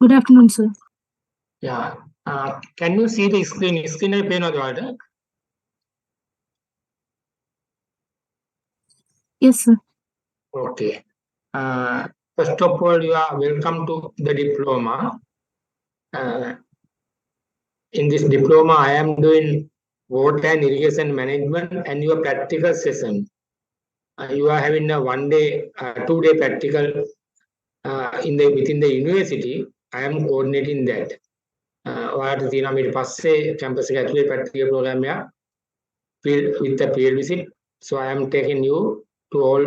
Good afternoon, sir. Yeah. Can you see the screen? Screen is pane order. Yes, sir. Okay. First of all, you are welcome to the diploma. In this diploma, I am doing water and irrigation management and your practical session. You are having a 1-day, 2-day practical within the university. I am coordinating that. ඔයාලට තියෙනවා ඊට පස්සේ campus එක ඇතුලේ practical program එක with the field visit. So I am taking you to all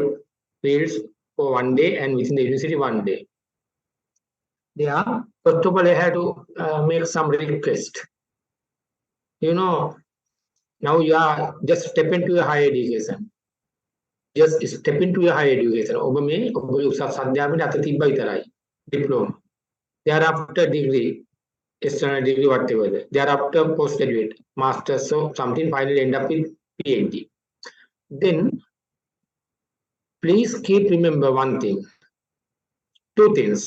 fields for 1 day and within the university 1 day. There, first of all, I have to make some request. You know, now you are just step into your higher education. Just step into your higher education. ඔබ මේ ඔබගේ උසස් අධ්‍යාපනයේ අත තිබ්බ විතරයි. Diploma. Thereafter degree, external degree, whatever. Thereafter postgraduate, master's, so something finally end up with PhD. Then, please keep remember one thing. 2 things.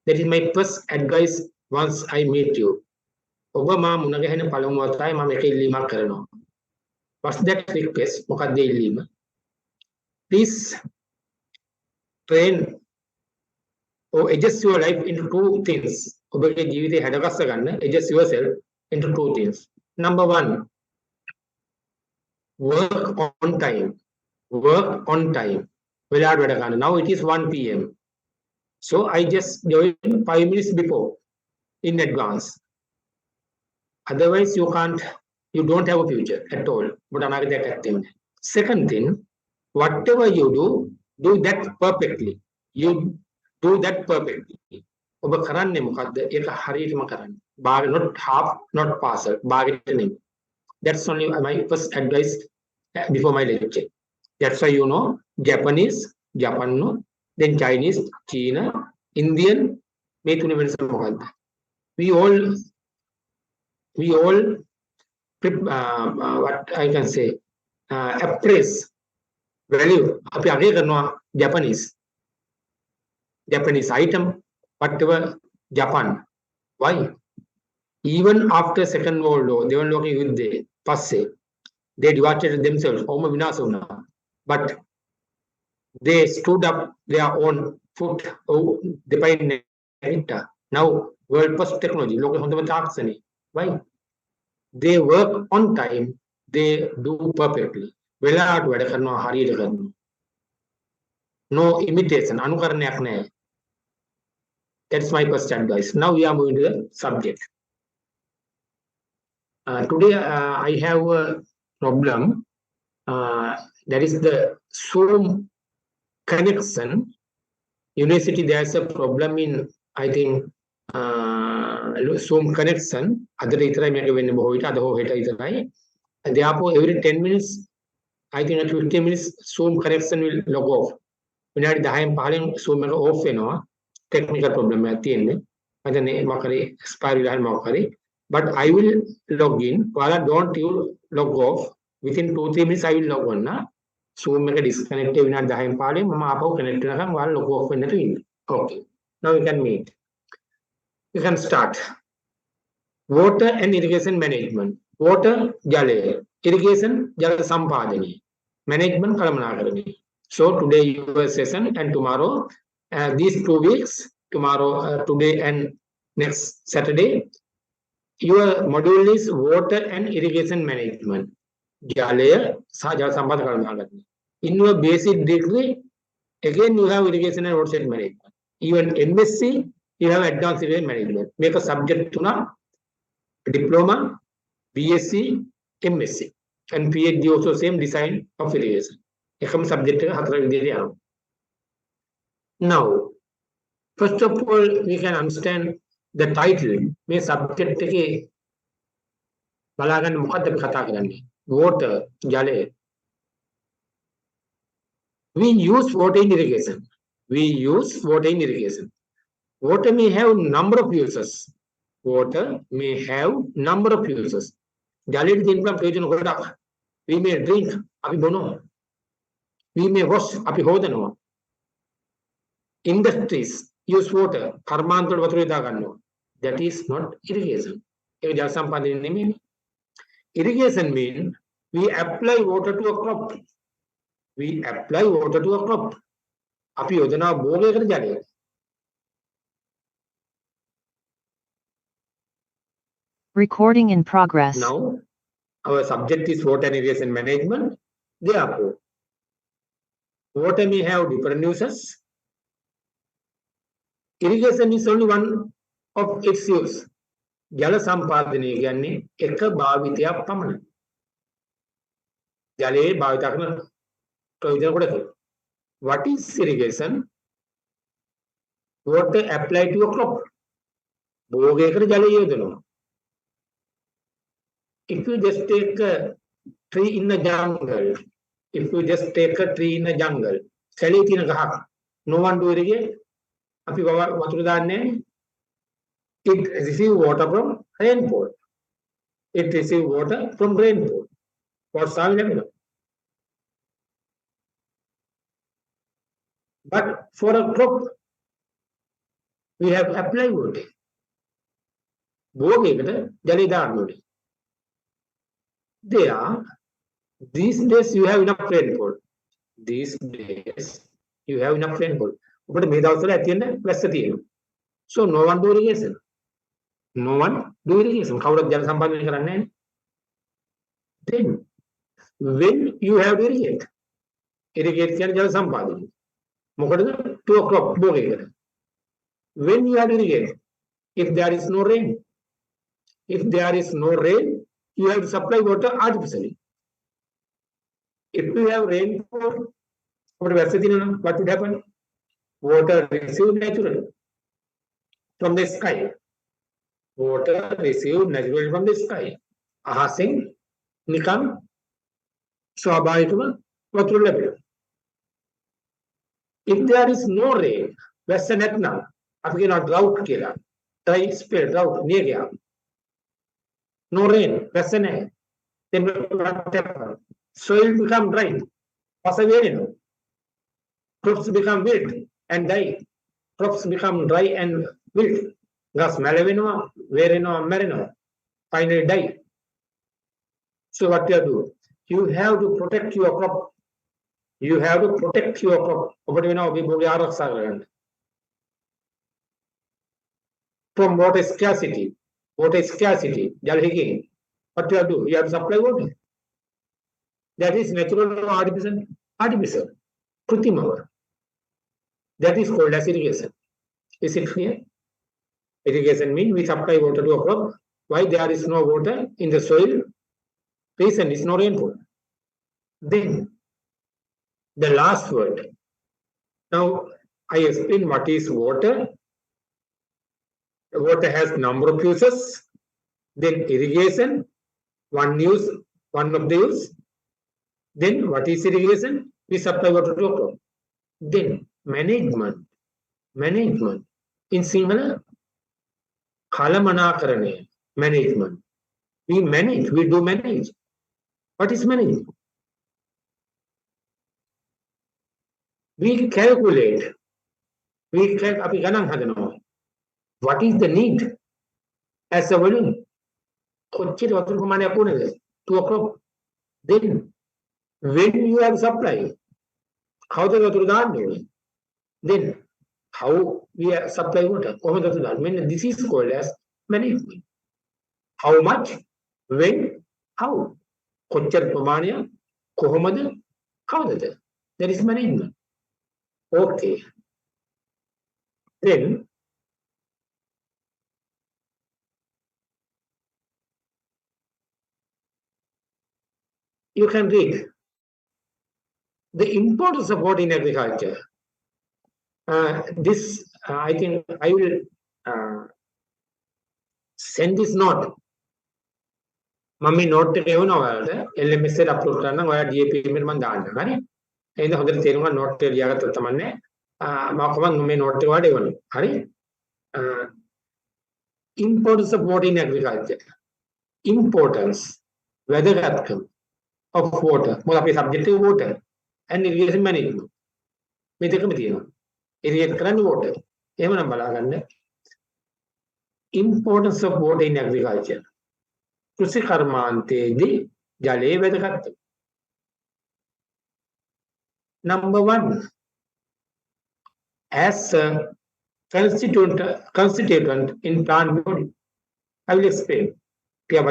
That is my first advice once I meet you. ඔබ මා මුණ ගැහෙන පළමු වතාවේ මම එක ඉල්ලීමක් කරනවා. What's that request? මොකක්ද ඉල්ලීම? Please train or adjust your life into 2 things. ඔබගේ ජීවිතේ හැඩගස්ස ගන්න, adjust yourself into 2 things. Number 1, work on time. Work on time. වෙලාවට වැඩ ගන්න. Now it is 1 p.m. So I just joined 5 minutes before in advance. Otherwise, you don't have a future at all. But අනාගතයක් ඇත්තේ නැහැ. Second thing, whatever you do that perfectly. You do that perfectly. ඔබ කරන්නේ මොකද්ද? ඒක හරියටම කරන්න. Not half, not partial. බාගෙට නෙමෙයි. That's only my first advice before my lecture. That's why you know Japanese, Japanno, then Chinese, China, Indian, මේ තුනේ වෙනස මොකද්ද? We all what I can say appraise value අපි අගය කරනවා Japanese item, whatever Japan. Why? Even after Second World War, දෙවන ලෝක යුද්ධයේ පස්සේ they devastated themselves. ඔවම විනාශ වුණා. But they stood up their own foot. දෙපයින් නැගිට්ටා. Now world first technology. ලෝකෙ හොඳම තාක්ෂණය. Why? They work on time. They do perfectly. වෙලාවට වැඩ කරනවා හරියට කරනවා. No imitation. අනුකරණයක් නැහැ. That's my first advice. Now we are moving to the subject. Today I have a problem. That is the Zoom connection. University, there's a problem in, I think, Zoom connection. Other itra මේක වෙන්නේ බොහෝ විට අද හෝ හෙට විතරයි. Therefore, every 10 minutes, I think at 15 minutes, Zoom connection will log off. විනාඩි 10න් 15න් Zoom එක off වෙනවා. Technical problem එකක් තියෙන්නේ. මම දැන් මොකක් හරි expire වෙලා හරි මොකක් හරි. But I will log in. While don't you log off. Within 2-3 minutes, I will log on. Zoom එක disconnect විනාඩි 10න් 15න් මම ආපහු connect වෙනකම් while log off වෙන්නට ඉන්න. Okay. Now we can meet. We can start. Water and irrigation management. Water, ජලය. Irrigation, ජල සම්පාදනය. Management, කළමනාකරණය. So today your session and tomorrow, these 2 weeks, tomorrow, today and next Saturday, your module is water and irrigation management. ජලය සහ ජල සම්පාදන කළමනාකරණය. In your basic degree, again you have irrigation and watershed management. Even MSc, you have advanced irrigation management. Make a subject tuna, diploma, BSc, MSc, and PhD also same design of irrigation. එකම subject එක හතර විදිහට යනවා. Now, first of all, we can understand the title. මේ subject එකේ බලාගන්න මොකද්ද අපි කතා කරන්නේ? Water, ජලය. We use water in irrigation. Water may have number of uses. ජලයට තියෙන ප්‍රයෝජන ගොඩක්. We may drink, අපි බොනවා. We may wash, අපි හොදනවා. Industries, use water. කර්මාන්තවල වතුර යොදා ගන්නවා. That is not irrigation. ඒක ජල සම්පාදනය නෙමෙයි. Irrigation means we apply water to a crop. We apply water to a crop. අපි යොදනවා භෝගයකට ජලය. Recording in progress. Now, our subject is water and irrigation management. Therefore, water may have different uses. Irrigation is only one of its use. ජල සම්පාදනය කියන්නේ එක භාවිතයක් පමණයි. ජලයේ භාවිත කරන ප්‍රයෝජන කොටස. What is irrigation? Water applied to a crop. භෝගයකට ජලය යොදනවා. If you just take a tree in the jungle, if you just take a tree in the jungle, සැලේ තියෙන ගහක්, no one do irrigate. අපි වතුර දාන්නේ. It receives water from rainfall. It receives water from rainfall. What's happening? But for a crop, we have applied water. භෝගයකට ජලය දාන්න ඕනේ. These days you have enough rainfall. These days you have enough rainfall. ඔබට මේ දවස්වල ඇතිවෙන වැස්ස තියෙනවා. So no one do irrigation. No one do irrigation. කවුරුත් ජල සම්පාදනය කරන්නේ නැහැ. Then when you have to irrigate කියන්නේ ජල සම්පාදනය. මොකටද? To a crop භෝගයකට. When you have to irrigate, if there is no rain, you have to supply water artificially. If you have rainfall, what would happen? Water received naturally from the sky. Water received naturally from the sky. අහසින් නිකන් ස්වාභාවිකව වතුර ලැබෙනවා. If there is no rain, වැස්ස නැත්නම් අපි කියනවා drought කියලා. Dry spell, drought නිය ගියා. No rain, වැස්ස නැහැ. Then what happens? Soil become dry. පස වේලෙනවා. Crops become wilt and die. Crops become dry and wilt. ගස් මැලවෙනවා, වේරෙනවා, මැරෙනවා. Finally die. So what you do? You have to protect your crop. You have to protect your crop. ඔබට වෙනවා ඔබේ භෝගය ආරක්ෂා කරගන්න. From water scarcity. ජල හිගින්. What you have to do? You have to supply water. That is natural or artificial? Artificial. කෘත්‍රිමව. That is called as irrigation. Is it clear? Irrigation means we supply water to a crop. Why there is no water in the soil? Reason is no rainfall. Then the last word. Now I explain what is water. Water has number of uses. Then irrigation, one of the use. Then what is irrigation? We supply water to a crop. Then management. In Sinhala, කළමනාකරණය. Management. We do manage. What is manage? We calculate. අපි ගණන් හදනවා. What is the need as a volume? කොච්චර වතුර ප්‍රමාණයක් ඕනද to a crop? Then when you have supply, how the water දාන්නේ? Then how we supply water? කොහොමද වතුර දාන්නේ? This is called as management. How much? When? How? කොච්චර ප්‍රමාණයක්? කොහොමද? කවදද? That is management. Okay. Then you can read the importance of water in agriculture. I think I will send this note. මම මේ note එක එවනවා ඔයාලට LMS එකට upload කරන්න ඔයා DAPM එකට මම දාන්න. හරි? එහෙනම් හොඳට තේරුම් ගන්න note එක ලියාගත්තොත් තමයි මම කොහොමද මේ note එක ඔයාලට එවන්නේ. හරි? Importance of water in agriculture. Importance, වැදගත්කම of water. මොකද අපේ subject එක water and irrigation management. මේ දෙකම තියෙනවා. Irrigate කරන්නේ water. එහෙමනම් බලාගන්න. Importance of water in agriculture. කෘෂි කර්මාන්තයේදී ජලයේ වැදගත්කම. Number 1, as a constituent in plant body. I will explain. I will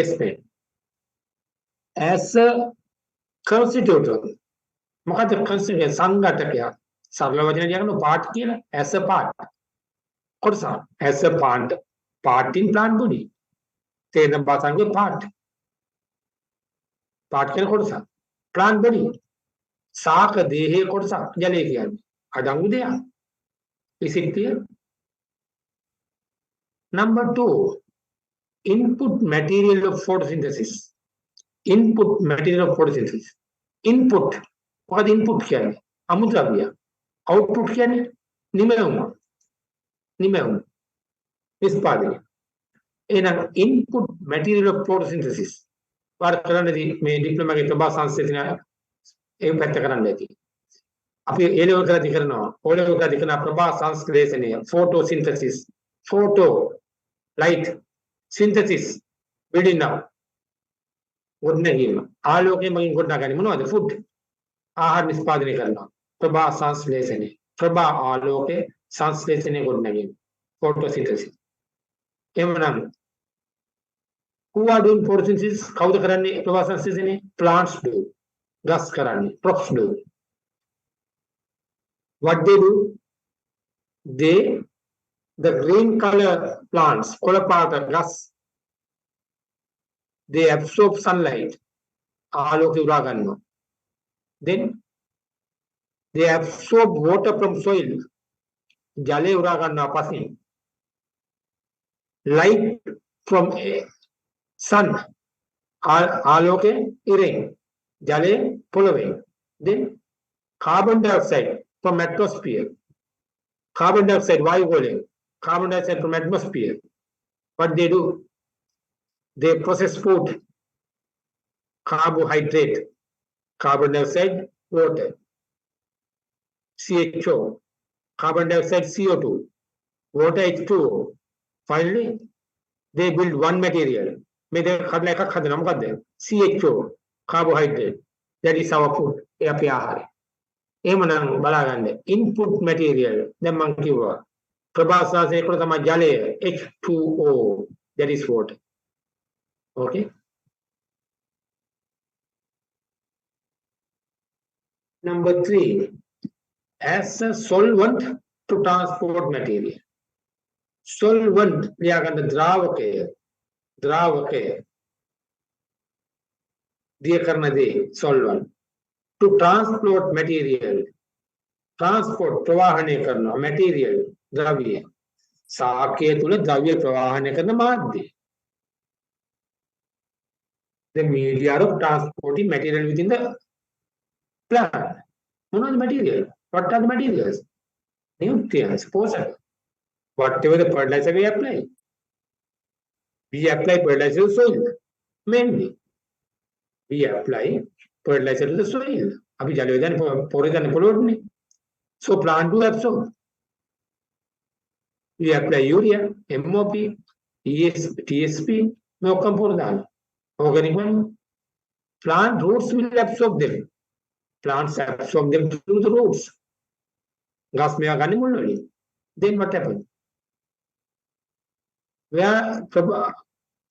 explain. As a constituent, මොකද constituent සංඝටකයක්. සරල වචන කියනකොට part කියලා. As a part. කොටස. As a part in plant body. තේරෙන භාෂාවෙන් part. part කියන කොටස. plant body. සාක දේහයේ කොටසක් ජලය කියන්නේ. අඩංගු දෙයක්. Is it clear? Number 2, input material of photosynthesis. Input material of photosynthesis. Input. What is input කියන්නේ? අමුද්‍රව්‍ය. Output කියන්නේ නිමැවුම. නිෂ්පාදනය. එහෙනම් input material of photosynthesis. වාර කරන්නේදී මේ ඩිප්ලෝමා එකේ ප්‍රභා සංස්කෘතිය ඒ පැත්ත කරන්න ඇති. අපි A level කරලා කරනවා. O level කරලා කරන ප්‍රභා සංස්කෘතිය photosynthesis. Photo light synthesis building up. ගොඩනැගීම. ආලෝකයෙන් මගින් ගොඩනගන්නේ මොනවද? food. ආහාර නිෂ්පාදනය කරනවා. ප්‍රභා සංශ්ලේෂණය. ප්‍රභා ආලෝකයේ සංශ්ලේෂණය ගොඩනැගීම. photosynthesis. එහෙමනම් who are doing photosynthesis? කවුද කරන්නේ ප්‍රභා සංශ්ලේෂණය? Plants do. ගස් කරන්නේ. crops do. What they do? The green color plants, කොළපාට ගස්, they absorb sunlight. ආලෝකය උරා ගන්නවා. Then they absorb water from soil. ජලය උරා ගන්නවා පසින්. Light from sun. ආලෝකය ඉරෙන්. ජලය පොළවෙන්. Then carbon dioxide from atmosphere. Carbon dioxide වායු ගෝලයෙන්. Carbon dioxide from atmosphere. What they do? They process food. Carbohydrate. Carbon dioxide, water. CHO. Carbon dioxide, CO2. Water, H2O. Finally, they build one material. CHO. Carbohydrate. That is our food. එහෙමනම් බලාගන්න input material දැන් මම කිව්වා ප්‍රභාසාසයේ කොට තමයි ජලය H2O that is water. Okay. Number 3, as a solvent to transport material. Solvent ලියාගන්න ද්‍රාවකය දිය කරන දේ solvent. To transport material. Transport ප්‍රවාහනය කරනවා material ද්‍රව්‍ය. සාකයේ තුල ද්‍රව්‍ය ප්‍රවාහනය කරන මාධ්‍ය. The media of transporting material within the plant. What material? What are the materials? Nutrients, phosphorus. Whatever the fertilizer we apply. We apply fertilizer to soil. Mainly. We apply fertilizer to the soil. अभी जल विधान पोरे जाने पोलोडने. So plant do absorb. We apply urea, MOP, TSP, no compound. Organic one. Plant roots will absorb them. Plants absorb them through the roots. Gas में आगाने मुल्लोली. Then what happens? Where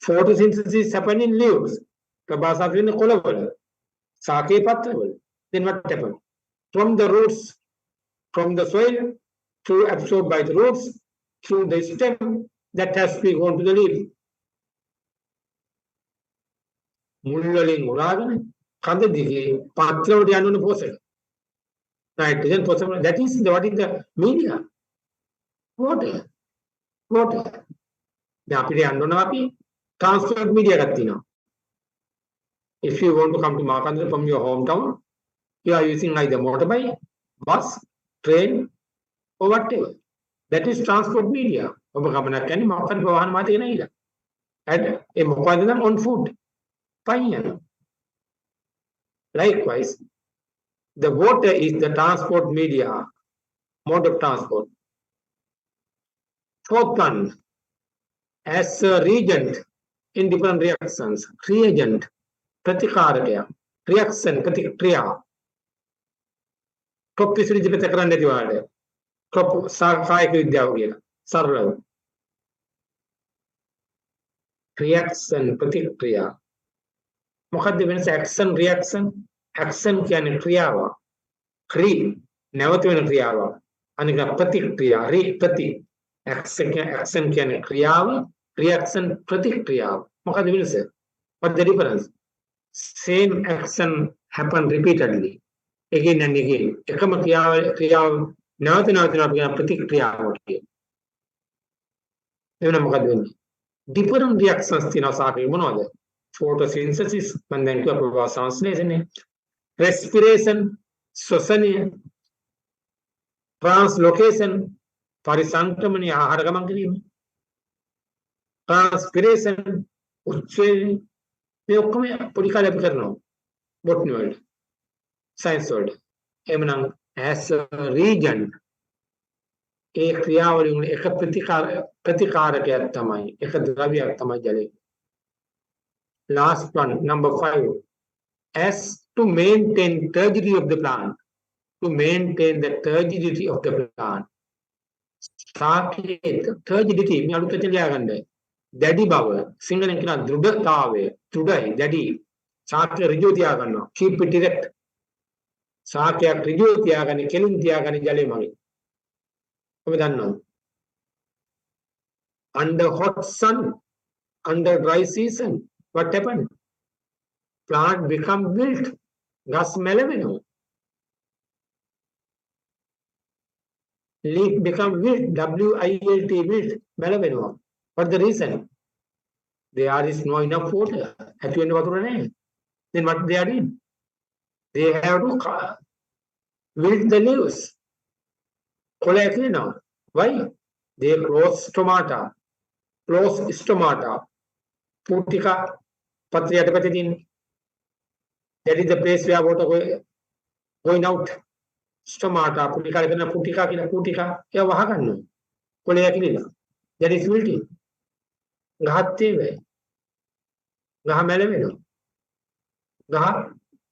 photosynthesis happen in leaves. प्रभासा फिर कोलावल. साके पत्तवल. Then what happens? From the roots, from the soil, through absorbed by the roots, through the stem, that has to be gone to the leaf. මුල්වලින් උරාගෙන කඳ දිගේ පත්‍රවලට යන පොසක. Nitrogen, phosphorus, that is what is the media? Water. දැන් අපිට යන්න ඕන අපි transport media එකක් තියෙනවා. If you want to come to Makandra from your hometown, you are using either motorbike, bus, train, or whatever. That is transport media. ඔබ ගමනක් යන්නේ මොකක්ද ප්‍රවාහන මාධ්‍යක නැහිලා. And ඒ මොකක්ද නම් on foot. Fine. Likewise, the water is the transport media mode of transport. Fourth one, as a reagent in different reactions. Reagent, ප්‍රතිකාරකය. Reaction, ප්‍රතික්‍රියා. crop විසිරිජිත කරන්න නැති වාට. crop කායික විද්‍යාව කියන. සරලව. Reaction, ප්‍රතික්‍රියා. මොකක්ද වෙනස? Action, reaction. Action කියන්නේ ක්‍රියාව. නැවත වෙන ක්‍රියාව. අනික ප්‍රතික්‍රියා, ප්‍රති. Action කියන්නේ ක්‍රියාව, reaction ප්‍රතික්‍රියාව. මොකක්ද වෙනස? What the difference? Same action happen repeatedly. Again and again. එකම ක්‍රියාව නැවත කියන ප්‍රතික්‍රියාව කියන. එවනම් මොකද වෙන්නේ? Different reactions තියෙනවා සාකේ මොනවද? Photosynthesis, මම දැන් කියව ප්‍රවාහ සංශ්ලේෂණය, respiration, ශ්වසනය, translocation, පරිසංක්‍රමණය ආහාර ගමන් කිරීම, transpiration, උච්ඡේදනය, මේ ඔක්කොම පොඩි කාලේ අපි කරනවා බොට්නි වලට, සයන්ස් වලට. එhmenan as a reagent ඒ ක්‍රියාවලින් එක ප්‍රතිකාරකයක් තමයි, එක ද්‍රව්‍යයක් තමයි ජලය. Last one, number 5. As to maintain turgidity of the plant. To maintain the turgidity of the plant. turgidity මේ අලුත කියලා ගන්න. දැඩි බව සිංහලෙන් කියන දෘಢතාවය. දෘಢයි, දැඩි. සාක්‍ය ඍජුව තියා ගන්නවා. keep it erect. සාක්‍යයක් ඍජුව තියාගන්නේ, කෙලින් තියාගන්නේ ජලය මගින්. ඔබ දන්නවා. Under hot sun, under dry season, what happened? Plant become wilt. ගස් මැලවෙනවා. Leaf become wilt. WILT, wilt. මැලවෙනවා. What the reason? There is no enough water. ඇති වෙන්න වතුර නැහැ. Then what they are doing? They have to wilt the leaves. කොළ ඇකිලෙනවා. Why? They close stomata. පුටිකා පත්‍රයට පැත්තේ තියෙන්නේ. That is the place where water going out. Stomata, පුටිකා කියන පුටිකා ඒවා වහ ගන්නවා. කොළේ ඇකිලිලා. That is wilting. ගහත් ඒ වේ. ගහ මැලවෙනවා. ගහ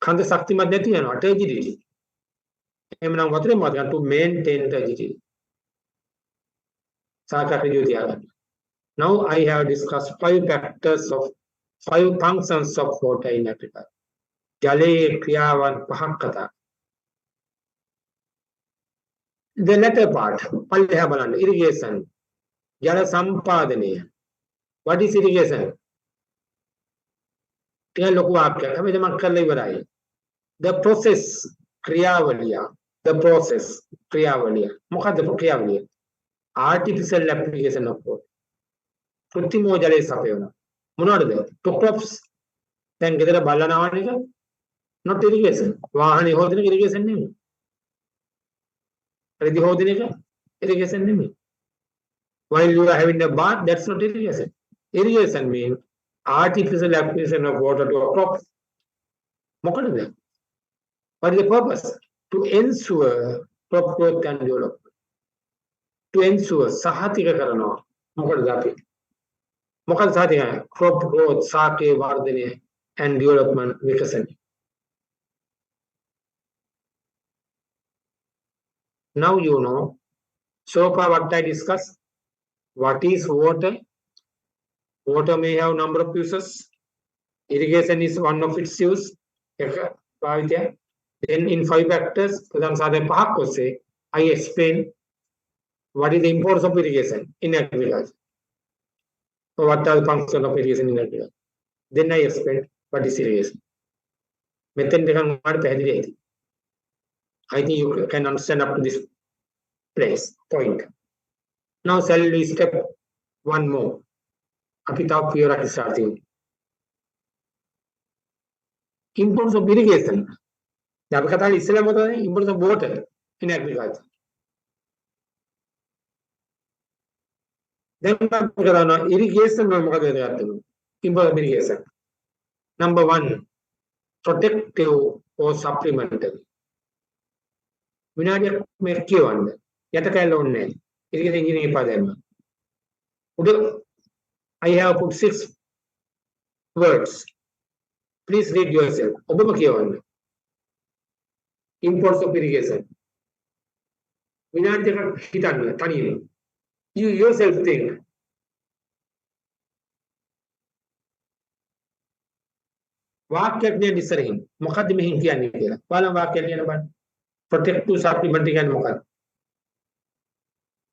කඳ ශක්තිමත් නැති වෙනවා. turgidity. එhmenan වතුරේ මොකද to maintain turgidity. සාකච්ඡා ගන්න. Now I have discussed 5 functions of water in agriculture. ජලයේ ක්‍රියාවන් 5ක් කතා. The latter part, පල්ලෙහා බලන්න. Irrigation. ජල සම්පාදනය. What is irrigation? ටික ලොකු වාක්‍යයක්. හැබැයි මම කරලා ඉවරයි. The process, ක්‍රියාවලිය. The process, ක්‍රියාවලිය. මොකද්ද ක්‍රියාවලිය? Artificial application of water. කෘත්‍රිම ජලය සපයනවා. මොනවටද? To crops. දැන් ගෙදර බල්ලා නාවන එක not irrigation. වාහනේ හොදන එක irrigation නෙමෙයි. රෙදි හොදන එක irrigation නෙමෙයි. While you are having a bath, that's not irrigation. Irrigation means artificial application of water to a crop. මොකටද? What is the purpose? To ensure crop growth and development. To ensure සහතික කරනවා. මොකටද අපි? මොකක්ද සහතික? crop growth, සාකේ වර්ධනය and development, විකසනය. Now you know, so far what I discussed. What is water? Water may have number of uses. Irrigation is one of its use. Then in 5 factors, I explain what is the importance of irrigation in agriculture. So what are the functions of irrigation in agriculture? Then I explain what is irrigation. I think you can understand up to this point. Now shall we step one more. Apitav Piyora is starting. Importance of irrigation. The importance of water in agriculture. Then irrigation. Importance of irrigation. Number 1, protective or supplementary. විනාඩියක් මේක කියවන්න. යට කැල්ල ඕනේ නැහැ. Irrigation engineering එපා දැම්ම. උඩ I have put 6 words. Please read yourself. ඔබම කියවන්න. Importance of irrigation. විනාඩි දෙකක් හිතන්න තනියම. You yourself think. වාක්‍යයක් දෙන්න ඉස්සරහින් මොකද්ද මෙහින් කියන්නේ කියලා. බලන්න වාක්‍යය කියන බලන්න. Protective supplement කියන්නේ මොකක්ද?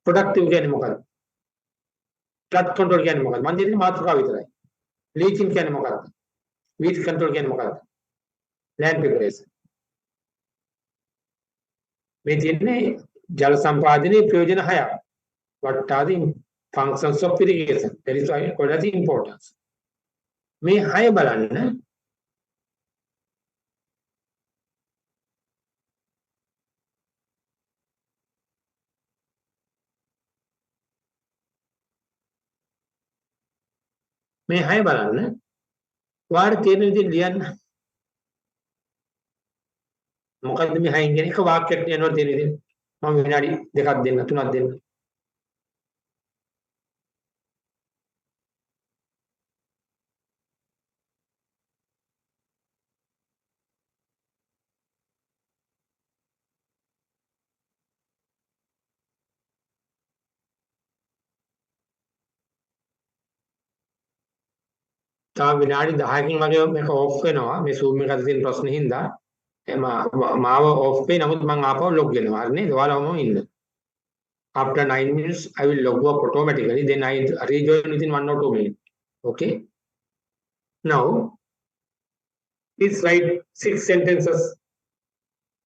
Productive කියන්නේ මොකක්ද? Flood control කියන්නේ මොකක්ද? මම දෙන්නේ මාතෘකාව විතරයි. Leaching කියන්නේ මොකක්ද? Weed control කියන්නේ මොකක්ද? Land preparation. මේ තියෙන්නේ ජල සම්පාදනයේ ප්‍රයෝජන 6ක්. What are the functions of irrigation? That is why what are the importance. මේ 6 බලන්න. මේ 6 බලන්න. ඔයාලට තේරෙන විදිහට ලියන්න. මොකද්ද මේ 6 කියන්නේ? එක වාක්‍යයක් ලියනවා තේරෙන විදිහට. මම විනාඩි 2ක් දෙන්න 3ක් දෙන්න. තාම විනාඩි 10කින් වගේ මේක ඕෆ් වෙනවා. මේ Zoom එක අතර තියෙන ප්‍රශ්න හින්දා මාව ඕෆ් වෙයි. නමුත් මම ආපහු ලොග් වෙනවා. හරි නේද? ඔයාලම ඉන්න. After 9 minutes, I will log up automatically. Then I rejoin within 1 or 2 minutes. Okay. Now, please write 6 sentences.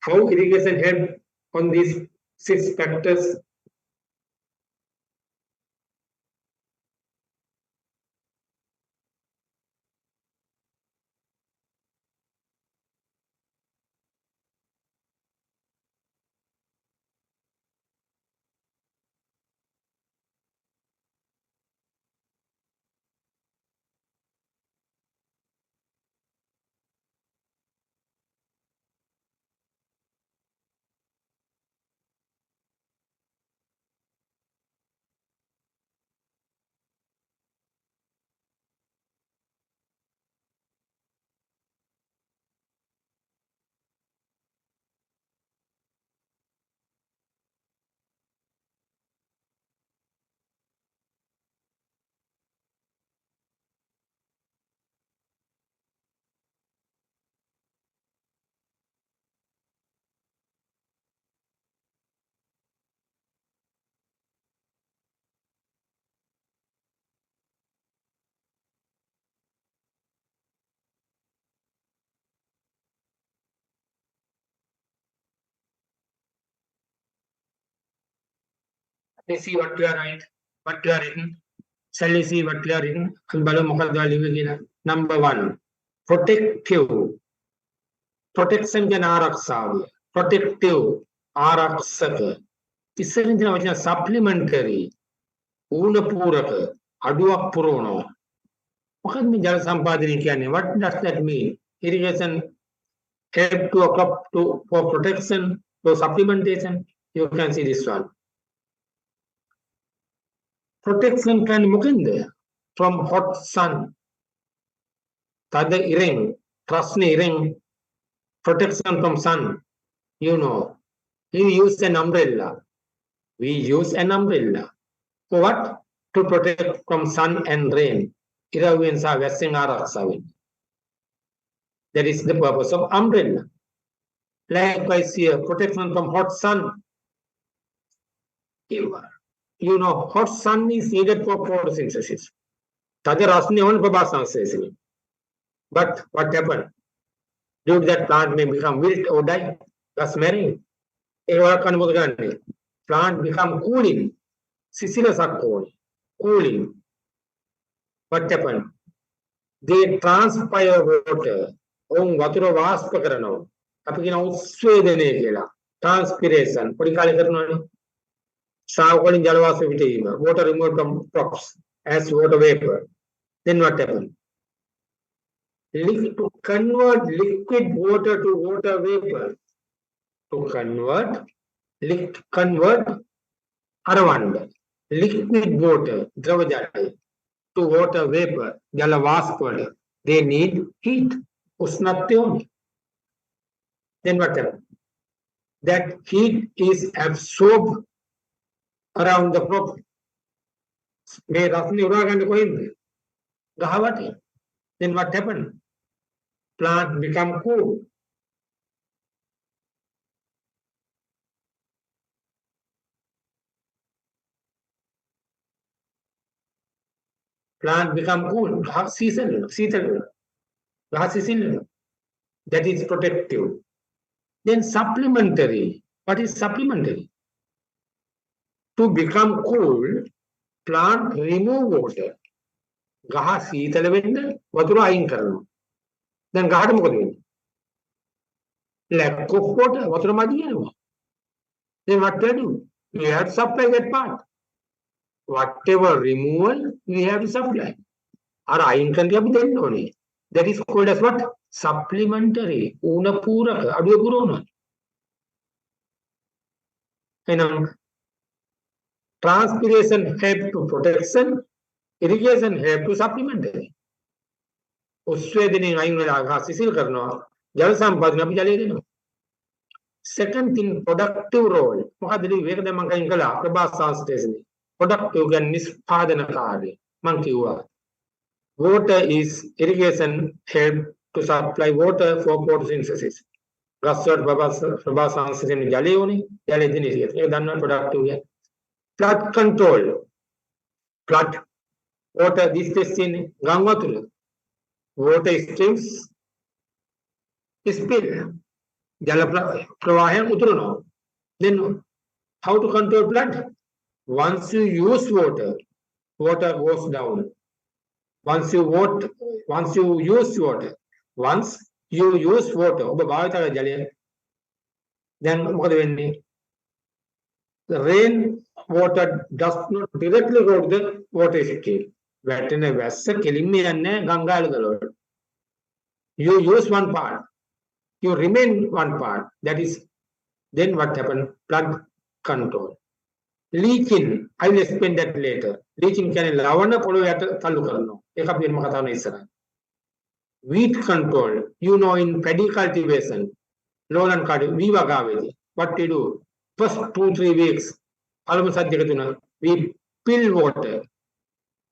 How irrigation help on these 6 factors. Let's see what you are write. What you are written. Shall we see what you are written? Number 1. Protective. Protection can ආරක්ෂාව. Protective. ආරක්ෂක. ඉස්සරින් දෙන වචන supplementary. ඌණ පූරක. අඩුවක් පුරවනවා. මොකක්ද මේ ජල සම්පාදනය කියන්නේ? What does that mean? Irrigation help to a crop for protection, for supplementation. You can see this one. Protection can මොකෙන්ද? From hot sun. තද ඉරෙන්, රස්නේ ඉරෙන්. Protection from sun. You know. We use an umbrella. We use an umbrella. For what? To protect from sun and rain. ඉරවෙන් සහ වැස්සෙන් ආරක්ෂා වෙන්න. That is the purpose of umbrella. Likewise here, protection from hot sun. You know, hot sun is needed for photosynthesis. තද රස්නේ ඕන ප්‍රභා සංශ්ලේෂණය. But what happened? Due to that, plant may become wilt or die, thus marrying. Plant become cooling. Sisilasa cooling. What happened? They transpire water. Vatura vaspa karanawa. අපි කියන උත්ස්වේදනය කියලා. Transpiration. පොඩි කාලේ කරනවානේ. ශාක වලින් ජල වාෂ්ප පිටවීම. Water removed from crops as water vapor. Then what happened? To convert liquid water to water vapor. To convert Aravand, liquid water, Dravajali, to water vapor, Jala Vaspad, they need heat. Usnatyoni. Then what happens? That heat is absorbed around the crop. May Rasni Uragan going Gahavati. Then what happened? Plant become cool. Plant become cool. Season. That is protective. Then supplementary. What is supplementary? To become cool, plant remove water. ගහ සීතල වෙන්න වතුර අයින් කරනවා. දැන් ගහට මොකද වෙන්නේ? lack of water, වතුර මදි වෙනවා. Then what to do? We have to supply that part. Whatever removal, we have to supply. අර අයින් කරන්න අපි දෙන්න ඕනේ. That is called as what? Supplementary. ඌන පූරක අඩුව පුරවනවා. එහෙනම් transpiration help to protection, irrigation help to supplementary. උස්වේදනයෙන් අයින් වෙලා ගහ සිසිල් කරනවා. ජල සම්පාදනය අපි ජලය දෙනවා. Second thing, productive role. මොකද මේක දැන් මම කයින් කළා ප්‍රභාස් සංස්ථාවේ. Productive කියන්නේ නිෂ්පාදන කාර්ය. මම කිව්වා. Water is irrigation help to supply water for photosynthesis. ගස්වල ප්‍රභාස් සංස්ථාවේ ජලය උනේ. ජලය දෙන ඉරියත්. ඒක දන්නවා productive කියන්නේ. Flood control. Flood water this testing ගම් වතුර. Water streams spill. ජල ප්‍රවාහයෙන් උතුරනවා. Then how to control flood? Once you use water, water goes down. Once you use water, ඔබ භාවිත කරන ජලය then මොකද වෙන්නේ? The rain water does not directly go to the water scale. වැටෙන වැස්ස කෙලින්ම යන්නේ ගංගාල වලට. You use one part. You remain one part. That is, then what happened? Flood control. Leaching. I will explain that later. Leaching can ලවණ පොළොවට තල්ලු කරනවා. ඒක අපි වෙනම කතා කරන ඉස්සරහ. Weed control. You know, in paddy cultivation, lowland cultivation, we වගාවේදී. What we do? First 2-3 weeks, අලුම සද්දක තුන, we fill water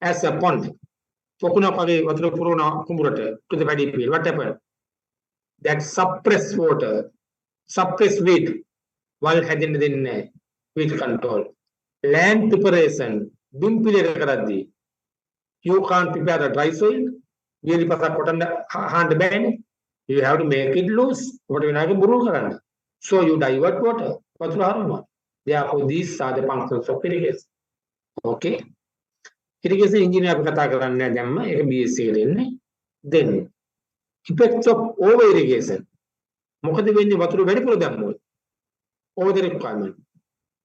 as a pond. පොකුණක් වගේ වතුර පුරවන කුඹුරට to the paddy field. What happened? That suppress water, suppress weed, while having the weed control. Land preparation, you can't prepare the dry soil, you have to make it loose. So you divert water. Therefore, these are the functions of irrigation. Okay. Irrigation engineer then effects of over irrigation. මොකද වෙන්නේ වතුර වැඩිපුර දැම්මොත්? Over the requirement.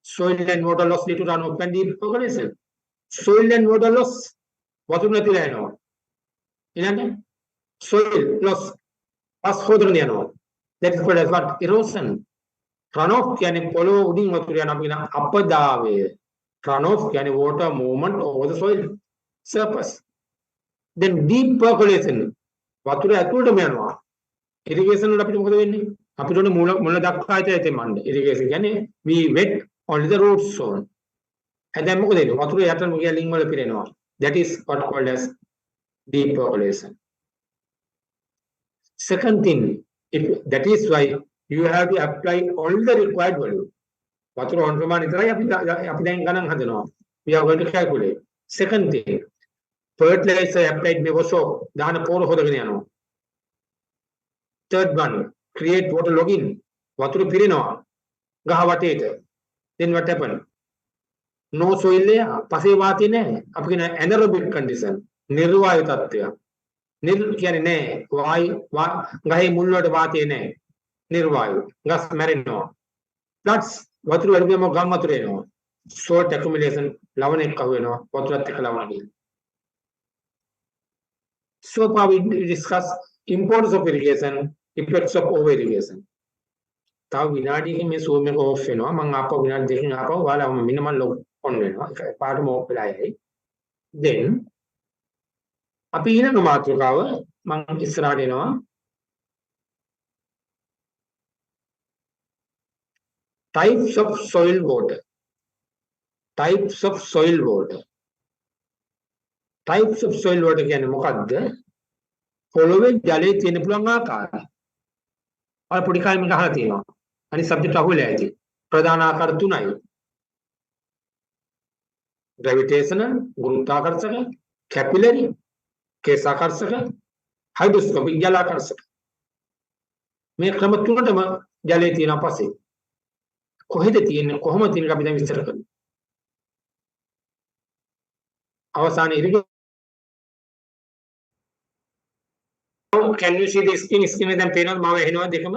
Soil and water loss due to runoff and deep percolation. Soil and water loss. වතුර නැතිලා යනවා. ඊළඟ soil loss. පස් හොදගෙන යනවා. That is called as what? Erosion. Runoff කියන්නේ පොළොව උඩින් වතුර යන අපි කියන අපදාවය. Runoff කියන්නේ water movement over the soil surface. Then deep percolation. වතුර ඇතුළටම යනවා. irrigation වල අපිට මොකද වෙන්නේ? අපිට උනේ මුල දක්වා ඇතේ මණ්ඩ. irrigation කියන්නේ we wet only the root zone. දැන් මොකද වෙන්නේ? වතුර යටම ගියලින් වල පිරෙනවා. That is what called as deep percolation. Second thing, that is why you have to apply all the required volume. වතුර on ප්‍රමාණය විතරයි අපි දැන් ගණන් හදනවා. We are going to calculate. Second thing, fertilizer applied may also දාන පොර හොදගෙන යනවා. Third one, create water login. වතුර පිරෙනවා ගහ වටේට. Then what happen? No soil layer. පසේ වාතය නැහැ. අපි කියන anaerobic condition. නිර්වායු තත්ත්වය. කියන්නේ නැහැ. ගහේ මුල් වලට වාතය නැහැ. නිර්වායු. ගස් මැරෙනවා. Floods. වතුර වැඩිවම ගම් වතුර එනවා. Salt accumulation. ලවණයක් අහු වෙනවා. වතුරත් එක්ක ලවණ ගිහින්. So far we discuss importance of irrigation, effects of over irrigation. තව විනාඩියකින් මේ zoom එක off වෙනවා. මම ආපහු විනාඩි දෙකකින් ආපහු ඔයාලා මෙන්න මම on වෙනවා. ඒක පාටම ඕෆ් වෙලා යයි. then අපි ඊළඟ මාතෘකාව මම ඉස්සරහට එනවා. types of soil water. types of soil water. types of soil water කියන්නේ මොකක්ද? පොළොවේ ජලයේ තියෙන පුළුවන් ආකාරය. අර පොඩි කාලේ මම අහලා තියෙනවා. අනිත් සබ්ජෙක්ට් අහුවෙලා ඇති. ප්‍රධාන ආකාර තුනයි. gravitational ගුරුත්වාකර්ෂක, capillary කේසාකර්ෂක, hydroscopic ජලාකර්ෂක. මේ ක්‍රම තුනටම ජලයේ තියෙන පස්සේ කොහෙද තියෙන්නේ කොහොමද තියෙන්නේ අපි දැන් විස්තර කරමු. අවසානයේ irrigation. Can you see the screen? Screen එක දැන් පේනවද? මාව ඇහෙනවද දෙකම?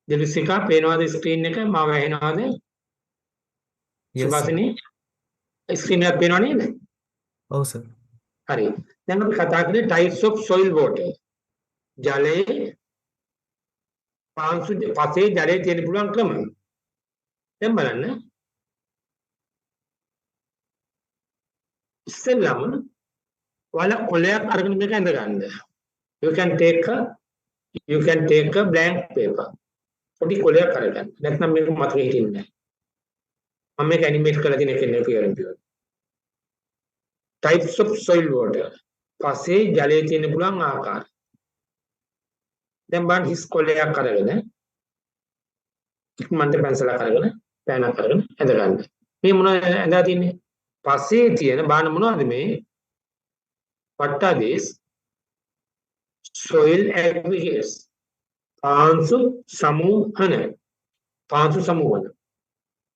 දෙලුසිකා පේනවද ස්ක්‍රීන් එක? මාව ඇහෙනවද? සුභාසිනී ස්ක්‍රීන් එක පේනව නේද? ඔව් සර්. හරි. දැන් අපි කතා කරන්නේ types of soil water. ජලයේ පාංශු පසේ ජලයේ තියෙන පුළුවන් ක්‍රම. දැන් බලන්න. ඉස්සෙල්ලාම ඔයාලා කොලයක් අරගෙන මේක ඇඳ ගන්න. You can take a blank paper. පොඩි කොලයක් අරගන්න. නැත්නම් මේක මතකෙ හිටින්නේ නැහැ. මම මේක ඇනිමේට් කරලා තියෙන එකනේ පියරන්. types of soil water. පසේ ජලයේ තියෙන පුළුවන් ආකාර. දැන් බලන්න හිස් කොලයක් අරගෙන ඉක්මනට පැන්සලක් අරගෙන පෑනක් අරගෙන ඇඳ ගන්න. මේ මොනවද ඇඳලා තින්නේ? පසේ තියෙන බාන මොනවද මේ? what are these? soil aggregates. පාංශු සමූහන. පාංශු සමූහන.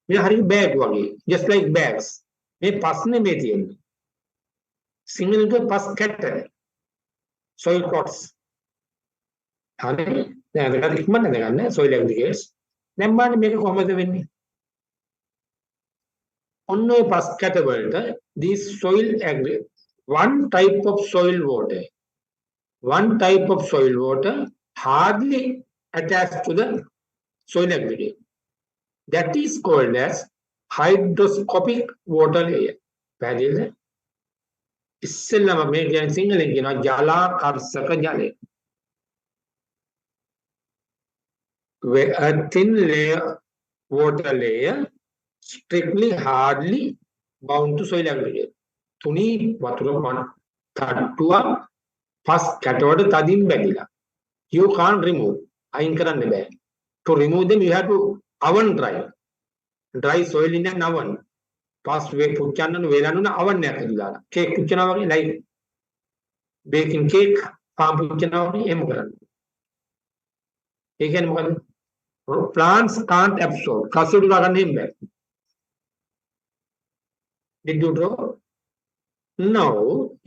මේ හරිය බෑග් වගේ. just like bags. මේ පස් නෙමෙයි තියෙන්නේ. සිංහලට පස් කැට. soil plots. හරි. දැන් අද ඉක්මනට ගන්න soil aggregates. දැන් බලන්න මේක කොහොමද වෙන්නේ? ඔන්න ඔය පස් කැට වලට these soil aggregates, one type of soil water hardly attached to the soil aggregate. That is called as hydroscopic water layer. පැහැදිලිද? ඉස්සෙල්ලාම මේ කියන්නේ සිංහලෙන් කියනවා ජලාකර්ෂක ජලය. Where a thin layer water layer strictly hardly bound to soil aggregate. තුනී වතුර මන තට්ටුවක් පස් කැටවට තදින් බැඳිලා. You can't remove. අයින් කරන්න බෑ. To remove them you have to oven dry. Dry soil in an oven. පස් වේ පුච්චන්න වේලන්න oven එකකට දාලා. කේක් පුච්චනවා වගේ like baking cake පාන් පුච්චනවා වගේ එහෙම කරන්න. ඒ කියන්නේ මොකද? Plants can't absorb. කසුඩු ගන්න හිම් බෑ. Did you draw? Now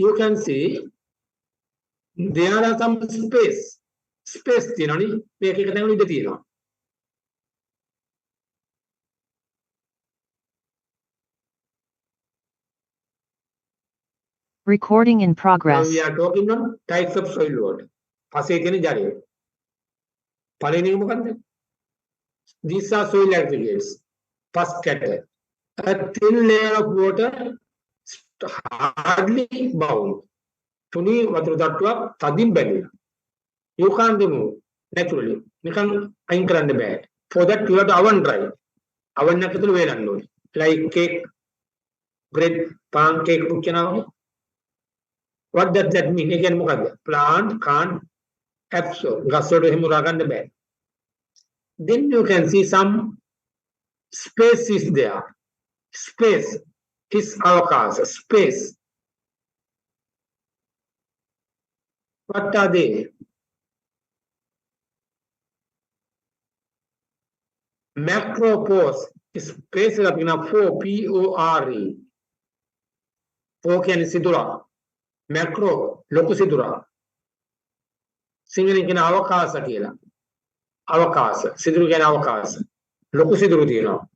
you can see there are some space තියෙනවනේ මේක එක තැනක ඉඳ තියෙනවා. Recording in Now progress. we are talking on types of soil water. පසේ තියෙන ජලය. පළවෙනි එක මොකද්ද? These are soil aggregates. පස් කැට. A thin layer of water hardly bound. තුනී වතුර තට්ටුවක් තදින් බැඳිලා. You can't remove naturally. නිකන් අයින් කරන්න බෑ. For that you have to oven dry. oven එක ඇතුළේ වේලන්න ඕනේ. Like cake, bread, pancake පුච්චනවා වගේ. What does that mean? ඒ කියන්නේ මොකද්ද? Plant can't absorb. ගස් වලට එහෙම උරා ගන්න බෑ. Then you can see some space is there. Space is අවකාශ. Space. What are they? Macropores. Space එක අපින 4 P-O-R-E. 4 කියන්නේ සිදුරා. Macro ලොකු සිදුරා. සිංහලෙන් කියන අවකාශ කියලා. අවකාශ. සිදුරු කියන්නේ අවකාශ. ලොකු සිදුරු තියෙනවා.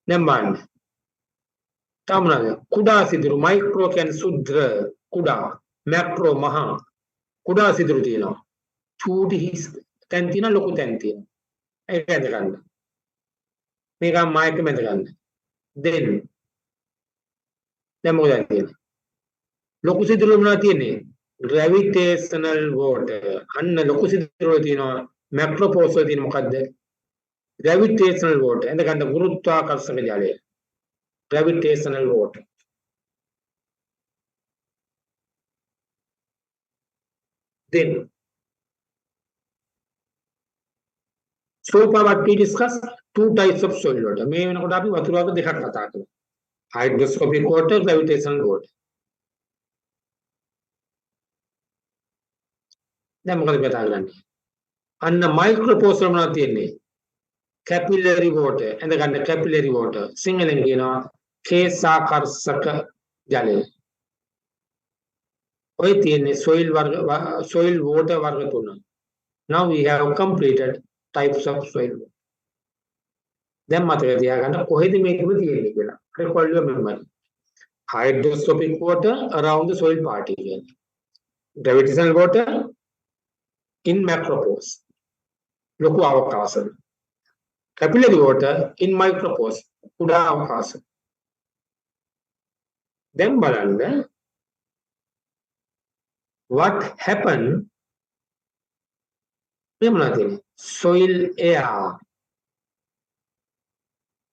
දැන් බලන්න. තමනද කුඩා සිදුරු මයික්‍රෝ කියන්නේ සුද්ධ කුඩා. මැක්‍රෝ මහා. කුඩා සිදුරු තියෙනවා. චූටි හිස් තැන් තියෙනවා ලොකු තැන් තියෙනවා. ඒක ඇඳ ගන්න. මේක මායක මැද ගන්න. then දැන් මොකද තියෙන්නේ? ලොකු සිදුරු මොනවද තියෙන්නේ? gravitational water. අන්න ලොකු සිදුරු තියෙනවා මැක්‍රෝපෝස් වල තියෙන මොකද්ද? gravitational water. ඇඳ ගන්න ගුරුත්වාකර්ෂක ජලය. gravitational water. then so far what we discussed two types of soil water. මේ වෙනකොට අපි වතුර වර්ග දෙකක් කතා කරමු. hydroscopic water, gravitational water. දැන් මොකද කතා කරන්නේ? අන්න මයික්‍රෝපෝස් වල මොනවද තියෙන්නේ? capillary water. එඳ ගන්න capillary water. සිංහලෙන් කියනවා කේසාකර්ෂක ජලය. ඔය තියෙන්නේ soil water වර්ග තුන. Now we have completed types of soil water. දැන් මතක තියාගන්න කොහෙද මේකම තියෙන්නේ කියලා. Recall your memory. Hydroscopic water around the soil particle. Gravitational water in macropores. ලොකු අවකාශ. Capillary water in micropores. කුඩා අවකාශ. දැන් බලන්න what happened මේ මොනවද තියෙන්නේ? soil air.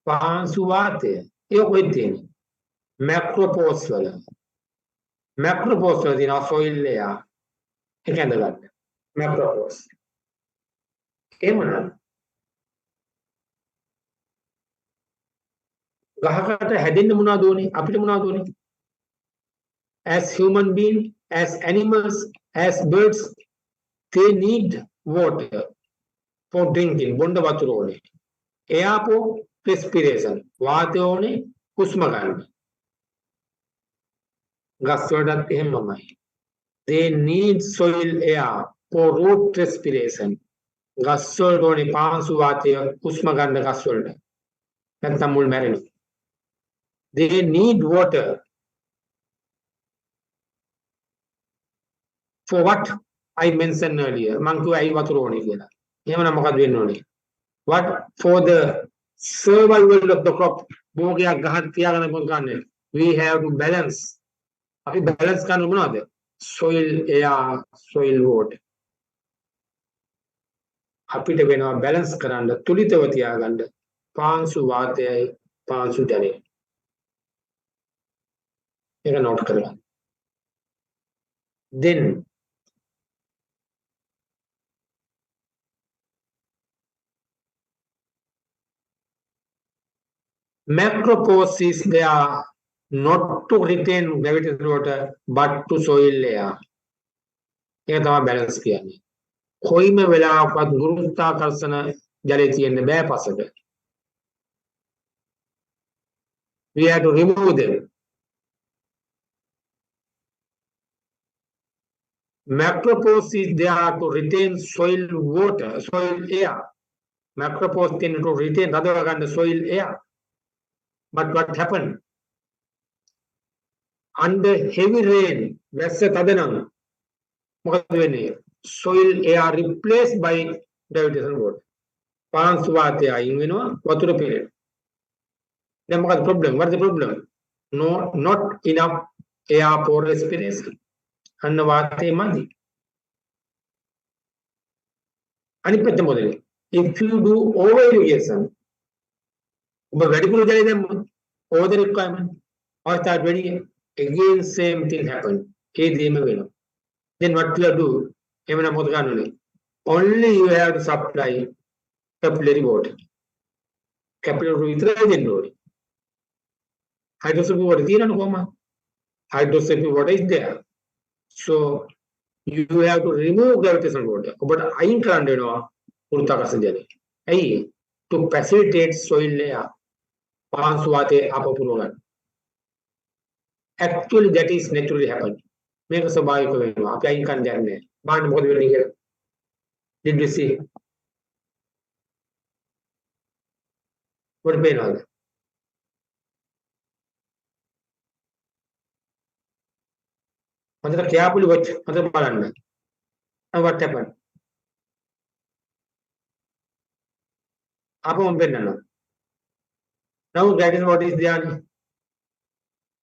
පාංශු වාතය. ඒක කොහෙද තියෙන්නේ? macropores වල. macropores වල තියෙනවා soil air. ඒක ඇඳ ගන්න. macropores. එහෙමනම් ගහකට හැදෙන්න මොනවද ඕනේ? අපිට මොනවද ඕනේ? As human being, as animals, as birds, they need water for drinking. බොන්න වතුර ඕනේ. air for respiration. වාතය ඕනේ හුස්ම ගන්න. ගස් වලටත් එහෙමමයි. They need soil air for root respiration. ගස් වලට ඕනේ පාංශු වාතය හුස්ම ගන්න ගස් වලට. නැත්නම් මුල් මැරෙනවා. They need water for what I mentioned earlier. මං කිව්වා ඇයි වතුර ඕනේ කියලා. එහෙමනම් මොකද වෙන්න ඕනේ? What for the survival of the crop. භෝගයක් ගහක් තියාගෙන මොකද ගන්නෙ? We have to balance. අපි balance කරන්න මොනවද? Soil air, soil water. අපිට වෙනවා balance කරන්න තුලිතව තියාගන්න පාංශු වාතයයි පාංශු ජලයයි. ඒක note කරගන්න. Then macropores is there not to retain gravitational water but to soil air. ඒක තමයි balance කියන්නේ. කොයිම වෙලාවකවත් ගුරුත්වාකර්ෂණ ජලය තියෙන්න බෑ පසට. We have to remove them. Macropores is there to retain soil water, soil air. Macropores tend to retain rather than the soil air. But what happened? Under heavy rain, වැස්ස තදනම් මොකද වෙන්නේ? Soil air replaced by gravitational water. පාංශු වාතය අයින් වෙනවා වතුර පිරෙනවා. දැන් මොකද problem? What is the problem? No, not enough air for respiration. අන්න වාතය මදි. අනිත් පැත්ත මොකද? If you do over irrigation, ඔබ වැඩිපුර ජලය දැම්මොත් over the requirement or start running again same thing happen. ඒ දෙයම වෙනවා. Then what you have to do? එහෙමනම් මොකද ගන්න ඕනේ? Only you have to supply capillary water. Capillary water විතරයි දෙන්න ඕනේ. Hydroscopic water තියෙනවනේ කොහොමද? Hydroscopic water is there. So you have to remove gravitational water. ඔබට අයින් කරන්න වෙනවා ගුරුත්වාකර්ෂණ ජලය. ඇයි? To facilitate soil layer. පාංශු වාතය අපව පුරව ගන්න. Actually that is naturally happen. මේක ස්වභාවික වෙනවා. අපි අයින් කරන්න දෙන්නේ නැහැ. බලන්න මොකද වෙන්නේ කියලා. Did you see? What වෙනවද? හොඳට carefully watch. හොඳට බලන්න. Now what happened? Apa umpenna. Now gravitational water is there.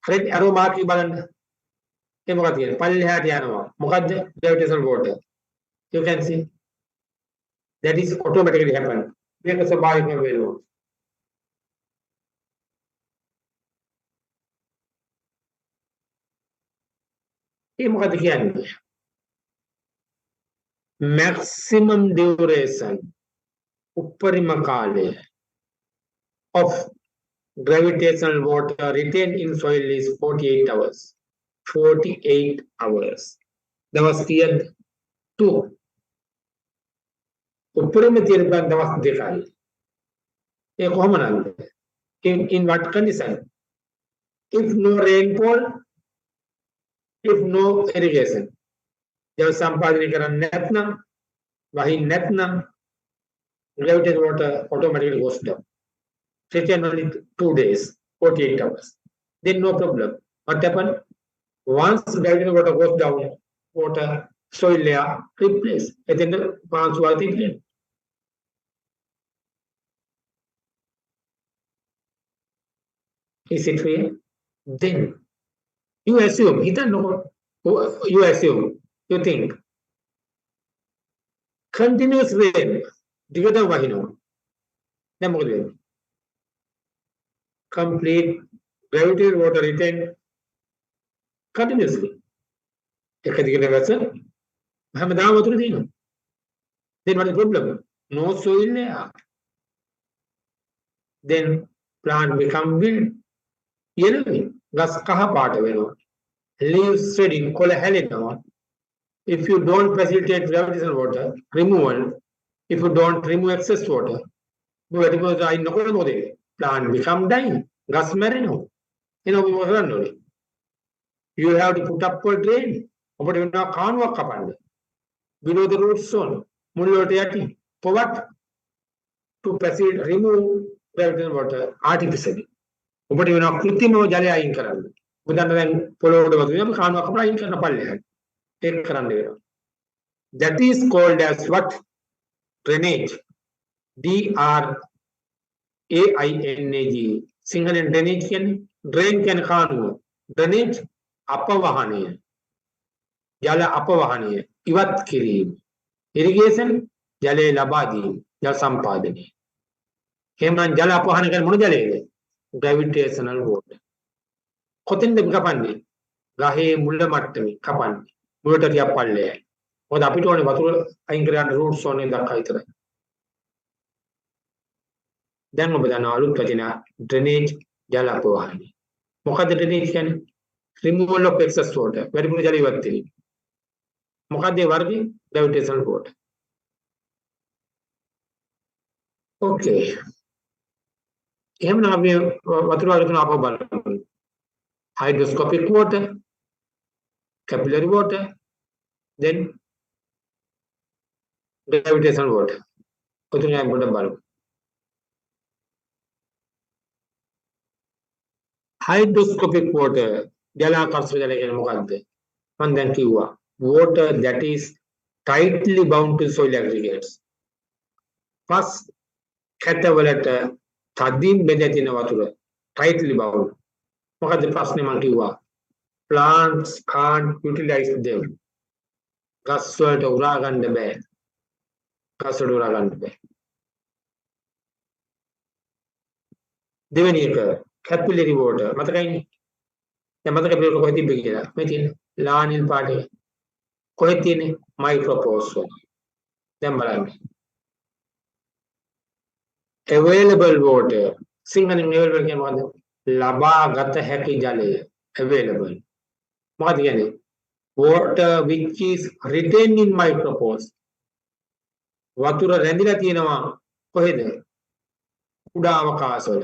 Red arrow mark balan. Ke මොකක්ද කියන්නේ? පල්ලෙහාට යනවා. මොකද්ද? Gravitational water. You can see that is automatically happen. මේක ස්වභාවිකව වෙනවා. ඒ මොකද්ද කියන්නේ? Maximum duration උපරිම කාලය of gravitational water retained in soil is 48 hours. 48 hours. දවස් කීයද? 2. උපරිම තියෙන දවස් දෙකයි. ඒ කොහොමද? In what condition? If no rainfall, if no irrigation. जब संपादन करना නැත්නම් වහින් නැත්නම් gravitational water automatically goes down. Retain only 2 days, 48 hours. Then no problem. What happen? Once gravitational water goes down, water soil layer replace. And then the plants will again. Is it clear? Then you assume, you assume, you think continuous rain together wahino. Then what will complete gravitational water retained continuously. එක දිගට වැස හැමදාම වතුර තියෙනවා. Then what is the problem? No soil layer. Then plant become wild. Yellowing. ගස් කහ පාට වෙනවා. Leaves shedding, කොළ හැලෙනවා. If you don't facilitate gravitational water removal, if you don't remove excess water, plant become dying. ගස් මැරෙනවා. එනවා මොකද කරන්න ඕනේ? You have to put up a drain. ඔබට වෙනවා කානුවක් කපන්න. Below the root zone. මුල් වලට යටි. For what? To facilitate remove gravitational water artificially. ඔබට වෙනවා කෘත්‍රිමව ජලය අයින් කරන්න. ඔබ දන්න දැන් පොළොවට වතුර කානුවක් කපලා අයින් කරන පල්ලෙහාට. ඒක කරන්න වෙනවා. That is called as what? Drainage. DRAINAGE. සිංහලෙන් drainage කියන්නේ drain කියන්නේ කානුව. Drainage අපවහනය. ජල අපවහනය. ඉවත් කිරීම. Irrigation ජලය ලබා දීම. ජල සම්පාදනය. එහෙනම් ජල අපවහන කියන්නේ මොන ජලයේද? Gravitational water. කොතෙන්ද කපන්නේ? ගහේ මුල මට්ටමේ කපන්නේ. මුලට ටිකක් පල්ලෙයයි. මොකද අපිට ඕනේ වතුර අයින් කරගන්න රූට් සෝන් එක දක්වා විතරයි. දැන් ඔබ දන්නවා අලුත් වචන ඩ්‍රේනේජ් ජල අපවහනය. මොකද ඩ්‍රේනේජ් කියන්නේ? Removal of excess water. වැඩිපුර ජල ඉවත් කිරීම. මොකද ඒ වර්ගයේ gravitational water. Okay. එහෙනම් අපි වතුර වර්ග තුන අපව බලමු. Hydroscopic water, capillary water, then gravitational water. කොතන යම් පොඩ්ඩක් බලමු. Hydroscopic water ජලාකර්ෂක ජලය කියන්නේ මොකක්ද? මම දැන් කිව්වා water that is tightly bound to soil aggregates. පස් කැටවලට තදින් බැඳලා තියෙන වතුර tightly bound. මොකද ප්‍රශ්නේ මම කිව්වා plants can't utilize them. ගස් වලට උරා ගන්න බෑ. ගස් වලට උරා ගන්න බෑ. දෙවෙනි එක capillary water මතකයිනේ. දැන් මතක අපිට කොහෙද තිබ්බේ කියලා. මේ තියෙන ලානිල් පාට එක. කොහෙද තියෙන්නේ? micropores වල. දැන් බලන්න. Available water. සිංහලෙන් available කියන්නේ මොකද්ද? ලබාගත හැකි ජලය. Available. මොකද කියන්නේ? Water which is retained in micropores. වතුර රැඳිලා තියෙනවා කොහෙද? කුඩා අවකාශවල.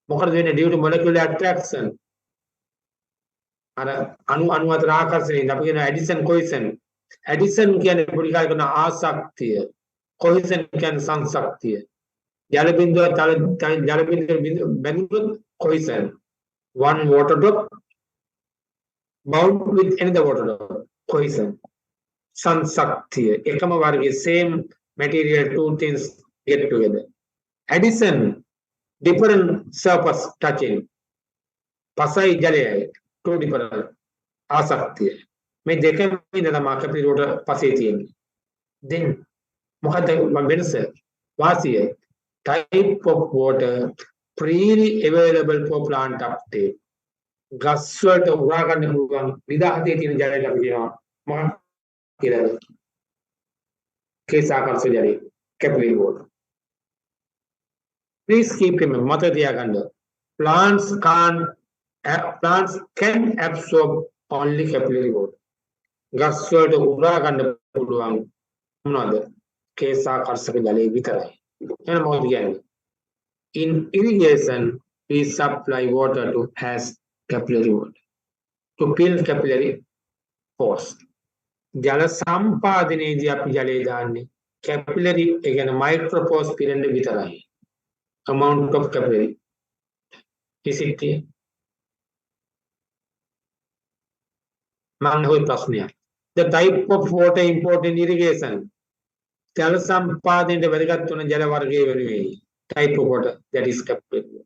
මොකද වෙන්නේ? due to molecular attraction. අර අණු අතර ආකර්ෂණයෙන් අපි කියන ඇඩිෂන් කොහෙසන්. ඇඩිෂන් කියන්නේ පොඩි කාලේ කරන ආසක්තිය. කොහෙසන් කියන්නේ සංසක්තිය. ජල බිඳුව ජල බිඳුව බැඳුනොත් කොහෙසන්. One water drop bound with another water drop. Cohesion. Sansaktiya. Ekama vargye same material, two things get together. addition, different surface touching. Pasai jale, two different asakti. May they come in the market water passati. Then, Mohata Mambense, Vasia, type of water freely available for plant uptake. Gaswat of Ragan and Rugan, Vidahati in Jala, Mahakira, Kesaka Sujari, Capillary water. Please keep in mind, Mata Diaganda. Plants can absorb only capillary water. Gaswat of Ragan and Rugan, another Kesaka Sakajali Vitarai. And more again. In irrigation, we supply water to as capillary water to fill capillary pores. ජල සම්පාදනයේදී අපි ජලය දාන්නේ capillary ඒ කියන්නේ micropores පිරෙන්න විතරයි. Amount of capillary. Is it clear? මම හොය ප්‍රශ්නයක්. The type of water import in irrigation. ජල සම්පාදනයේ වැදගත් වන ජල වර්ගයේ වෙනුවෙයි. Type of water that is capillary.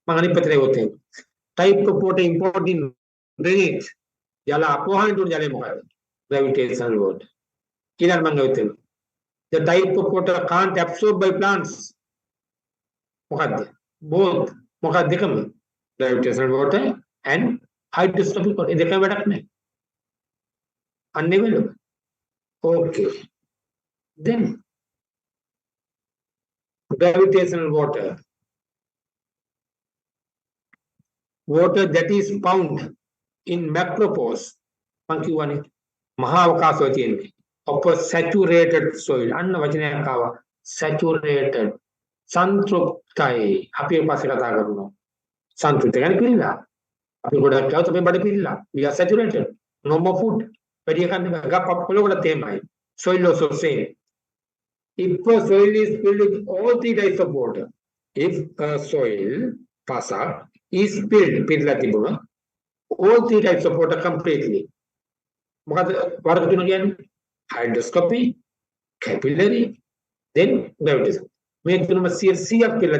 මම අනිත් පැත්තට ගොතේ. Type of water import in drainage. ජල අපෝහණයට උන ජලය මොකක්ද? Gravitational water. Kilan mangawitin. The type of water can't absorb by plants. Mokadde. Both. Mokadde kam. Gravitational water and hydrostrophic water. They can wadak nahi. Unavailable. Okay. Then gravitational water. Water that is found in macropores. Monkey one. Mahawakaswati of a saturated soil. Anna Vajinakawa, saturated. Santruptai, happy Pasakatagano. Santrupta Pilla. Happy Goda Pilla. We are saturated. No more food. But you can gap up all over the theme. Soil also same. If a soil is filled with all three types of water, if a soil pasa is filled, all three types of water completely. What again? Hydroscopy, capillary, then gravitation. Make them a sea of pillar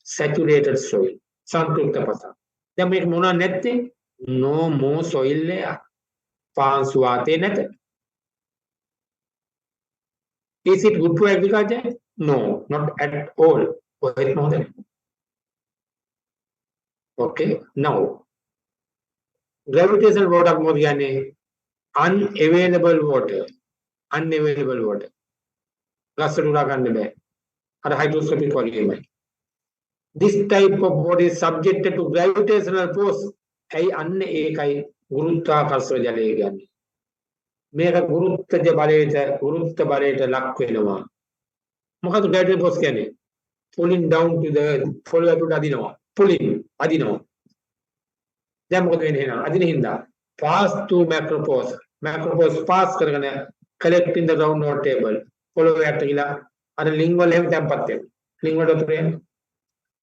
saturated soil. Something tapasa. They make mona nette, no more soil layer. Panswate net. Is it good for agriculture? No, not at all. Okay, now gravitational water Modiane. Unavailable water. Unavailable water. Hydroscopic volume. This type of water is subjected to gravitational force. I unekai Gurutta Kasrajalegani. Make a Gurutta Bareta Lakwenova. Mokatu gravitational force can pulling down to the follow to Adino. Pulling Adino. Then Adinhinda. Pass to macropores. Macropores pass collect in the ground node table. Follow at and lingual hem tempate. Lingual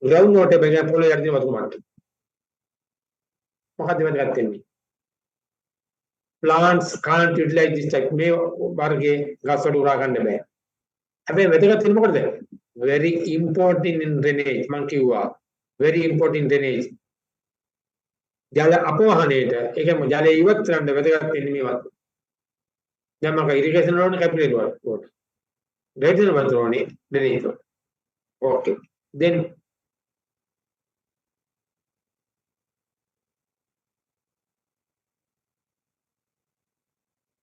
ground node table follow at the Matumant. Plants can't utilize this type. May barge gasadura and the bear. Very important in drainage, monkey. Very important in drainage. Jala Apohanate, Ekam Jala Ivat and the weather enemy. Yamaka irrigation road capillary water. That is what Roni, the okay. Then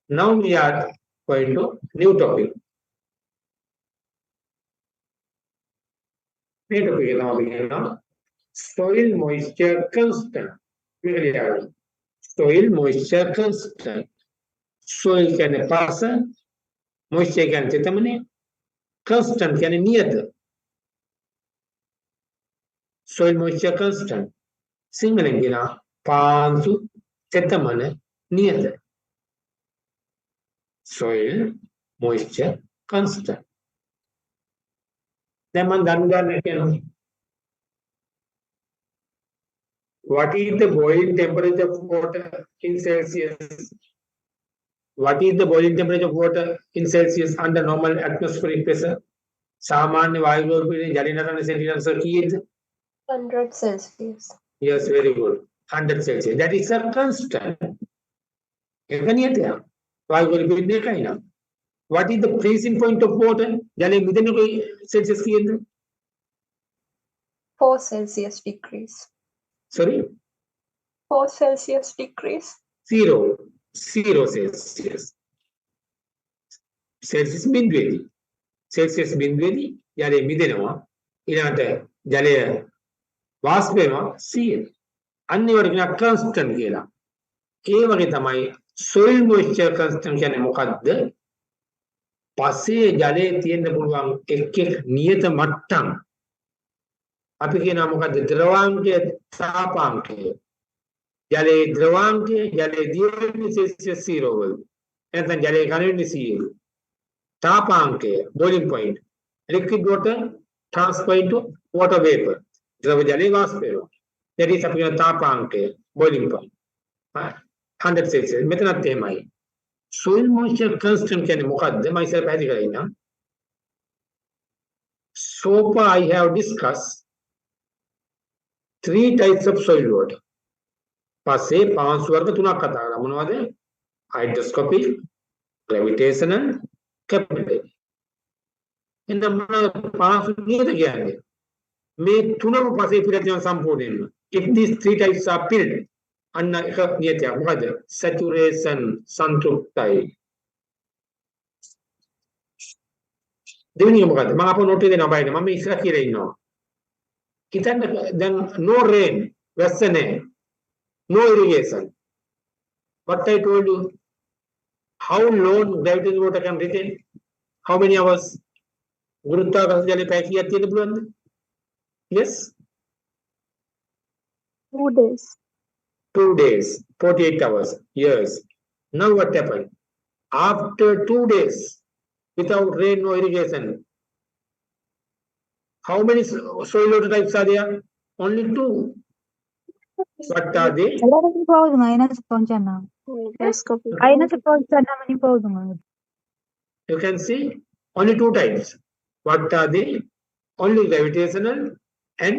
now we are going to new topic. New topic soil moisture constant. Soil moisture constant. Soil can pass, moisture can determine, constant can near. Soil moisture constant. Single Pansu determine near. Soil moisture constant. Then what is the boiling temperature of water in Celsius? What is the boiling temperature of water in Celsius under normal atmospheric pressure? සාමාන්‍ය වායු ගෝලපීඩනයේ ජලය නටන centigrade කීයද? 100 Celsius. Yes, very good. 100 Celsius. That is a constant. ඒක නියතයක්. වායු ගෝලපීඩනය එකයි නම්. What is the freezing point of water? ජලය මිදෙනකොට සෙල්සියස් කීයද? 4 Celsius degrees. Sorry? 4 Celsius degrees. 0 Celsius. Celsius බිඳුවේදී. Celsius බිඳුවේදී ජලය මිදෙනවා. ඊළඟට ජලය වාෂ්ප වෙනවා 100. අන්න ඒවට කියනවා constant කියලා. ඒ වගේ තමයි soil moisture constant කියන්නේ මොකද්ද? පසේ ජලයේ තියෙන්න පුළුවන් එක් නියත මට්ටම්. අපි කියනවා මොකද්ද? ද්‍රවාංකය තාපාංකය. ජලයේ ද්‍රවාංකය ජලයේ දියවෙන්නේ සෙල්සියස් 0 වල. එතන ජලයේ ඝන වෙන්නේ 100. තාපාංකය boiling point. Liquid water transfer into water vapor. ද්‍රව ජලයේ වාෂ්ප වෙනවා. that is අපි කියන තාපාංකය boiling point. 100 Celsius. මෙතනත් එහෙමයි. Soil moisture constant කියන්නේ මොකද්ද? මම ඉස්සර පැහැදිලි කරලා ඉන්නම්. So far I have discussed 3 types of soil water. පස්සේ පාංශු වර්ග තුනක් කතා කරා. මොනවද? Hydroscopic, gravitational, capillary. එන්න මොනවද පාංශු නියත කියන්නේ? මේ තුනම පස්සේ පිළිගන්න තියෙන සම්පූර්ණයෙන්ම. If these 3 types are filled, අන්න එක නියතයක්. මොකද? Saturation සන්තුෂ්ටයි. දෙවෙනි එක මොකද්ද? මම අපෝ නෝට් එක දෙනවා බයිද. මම ඉස්සර කියලා ඉන්නවා. හිතන්න දැන් no rain, වැස්ස නැහැ. No irrigation. What I told you, how long gravitational water can retain? How many hours? ගුරුත්වාකර්ෂණ ජලයේ පැය කීයක් තියෙන්න පුළුවන්ද? Yes? 2 days. 2 days, 48 hours. Yes. Now what happened? After 2 days, without rain, no irrigation, how many soil water types are there? Only 2. What are they? You can see only 2 types. What are they? Only gravitational and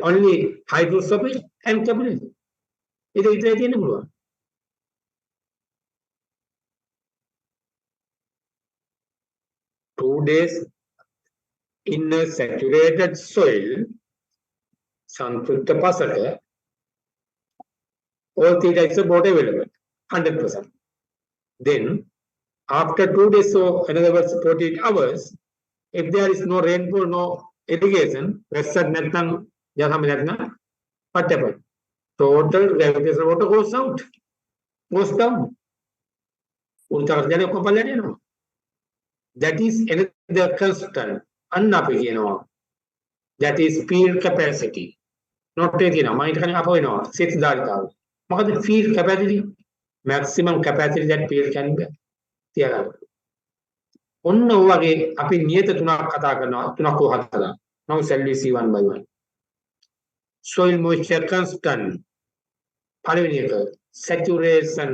only hydroscopic and capillary. It is තියෙන්න පුළුවන්. Two days in a saturated soil, සංතෘප්ත පසක, all 3 types of water available, 100%. Then, after 2 days, so in other words, 48 hours, if there is no rainfall, no irrigation, what happens? Total gravitational water goes out, goes down. That is another constant. That is field capacity. Not taking a mind six data. What is the field capacity? Maximum capacity that field can be. ඔන්න ඔයගේ අපි නියත තුනක් කතා කරනවා. තුනක් හෝ හතරක්. Now shall we see one by one. Soil moisture constant. පළවෙනි එක saturation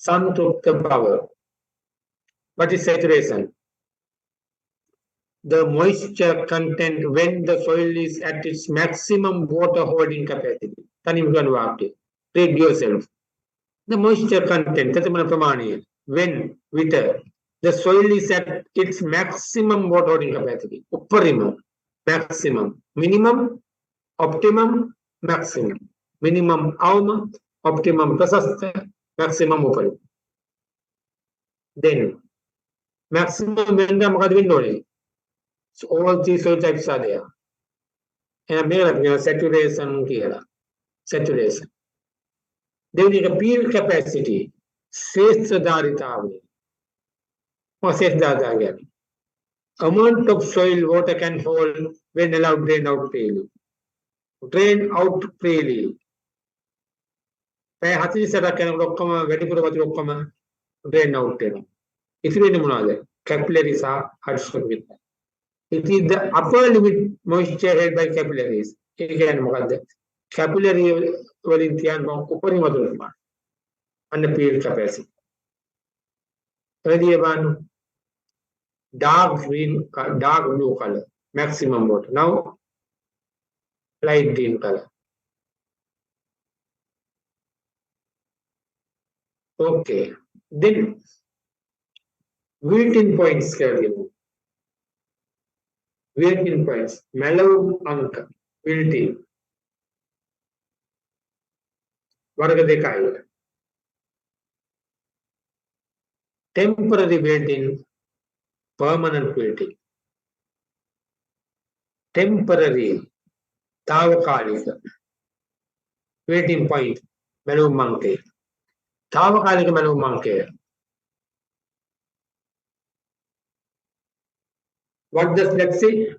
සන්තුෂ්ත බව. What is saturation? The moisture content when the soil is at its maximum water holding capacity. තනියම ගන්න වාක්‍යය. Read yourself. The moisture content තත්මන ප්‍රමාණය when with the soil is at its maximum water holding capacity. උපරිම maximum, minimum, optimum, maximum. Minimum අවම, optimum ප්‍රශස්ත, maximum උපරිම. Then maximum වෙනද මොකද වෙන්න ඕනේ? So all 3 soil types are there. And මේක saturation කියලා. Saturation. දෙවෙනි එක field capacity. ශ්‍රේෂ්ඨධාරිතාවය. ශ්‍රේෂ්ඨධාරිතාවය. Amount of soil water can hold when allowed drain out freely. Drain out freely. පැය 48ක් යනකොට ඔක්කොම වැඩිපුර වතුර ඔක්කොම drain out වෙනවා. ඉතින් වෙන්නේ මොනවද? capillary සහ hydroscopic. It is the upper limit moisture held by capillaries. ඒ කියන්නේ මොකද්ද? capillary වලින් තියන උපරිම වතුර ප්‍රමාණය. And the field capacity. Ready, Evan? dark green, dark blue color, maximum water. Now, light green color. Okay. Then, wilting points calculate. Wilting points. Mellow anka. Wilting. वर्ग दिखाई. Temporary wilting, permanent wilting. Temporary, तावकालिक. Wilting point, mellow monkey. तावकालिक mellow monkey. What does that say?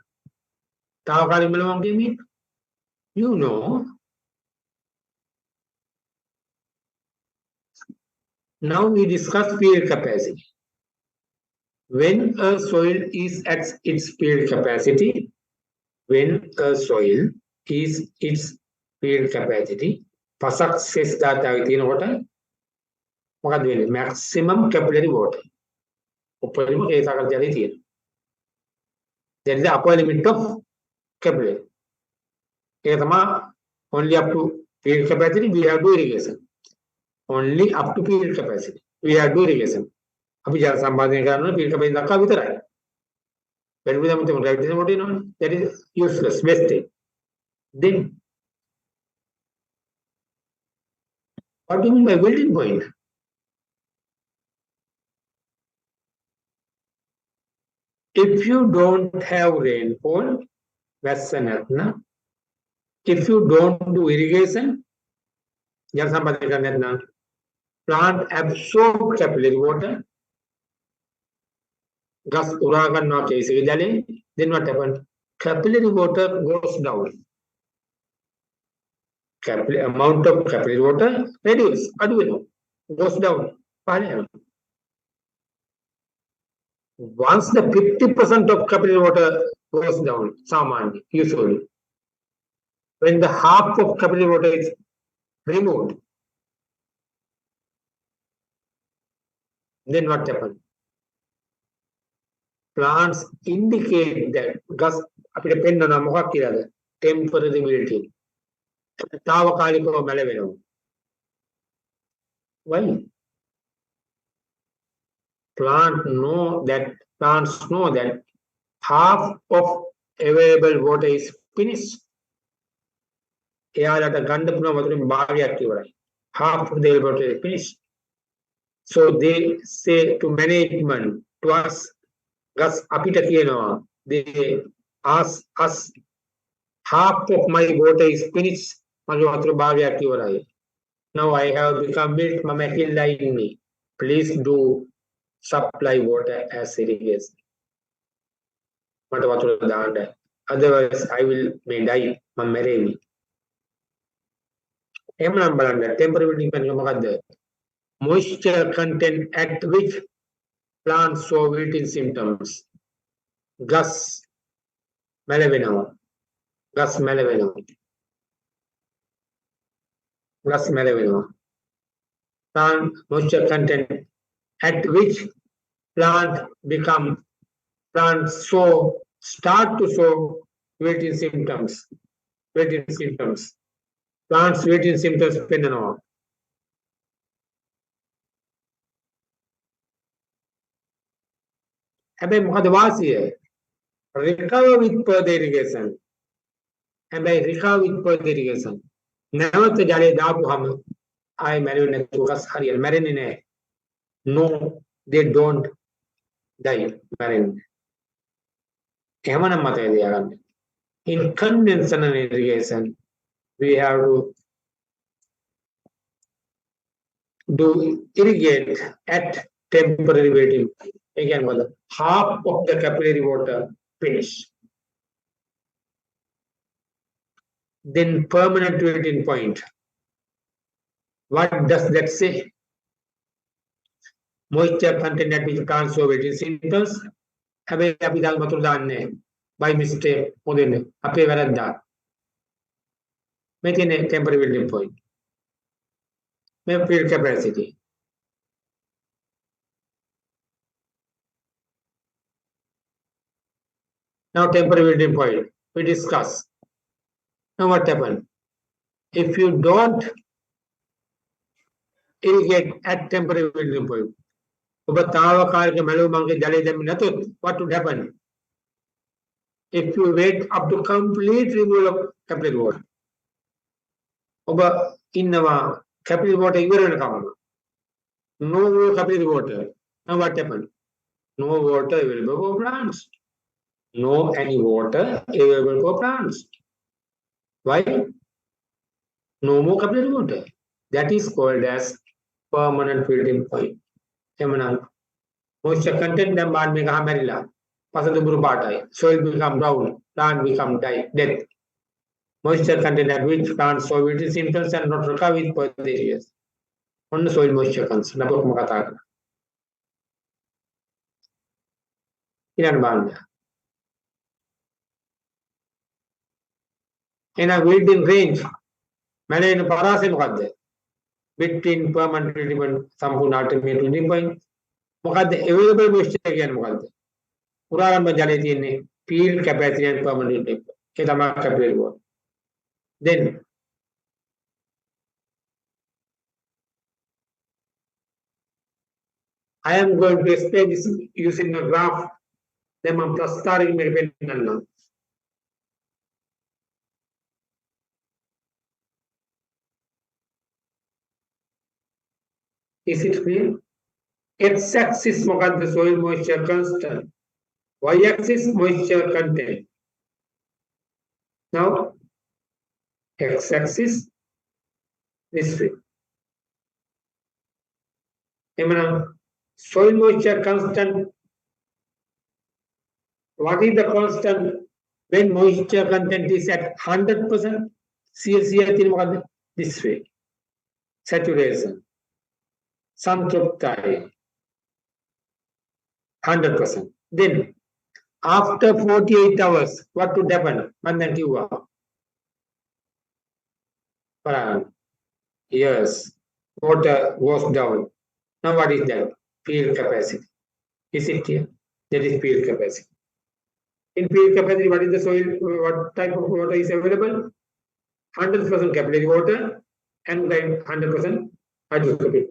तावकालिक mellow monkey mean? You know. Now we discuss field capacity. When a soil is at its field capacity, පසක් සෙස් දාතාවේ තියෙනකොට මොකද වෙන්නේ? maximum capillary water. උපරිම කේසාකර ජලය තියෙනවා. That is the upper limit of capillary. ඒක තමයි only up to field capacity we have to irrigation. Only up to field capacity we have to irrigation. අපි ජල සම්පාදනය කරනවා field capacity දක්වා විතරයි. When we have to write this what you know, that is useless, wasted. Then what do you mean by wilting point? If you don't have rainfall, if you don't do irrigation, plant absorb capillary water, gas uragan no case, then what happens? Capillary water goes down. Amount of capillary water reduce, goes down. Once the 50% of capillary water goes down, usually, when the half of capillary water is removed, then what happens? Plants indicate that gas temporary wilting. Why? Plants know that half of available water is finished. Half of the available water is finished. So they say to management, to us, they ask us, half of my water is finished. Now I have become built, me. Please do supply water as irrigation. Otherwise, I may die. Temporary moisture content at which plants show wilting symptoms. Gus malavino. Plant moisture content at which plants start to show wilting symptoms. Plants wilting symptoms phenomena. Recover with further irrigation. Never the Jale Dabuham, I married to us Harian Marinine. No, they don't die. Marin. In conventional irrigation, we have to do irrigate at temporary wilting. Again, half of the capillary water finish. Then permanent wilting point. What does that say? Moisture content at which plants show wilting symptoms. By mistake, temporary wilting point. Field capacity. Now temporary wilting point. We discuss. Now what happened? If you don't irrigate at temporary wilting point, what would happen? If you wait up to complete removal of capillary water, capillary water no more capillary water. Now what happened? No water available for plants. No any water available for plants. Why? No more capillary water. That is called as permanent wilting point. Moisture content them bad make marilla. Pasadu patai. Soil become brown. Plant become dead. Moisture content at which plant soil wilting symptoms and not recover with further areas. On the soil moisture comes. Napok makataka. Ilan banda. In a wilting range, Malay Parasim Kade between permanent treatment, Sampuna ultimate wilting point. Mokade available moisture again Mokade. Puraramba Jaleti field capacity and permanent wilting. Ketama capillary water. Then I am going to explain this using a graph. Then I'm starting my pen. Is it clear? X-axis the soil moisture constant. Y-axis moisture content. Now, x-axis this way. Soil moisture constant. What is the constant when moisture content is at 100%? This way. Saturation. Santruptai. 100%. Then, after 48 hours, what would happen? Yes, water goes down. Now what is that? Field capacity. Is it here? That is field capacity. In field capacity, what is the soil? What type of water is available? 100% capillary water and 100% hydroscopic.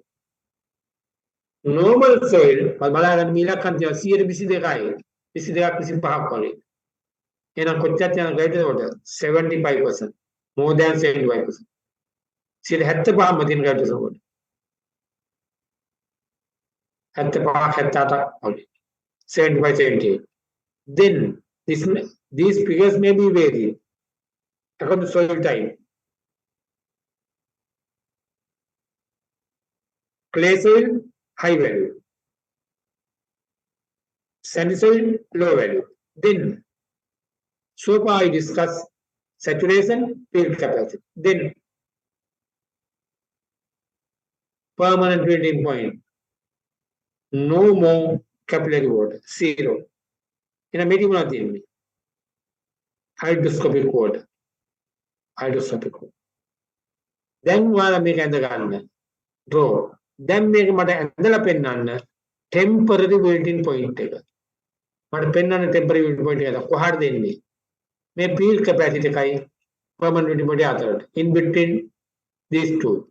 Normal soil, balaagan mila kantiya siya bisi dekay, bisi dekay bisi pahap kali. Yan ang kutya tiyan gayde water 75%, more than 75%. Siya hette pahap matin gayde sa water. Hette pahap hette only 75, 78. Then these figures may be varied according to soil type. Clay soil, high value. Sandy soil, low value. Then, so far I discuss saturation, field capacity. Then, permanent wilting point. No more capillary water, zero. In a medium of the hydroscopic water. Hydroscopic water. Then, while I make the draw. Then make a pen temporary wilting point. But pen and temporary wilting point together. Kohar denni. May field capacity kai permanent wilting point in between these two.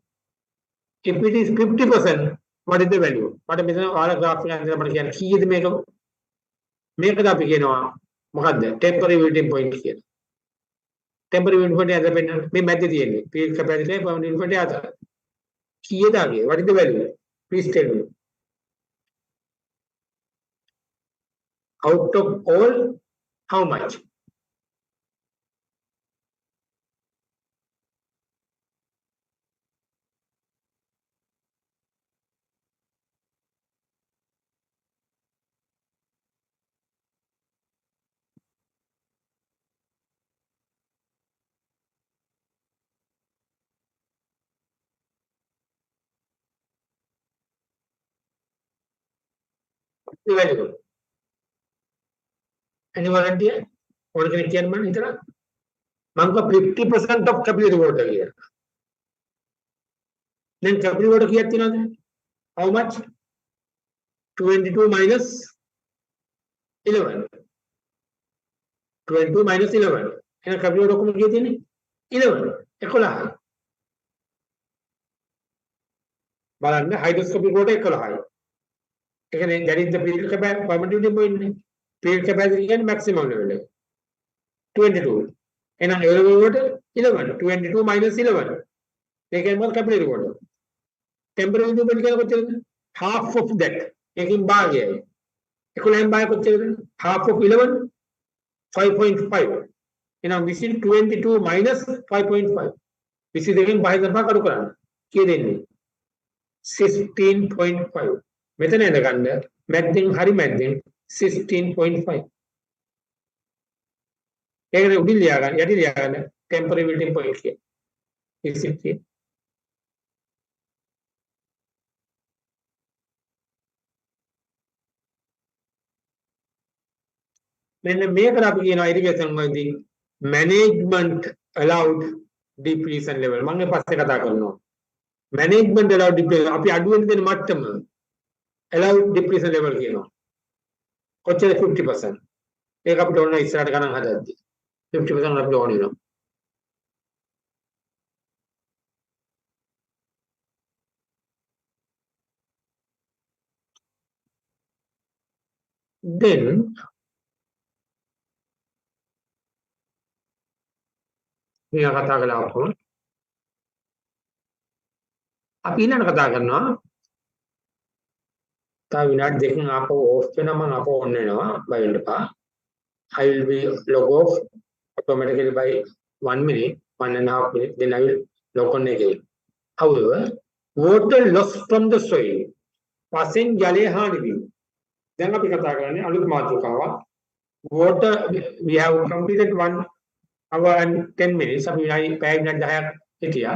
If it is 50%, what is the value? What is the all graph and key is make the application temporary wilting point here. Temporary wilting point as a pen may match the field capacity permanent wilting point other. What is the value? Please tell me. Out of all, how much? The value. Any volunteer? What can I tell man? 50% of capillary water here. Then capillary water here, how much? 22 minus 11. 22 minus 11. එහෙනම් capital ડોක්યુමන්ට් එකේ තියෙන්නේ 11. 11යි. බලන්න හයිඩ්‍රොස්කෝපික් වලට 11යි. ඒ කියන්නේ that is the field capacity permittivity point. Field capacity කියන්නේ maximum level එක. 22. එහෙනම් available වලට 11. 22 minus 11. ඒ කියන්නේ මොකක්ද capillary water. Temporary movement කියන්නේ කොච්චරද? Half of that. ඒකෙන් භාගයයි. 11 භාගය කොච්චරද? Half of 11 5.5. එහෙනම් 22 minus 5.5. 22කින් 5 දක්වා කඩු කරන්න. කීයද එන්නේ? 16.5. මෙතන එනගන්න මැද්දෙන් හරි මැද්දෙන් 16.5. ඒකනේ උඩින් ලියා ගන්න යටි ලියා ගන්න ටෙම්පරරි විල්ටින් පොයින්ට් කිය. 16. මෙන්න මේකට අපි කියනවා ඉරිගේෂන් වලදී management allowed depletion level. මම මේ පස්සේ කතා කරනවා. management allowed depletion අපි අඩුවෙන් දෙන මට්ටම allowed depletion level කියනවා. කොච්චර 50%. ඒක අපිට ඕන ඉස්සරහට ගණන් හදද්දී 50% අපිට ඕන වෙනවා. then මේ කතා කළා අපෝ අපි ඊළඟට කතා කරනවා තව විනාඩි දෙකකින් ආපහු ඕෆ් වෙනවා මම ආපහු ඔන් වෙනවා බය වෙන්න එපා. I will be log off automatically by 1 minute, 1.5 minutes, then I will log on again. However, water loss from the soil. පසෙන් ජලය හානි වීම. දැන් අපි කතා කරන්නේ අලුත් මාතෘකාවක්. Water, we have completed 1 hour and 10 minutes. අපි පැය විනාඩි 10ක් හිටියා.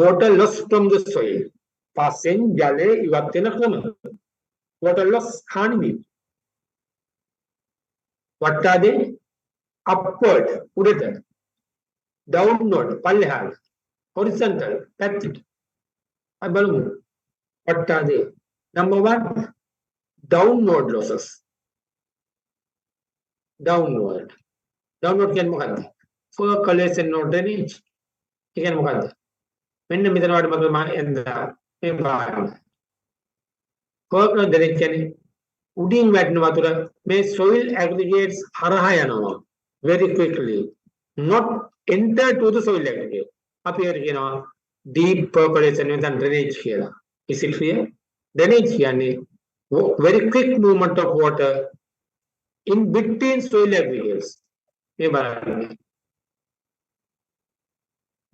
Water loss from the soil. පසෙන් ජලය ඉවත් වෙන ක්‍රම. Water loss හානි වීම. What are they? Upward, උඩට. Downward, පල්ලෙහාට. Horizontal, පැත්තට. අපි බලමු. What are they? Number 1, downward losses. Downward. Downward කියන්නේ මොකද්ද? Percolation or drainage. ඒ කියන්නේ මොකද්ද? මෙන්න මෙතන වල මම එන්දා මේ බලන්න. Percolation drainage කියන්නේ උඩින් වැටෙන වතුර මේ soil aggregates හරහා යනවා very quickly, not enter to the soil aggregate. අපි ඒකට කියනවා deep percolation නැත්නම් drainage කියලා. Is it clear? Drainage කියන්නේ very quick movement of water in between soil aggregates. මේ බලන්න.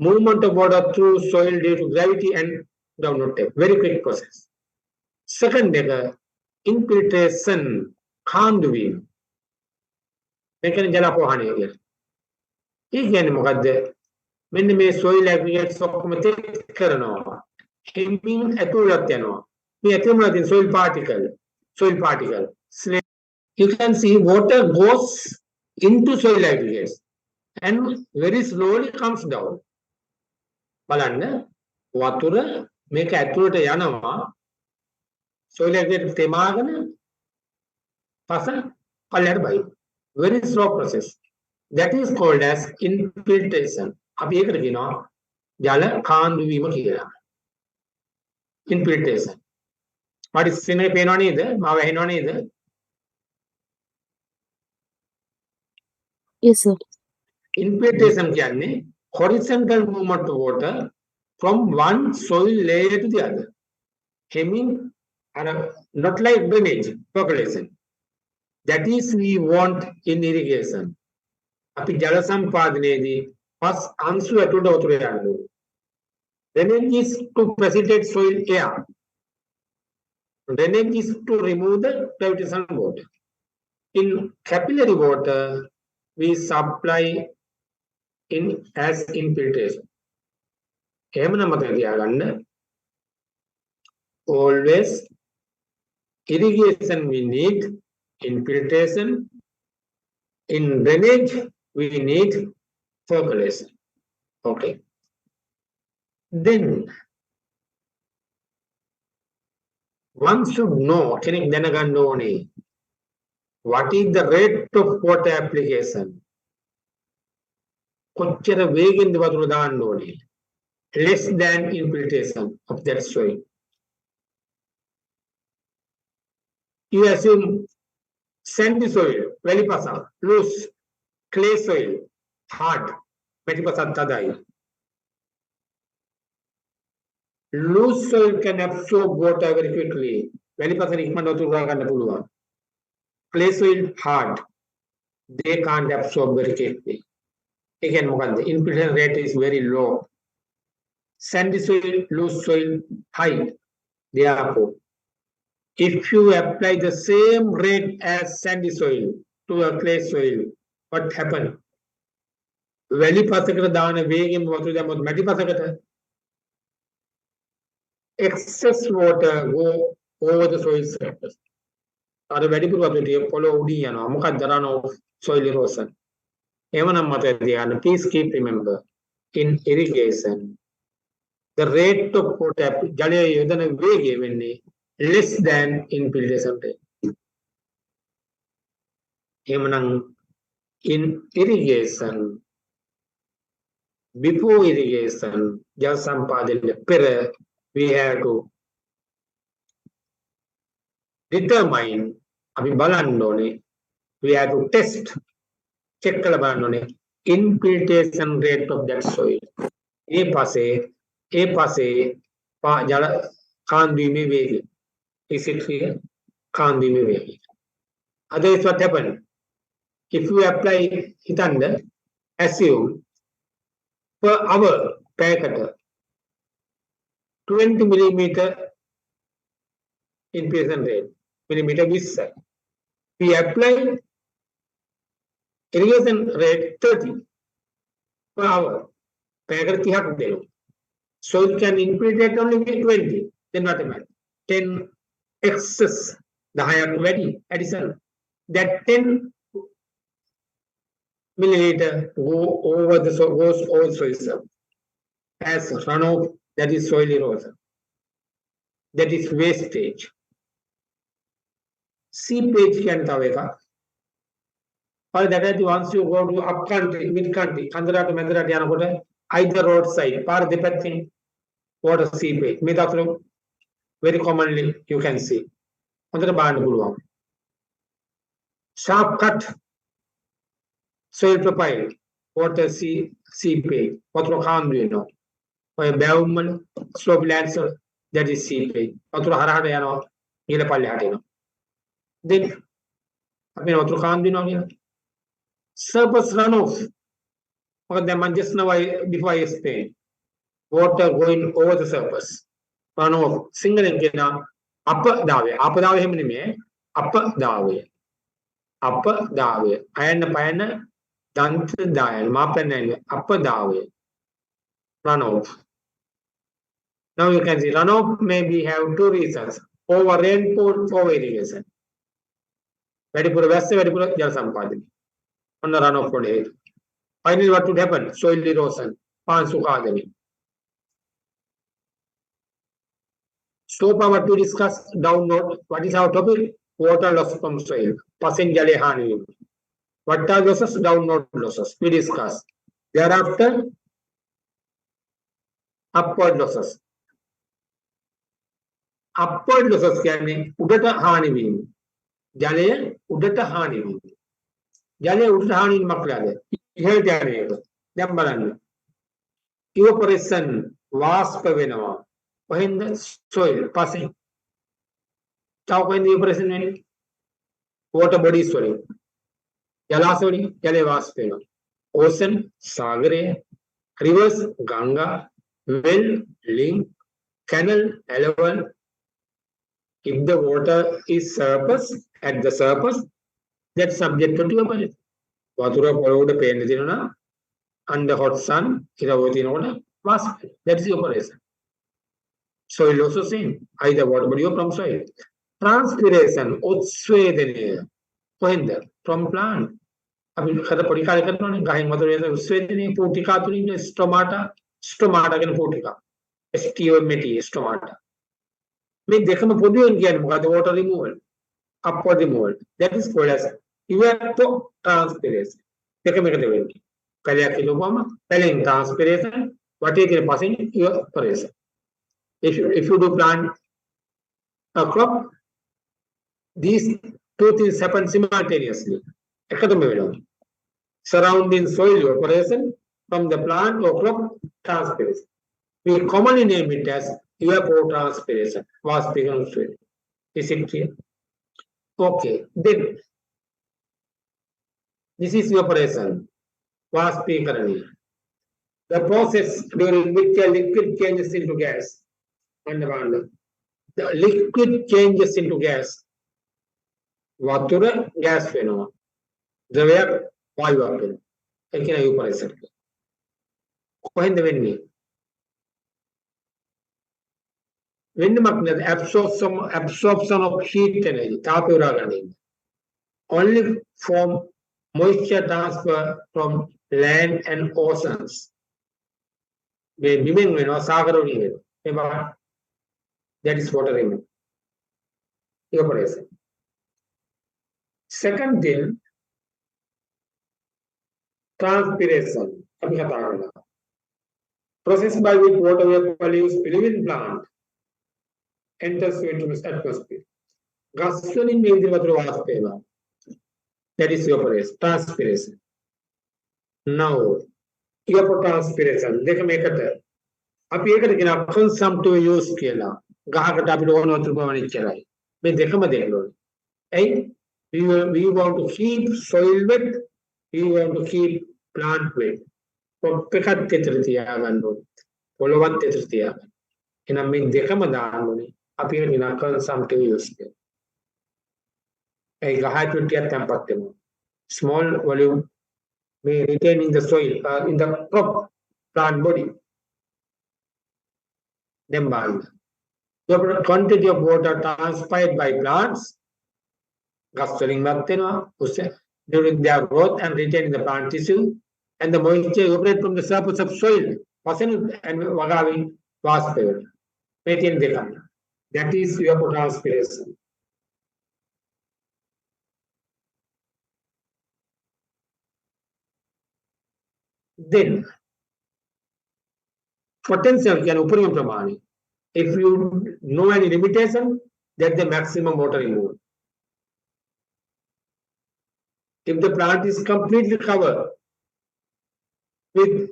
Movement of water through soil due to gravity and downward tap. Very quick process. Second එක infiltration කාන්දු වීම. මේ කියන්නේ ජල අපෝහණය කියලා. ඒ කියන්නේ මොකද්ද? මෙන්න මේ soil aggregates ඔක්කොම තෙත් කරනවා. හිමින් ඇතුළට යනවා. මේ ඇතුළට තියෙන soil particle. You can see water goes into soil aggregates and very slowly comes down. බලන්න වතුර මේක ඇතුළට යනවා. soil aggregate තෙමාගෙන පස පල්ලයට බයි. Very slow process. That is called as infiltration. අපි ඒකට කියනවා ජල කාන්දු වීම කියලා. Infiltration. මට සිනේ පේනව නේද? මාව ඇහෙනව නේද? Yes, sir. Infiltration කියන්නේ horizontal movement of water from one soil layer to the other. Hemming not like drainage, percolation. That is we want in irrigation. අපි ජල සම්පාදනයේදී පස් අංශු ඇතුළට වතුර යනවා. Drainage is to precipitate soil air. Drainage is to remove the gravitational water. In capillary water, we supply in as infiltration. එහෙම නම් මතක තියාගන්න. Always irrigation we need infiltration. In drainage we need percolation. Okay. Then one should know, කෙනෙක් දැනගන්න ඕනේ What is the rate of water application? කොච්චර වේගෙන්ද වතුර දාන්න ඕනේ? Less than infiltration of that soil. You assume sandy soil, වැලිපසක්, loose, clay soil, hard, වැලිපසක් තදයි. Loose soil can absorb water very quickly. වැලිපසට ඉක්මනට වතුර ගන්න පුළුවන්. Clay soil, hard, they can't absorb very quickly. Again, මොකද්ද? Infiltration rate is very low. Sandy soil, loose soil, high. Therefore, if you apply the same rate as sandy soil to a clay soil, what happens? වැලිපසකට දාන වේගෙන් වතුර දැම්මොත් මැටිපසකට excess water go over the soil surface. අර වැඩිපුර වතුර ටික පොළොව උඩින් යනවා. මොකක්ද runoff soil erosion. එවනම් මතක තියාගන්න. Please keep remember in irrigation the rate of water ජලය යොදන වේගය වෙන්නේ less than infiltration rate. එවනම් in irrigation, before irrigation, ජල සම්පාදනය පෙර we have to determine, අපි බලන්න ඕනේ, we have to test, check කරලා බලන්න ඕනේ infiltration rate of that soil. ඒ පස්සේ ජල කාන්දීමේ වේගය. Is it clear? කාන්දීමේ වේගය. Otherwise what happen? If you apply හිතන්න, assume per hour පැයකට 20 millimeter infiltration rate, millimeter 20. We apply irrigation rate 30 per hour. පැයකට 30ක් දෙනවා. So it can infiltrate only 20. Then what happens? 10 excess, 10ක් වැඩි additional. That 10 milliliter goes over the soil surface as runoff. That is soil erosion. That is wastage. Seepage can තව එකක්. Or that is once you go to up country, mid country, කන්දරාට මැදරාට යනකොට either roadside, පාර දෙපැත්තෙන් water seepage. මේ දතුරු very commonly you can see. හොඳට බලන්න පුළුවන්. Sharp cut soil profile, water seepage. වතුර කාන්දු වෙනවා. ඔය බැවුම් වල slope lands වල that is seepage. වතුර හරහට යනවා ඉහළ පල්ලෙහාට එනවා. Then අපි වතුර කාන්දු වෙනවා කියන surface runoff. මොකද දැන් මම just now before I explained water going over the surface. runoff සිංහලෙන් කියන අපදාවය. අපදාවය එහෙම නෙමෙයි. අපදාවය. අපදාවය. අයන්න පයන්න දන්ත දායන මාපන්නේ අපදාවය. runoff. Now you can see runoff maybe have two reasons. Over rainfall, over irrigation. වැඩිපුර වැස්ස වැඩිපුර ජල සම්පාදනය. ඔන්න runoff වල හේතු. Finally what would happen? Soil erosion. පාංශු කාදනය. So far what we discussed download. What is our topic? Water loss from soil. පසෙන් ජලය හානි වීම. What are losses? Download losses. We discussed. Thereafter upward losses. Upward losses කියන්නේ උඩට හානි වීම. ජලය උඩට හානි වීම. ජලය උඩට හානි වීම මොකක්ද? ඉහළට යන එක. දැන් බලන්න. evaporation වාෂ්ප වෙනවා. කොහෙන්ද? soil පසෙන්. තව කොහෙන්ද evaporation වෙන්නේ? water bodies වලින්. ජලාශ වලින් ජලය වාෂ්ප වෙනවා. ocean සාගරය, rivers Ganga, well, link, canal, level. If the water is surface, at the surface, that's subject to evaporation. වතුර පොළොවට පේන්න දිනනවා under hot sun ඉරව දිනනකොට වාෂ්ප. That is evaporation. Soil also same. Either water body or from soil. Transpiration, උත්ස්වේදනය. කොහෙන්ද? From plant. අපි කර පොඩි කාලේ කරනවානේ ගහෙන් වතුර එන උත්ස්වේදනය පූටිකා තුලින් ස්ටොමාටා කියන පූටිකා. STOMATA ස්ටොමාටා. මේ දෙකම පොදුවෙන් කියන්නේ මොකද්ද? water removal. upward mold. That is called as evapotranspiration. දෙකම එකට වෙන්නේ. කලයක් කිලුවම කලෙන් transpiration වටේ තියෙන පසෙන් evaporation. If you do plant a crop, these two things happen simultaneously. එකටම වෙනවා. Surrounding soil evaporation from the plant or crop transpiration. We commonly name it as evapotranspiration. Vaspikरण. Is it clear? Okay, then this is evaporation. Vaspikरण. The process during which a liquid changes into gas. The liquid changes into gas. Water gas වෙනවා. ද්‍රවයක් වායුවක් වෙනවා. ඒ කියන evaporation. කොහෙන්ද වෙන්නේ? Absorption of heat energy. තාපය උරා ගැනීම. Only from moisture transfer from land and oceans. මේ බිමෙන් වෙනවා සාගර වලින් වෙනවා. That is water evaporation. Second thing, transpiration. අපි කතා කරනවා. Process by which water vapor leaves living plant enters into the atmosphere. Gas වලින් මේ විදිහට වතුර වාෂ්ප වෙනවා. That is evaporation, transpiration. Now, evapotranspiration දෙකම එකට අපි ඒකට කියනවා consumptive use කියලා. ගහකට අපිට ඕන වතුර පවණි කරයි. මේ දෙකම දෙන්න ඕනේ. එයි we want to keep soil wet, we want to keep plant wet. පොප්පකත් දෙතර තියාගන්න ඕනේ. පොළොවත් දෙතර තියාගන්න. එහෙනම් මේ දෙකම දාන්න ඕනේ. අපි කියනවා consumptive use කියලා. ඒ ගහට ටිකක් තැම්පත් වෙනවා. Small volume may retain in the soil in the crop plant body. Then the quantity of water transpired by plants during their growth and retain in the plant tissue, and the moisture evaporate from the surface of soil. And that is evapotranspiration. Then potential can උපරිම ප්‍රමාණය. If you know any limitation, that's the maximum water removed. If the plant is completely covered with,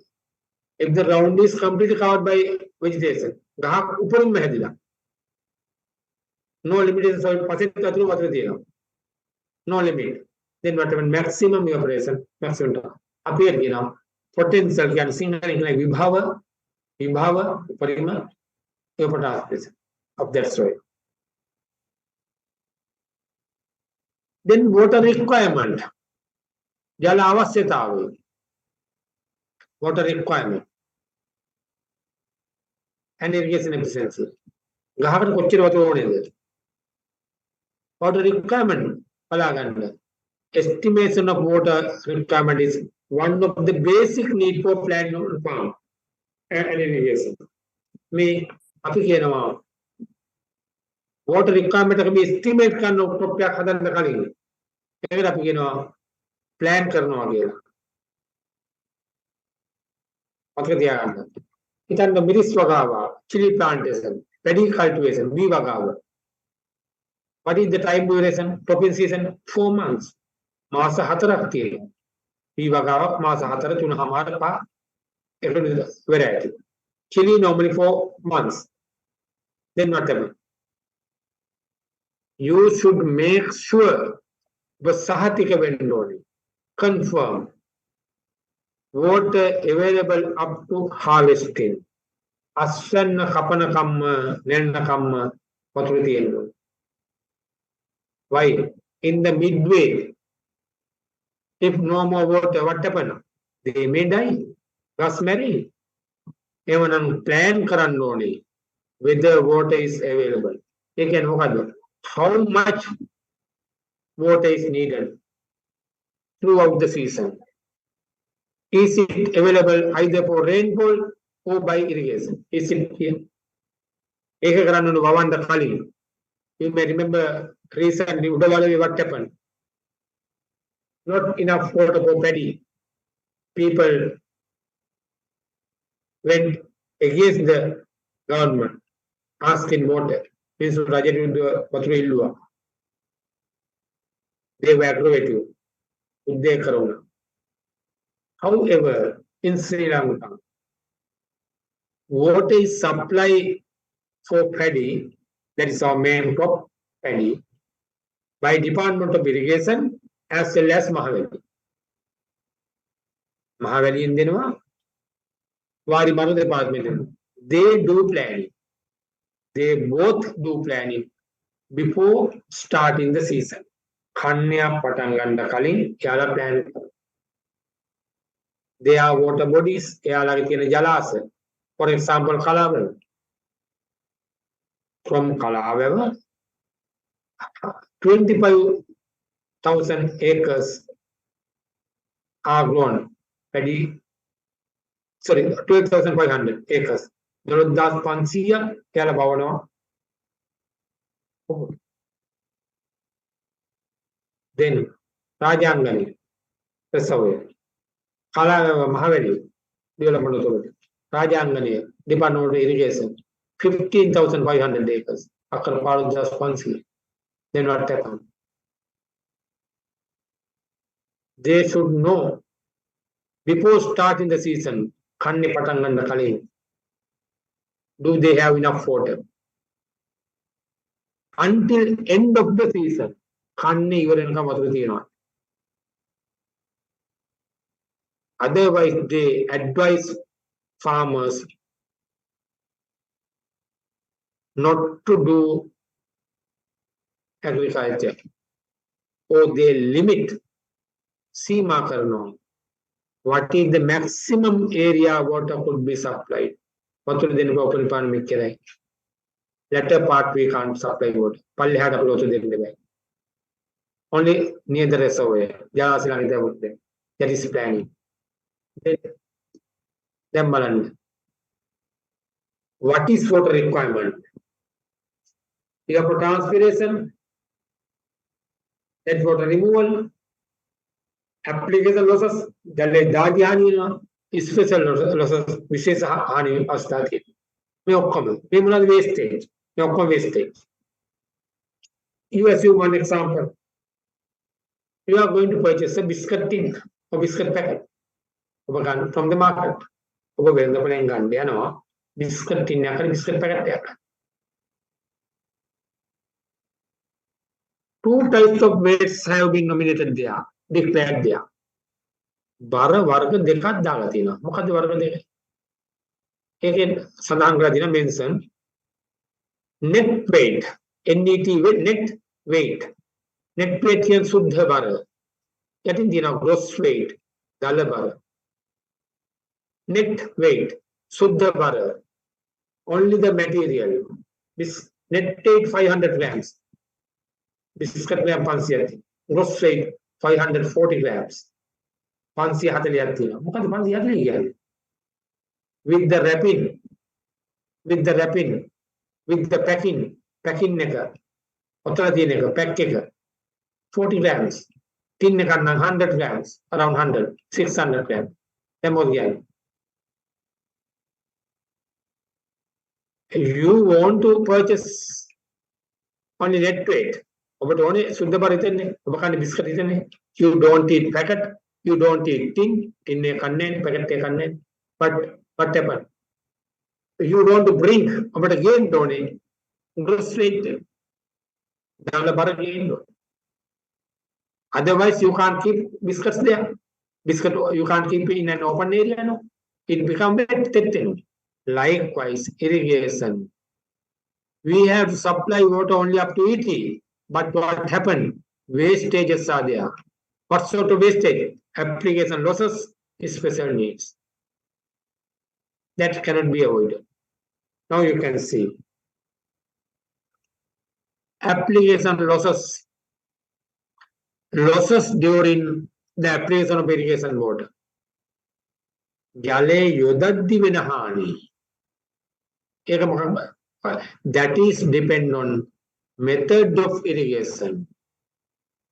if the ground is completely covered by vegetation, ගහක් උපරින්ම හැදිලා. No limitation, so පසෙත් වතුර වතුර තියෙනවා. No limit. Then what happens? Maximum evaporation, maximum time. අපි කියනවා potential කියන්නේ සිංහලෙන් කියන විභව උපරිම evapotranspiration of that soil. Then water requirement. ජල අවශ්‍යතාවය. Water requirement. And irrigation efficiency. ගහකට කොච්චර වතුර ඕනේද? Water requirement බලා ගන්න. Estimation of water requirement is one of the basic need for plant farm and irrigation. මේ අපි කියනවා water requirement එක මේ estimate කරන crop එකක් හදන්න කලින් ඒකට අපි කියනවා plan කරනවා කියලා. මතක තියාගන්න. හිතන්න මිරිස් වගාව, chili plantation, paddy cultivation, bee වගාව. What is the time duration? Cropping season 4 months. මාස 4ක් තියෙනවා. bee වගාවක් මාස 4 3.5 variety. Chili normally 4 months. Then what happens? You should make sure Vasahatika vendori confirm water available up to harvesting. Asanna kapana kamma nenna kamma patrutiyendo. Why? In the midway, if no more water, what happen? They may die. Gas marry. Even on plan karanna ඕනේ whether water is available. You can මොකද? How much water is needed throughout the season? Is it available either for rainfall or by irrigation? Is it here? ඒක කරන්න ඕන වවන්න කලින්. You may remember recently, what happened? Not enough water for paddy. People went against the government, asking water. Means they were aggravative with their corona. However, in Sri Lanka, water is supply for paddy, that is our main crop, paddy, by Department of Irrigation as well as Mahavali. Mahavali in Denwa, Wari Manu Department, they do planning. They both do planning before starting the season. Kanya Patanganda Kalin, Yala plan. They are water bodies, Yala Jalas. For example, Kalaval. From Kalaval, 25,000 acres are grown. Paddy, sorry, 12,500 acres. Doroddas Pansia, Yala Bavano. Then Rajangani, Reservoir. Kala Mahavali, Development Authority. Rajangani, Department of Irrigation, 15,500 acres. Akar Parajas Pansi. Then what happened? They should know before starting the season, Kanni Patanganda Kalin, do they have enough water? Until end of the season, Kanni Ivarenka Madhutina. Otherwise, they advise farmers not to do agriculture, or they limit Seema Karno. What is the maximum area water could be supplied? Latter part we can't supply water. Only near the reservoir. That is planning. Then what is water requirement? You have transpiration, that water removal, application losses, special losses, विशेष हानि असता थी मैं wastage wastage. You assume one example. You are going to purchase a biscuit tin or biscuit packet from the market. Biscuit tin biscuit packet. Two types of weights have been nominated there, declared there. 12 वर्ग देखा दागा तीना मुखद वर्ग देखे एक सदान करा दीना mention net weight NET weight net weight here शुद्ध बार यानी दीना gross weight दाल बार net weight शुद्ध बार only the material this net weight 500 grams biscuit gram 500 gross weight 540 grams. With the wrapping, with the packing neka, pack 40 grams, tin neka 100 grams, around 100, 600 grams. You want to purchase only net weight, but only biscuit, you don't eat packet. You don't eat tin in a content, packet content, but what happened? You don't bring, but again don't eat. Gross weight. Otherwise, you can't keep biscuits there. Biscuit you can't keep in an open area, no. It becomes wet. Likewise, irrigation. We have to supply water only up to 80. But what happened? Wastages are there. What sort of wastage? Application losses, special needs. That cannot be avoided. Now you can see. Application losses. Losses during the application of irrigation water. That is depend on method of irrigation.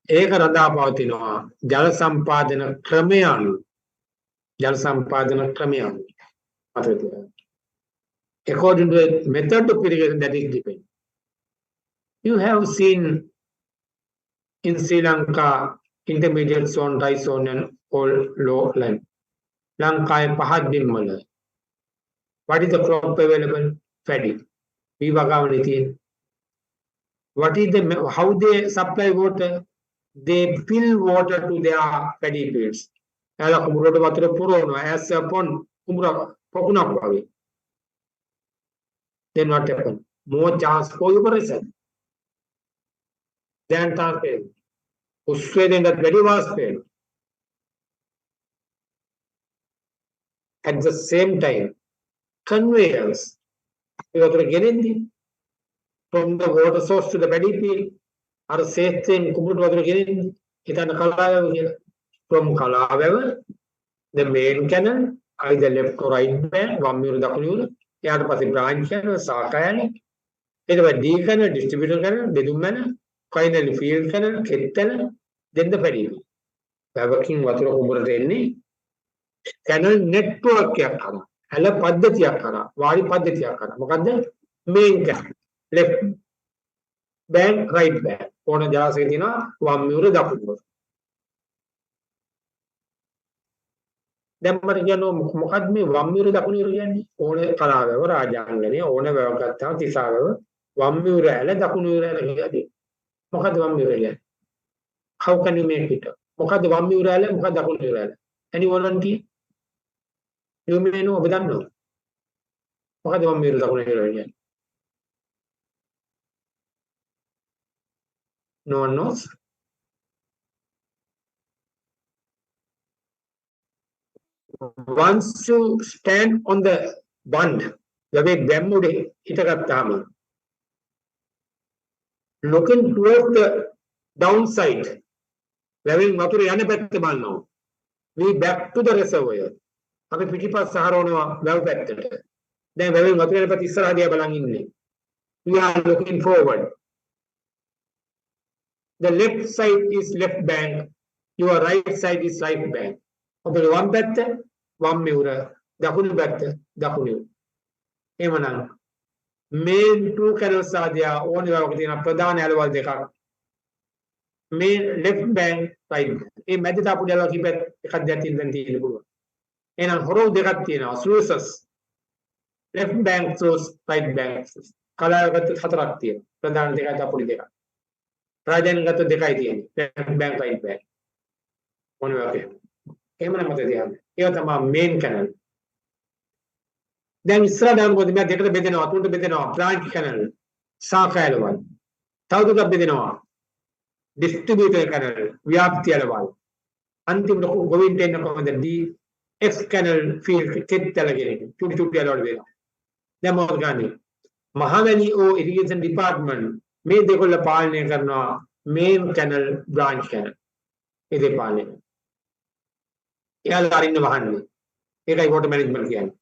ඒක රඳා පවතිනවා ජල සම්පාදන ක්‍රමය අනුව. ජල සම්පාදන ක්‍රමය අනුව. According to the method of irrigation that is dependent. You have seen in Sri Lanka intermediate zone, dry zone and all low land. Lanka පහත් බිම්වල. What is the crop available? Paddy. We වගාවනේ තියෙන්නේ. What is the how they supply water? They fill water to their paddy fields. එයාලා කුඹුරට වතුර පුරවනවා as upon කුඹුර පොකුණක් වගේ. Then what happen? More chance for evaporation than transparent. උස්වැදෙන් that very was paid. At the same time, conveyance වතුර ගෙනෙන්නේ from the water source to the paddy field. අර සේත්‍රයෙන් කුඹුරට වතුර ගෙනෙන්නේ. හිතන්න කලාවැව කියලා. From කලාවැව the main canal either left or right bank වම් මියුර දකුණු මියුර එයාට පස්සේ branch canal ශාඛා canal ඊට පස්සේ D canal distributor canal බෙදුම් canal finally field canal කෙත් canal then the paddy field. වැවකින් වතුර කුඹුරට එන්නේ canal network එකක් කරා හැල පද්ධතියක් කරා වාරි පද්ධතියක් කරා මොකද්ද main canal left bank right bank ඕන ජලාශය තියෙනවා වම් මියුර දකුණු මියුර. දැන් මට කියනවා මොකක්ද මේ වම් මියුර දකුණු මියුර කියන්නේ ඕනේ කලාවැව රාජාංගනේ ඕනේ වැව ගත්තාම තිසාවැව වම් මියුර ඇල දකුණු මියුර ඇල කියලාදී මොකද්ද වම් මියුර කියන්නේ how can you make it මොකද්ද වම් මියුර ඇල මොකද්ද දකුණු මියුර ඇල any volunteer you may know ඔබ දන්නවා මොකද්ද වම් මියුර දකුණු මියුර කියන්නේ no one knows. Once you stand on the bund, වැවේ ගැම්මුඩේ හිටගත්තාම looking towards the downside, වැවෙන් වතුර යන පැත්ත බලනවා. We back to the reservoir. අපි පිටිපස්ස හරවනවා වැව පැත්තට. දැන් වැවෙන් වතුර යන පැත්ත ඉස්සරහා දිහා බලන් ඉන්නේ. We are looking forward. The left side is left bank, your right side is right bank. ඔබේ වම් පැත්ත වම් මියුර දකුණු පැත්ත දකුණු මියුර. එහෙමනම් main two canals ආදියා ඕන වගේ තියෙන ප්‍රධාන ඇලවල් දෙකක්. main left bank right bank. මේ මැදට අපු ඇලවල් කිපැත් එකක් දෙකක් තියෙන්න පුළුවන්. එහෙනම් හොරව දෙකක් තියෙනවා sluices. left bank sluice right bank sluice. කලාවකට හතරක් තියෙනවා. ප්‍රධාන දෙකයි අපුඩි දෙකක්. රාජාංගගත දෙකයි තියෙන්නේ. left bank right bank. ඕන වගේ. එහෙම නම් මතක තියාගන්න. ඒක තමයි main canal. දැන් ඉස්සරහට යනකොට මේ දෙකට බෙදෙනවා තුනට බෙදෙනවා branch canal ශාඛා ඇලවල්. තව දුරටත් බෙදෙනවා distributor canal ව්‍යාප්ති ඇලවල්. අන්තිමට ගොවින්ට එන්න කොහොමද D X canal field කෙත් ඇලගෙන චුටි චුටි ඇලවල් වෙනවා. දැන් මොකද ගන්නේ? මහවැලි ඕ irrigation department මේ දෙකොල්ල පාලනය කරනවා main canal branch canal. ඒ දෙක පාලනය කරනවා. එයාලා අරින්න වහන්නේ. ඒකයි water management කියන්නේ.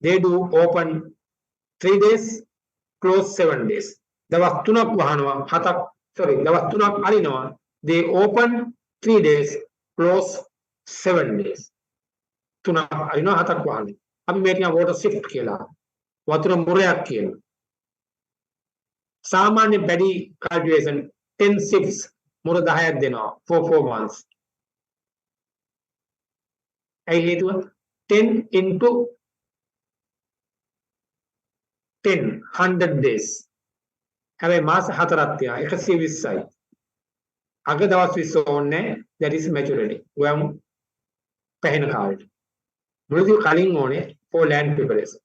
They do open 3 days, close 7 days. දවස් 3ක් වහනවා 7ක් දවස් 3ක් අරිනවා. They open 3 days, close 7 days. 3ක් අරිනවා 7ක් වහන්නේ. අපි මේක කියන water shift කියලා. වතුර මුරයක් කියනවා. සාමාන්‍ය paddy cultivation 10 shifts මුර 10ක් දෙනවා for 4 months. ඇයි හේතුව 10 into 10 100 days හැබැයි මාස 4ක් තියා 120යි අග දවස් 20 ඕනේ that is maturity ගොයම් පැහැෙන කාලෙට මුලදී කලින් ඕනේ for land preparation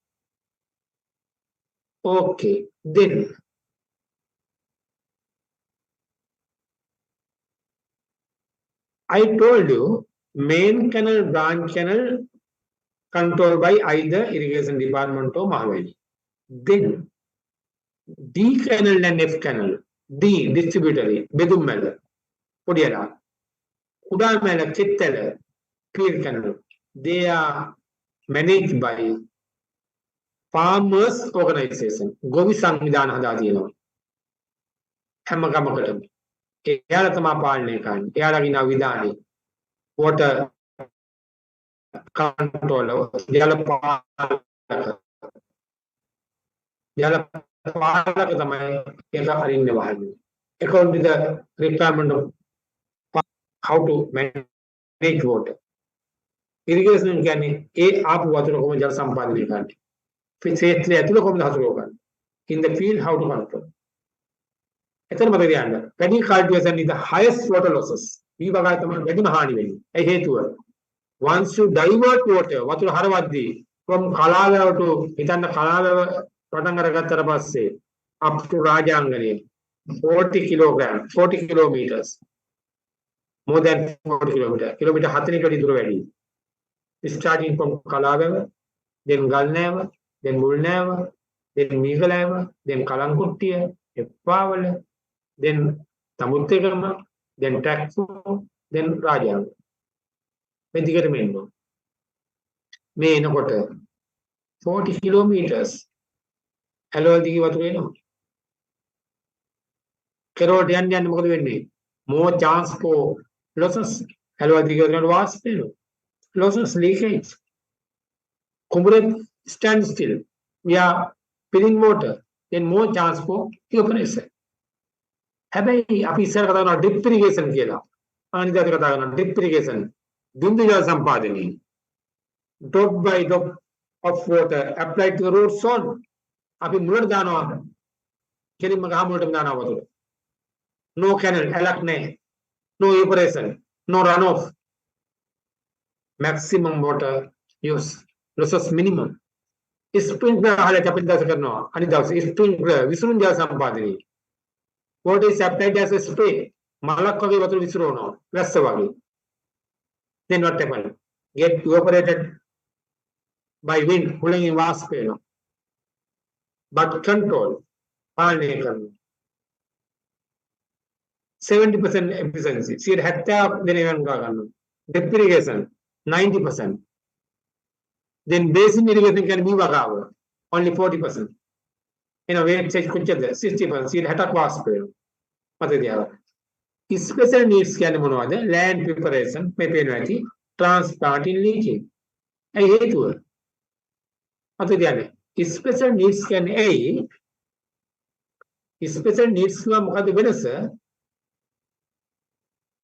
okay then I told you main canal branch canal controlled by either irrigation department or Mahaweli. Then D canal and F canal, D distributary, Bedumela, Podiala, Udamela, Chittela, field canal, they are managed by farmers organization. Govi Samvidhan Hadadino. හැම ගමකටම. එයාලා තමයි පාලනය කරන්නේ. එයාලගේ නා විධානය. water control ජල පාලක තමයි ඒක අරින්න වහන්නේ. According to the requirement of how to manage water. Irrigation කියන්නේ ඒ ආපු වතුර කොහොමද ජල සම්පාදනය කරන්නේ? ක්ෂේත්‍රය ඇතුළේ කොහොමද හසුරුව ගන්නේ? In the field how to control. එතන මතක තියාගන්න. Paddy cultivation is the highest water losses. මේ වගාවේ තමයි වැඩිම හානි වෙන්නේ. ඒ හේතුව once you divert water වතුර හරවද්දී from කලාවැව to හිතන්න කලාවැව පටන් අරගත්තට පස්සේ up to රාජාංගනේ 40 kilogram 40 kilometers more than 40 kilometer kilometer 4 කට දුර වැඩි. Starting from කලාවැව then ගල්නෑව then මුල්නෑව then මීගලෑව then කලංකුට්ටිය Eppawala then තමුත්තේකම then ටැක්ෆෝ then රාජාංග මේ දිගටම එන්න මේ එනකොට 40 kilometers ඇලවල දිග වතුර එනවා. කෙරෝට යන්න මොකද වෙන්නේ? more chance for losses. ඇලවල දිග වතුර වාස්ප වෙනවා. Losses, leakage. Kumure stand still. We are filling water. Then more chance for evaporation. හැබැයි අපි ඉස්සර කතා කරනවා drip irrigation කියලා. අනිත් අත කතා කරනවා drip irrigation. බිඳු ජල සම්පාදනය. Drop by drop of water applied to the root zone. අපි මුලට දානවා. කෙලින්ම ගහ මුලටම දානවා වතුර. No canal, ඇලක් නැහැ. No evaporation, no runoff. Maximum water use. Losses minimum. Sprinkler හලට අපි දවස කරනවා. අනිත් දවසේ sprinkler විසුරුම් ජල සම්පාදනය. Water is applied as a spray. මලක් වගේ වතුර විසිරවනවා. වැස්ස වගේ. Then what happens? Get evaporated by wind, pulling in වාස්ප වෙනවා. But control, පාලනය කරනවා. 70% efficiency. 70% දෙනවන් ගන්නවා. Drip irrigation 90%. Then basin irrigation can be වගාව only 40%. weightage කොච්චරද? 60%. 60ක් වාස්ප වෙනවා. මතක තියාගන්න. Special needs කියන්නේ මොනවද? Land preparation මේ පේනවා ඇති. Transplanting leaching. ඒ හේතුව. මතක තියාගන්න. Special needs කියන්නේ special needs වල මොකද වෙනස?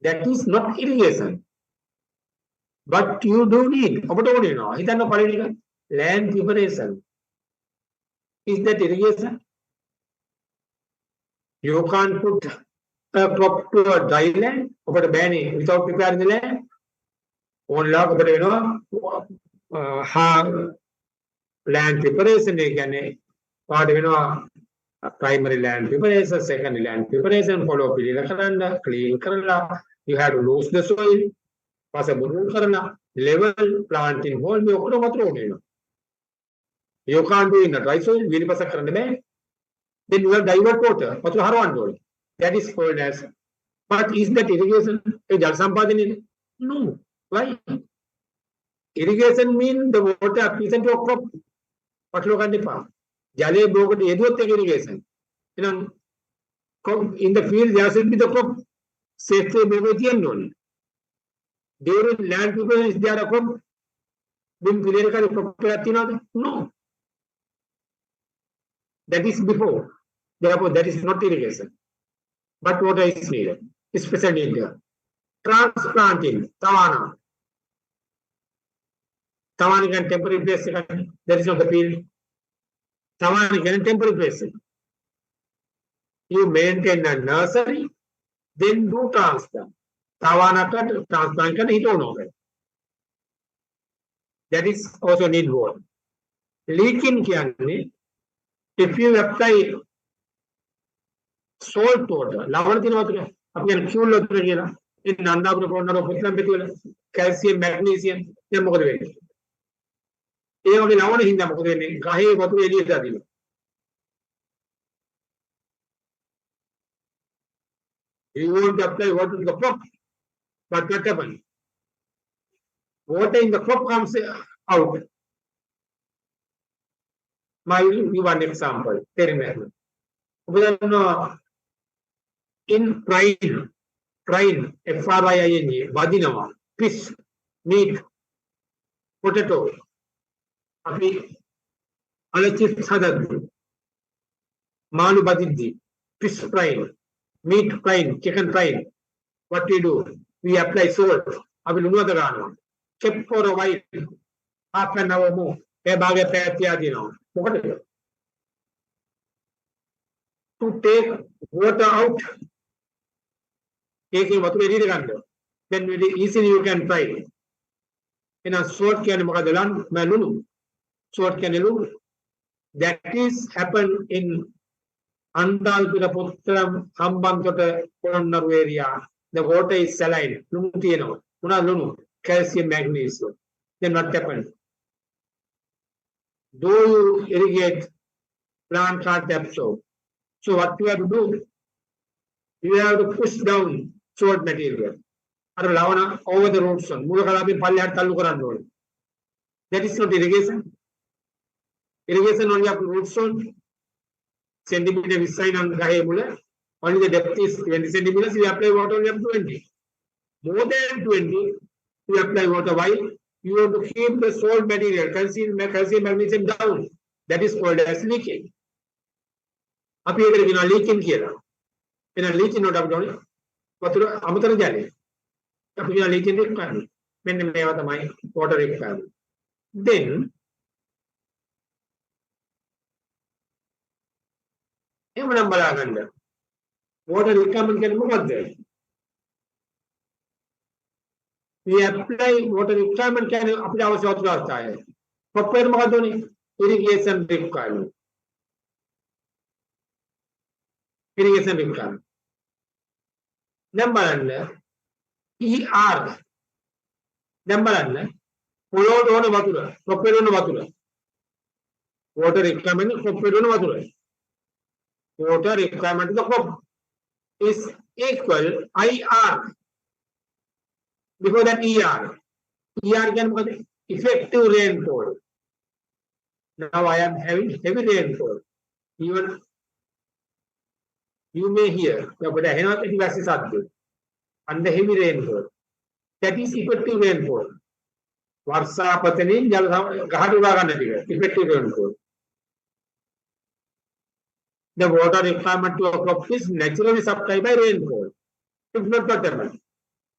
That is not irrigation. But you do need. ඔබට ඕනේ වෙනවා. හිතන්න පළවෙනි එක land preparation. Is that irrigation? You can't put a crop to a dry land. ඔබට බෑනේ without preparing the land. ඕනලා ඔබට වෙනවා land preparation එක කියන්නේ පාඩ වෙනවා primary land preparation, secondary land preparation, follow පිළිල කරන්න, clean කරලා you have to lose the soil. possible කරලා level planting hole මේ ඔක්කොම වතුර ඕනේ වෙනවා. You can't do in a dry soil විලිපස කරන්න බෑ. Then you have divert water වතුර හරවන්න ඕනේ. That is called as, but is that irrigation? ඒ ජල සම්පාදනය? No. Why? Irrigation means the water application to a crop. පටලවා ගන්න එපා. ජලයේ බෝකට යෙදුවොත් ඒක irrigation. එහෙනම් in the field there should be the crop. සේත්‍රයේ බෝගේ තියෙන්න ඕනේ. During land preparation is there a crop? Bin පිළියෙල කරේ crop එකක් තියනවද? No. That is before. Therefore, that is not irrigation. But water is needed. Special need there. Transplanting, tawana. Tawana can temporary place. That is not the field. Tawana can temporary place. You maintain a nursery, then do transplant. Tawana can transplant can hit on over. That is also need water. Leaking can, if you apply salt water, ලවණ තියෙන වතුර, අපි කියන fuel වතුර කියලා. ඉතින් නන්දාපුර පොන්නර පුත්ලම් පිටුවල calcium, magnesium දැන් මොකද වෙන්නේ? ඒ වගේ ලවණ හින්දා මොකද වෙන්නේ? ගහේ වතුර එළියට දාදිනවා. You want to apply water to the crop, but what happens? Water in the crop comes out. I will give one example. Very well. in prine, F-R-I-I-N-E, badinawa, fish, meat, potato, api alachis hadad, malu badiddi, fish prine, meat prine, chicken prine. What we do? We apply salt. Api lunga gano. Kept for a while, half an hour more. To take water out, taking water ready to then very easily you can try. In a short can Magadalan, Malunu, short can that is happen in Andalpura Putram, Hambantota, Puranaru area. The water is saline, Lumutiano, Lunu, calcium, magnesium. Then what happened? Though you irrigate, plant can't absorb. So what you have to do? You have to push down soil material. Over the road son. That is not irrigation. Irrigation only up to root zone. Centimeter with sign on Gahe. Only the depth is 20 centimeters. You apply water only up to 20. More than 20, you apply water. Why? You have to keep the soil material, calcium, magnesium down. That is called as leaching. Up here, we are leaching here. In a leaching, not up down. But Amatar Jali. Up here, leaching requirement. When they have the water requirement. Then, water requirement can move there. We apply water requirement can apply our short last proper Mahadoni irrigation requirement. Irrigation requirement. Number ER. Number followed on a vatura, proper on a vatura. Water requirement, proper on a vatura. Water requirement of the crop is equal IR. Before that ER. ER can be effective rainfall. Now I am having heavy rainfall. Even you may hear, but I cannot under heavy rainfall. That is effective rainfall. Varsa Patani, effective rainfall. The water requirement to a crop is naturally supplied by rainfall. If not whatever.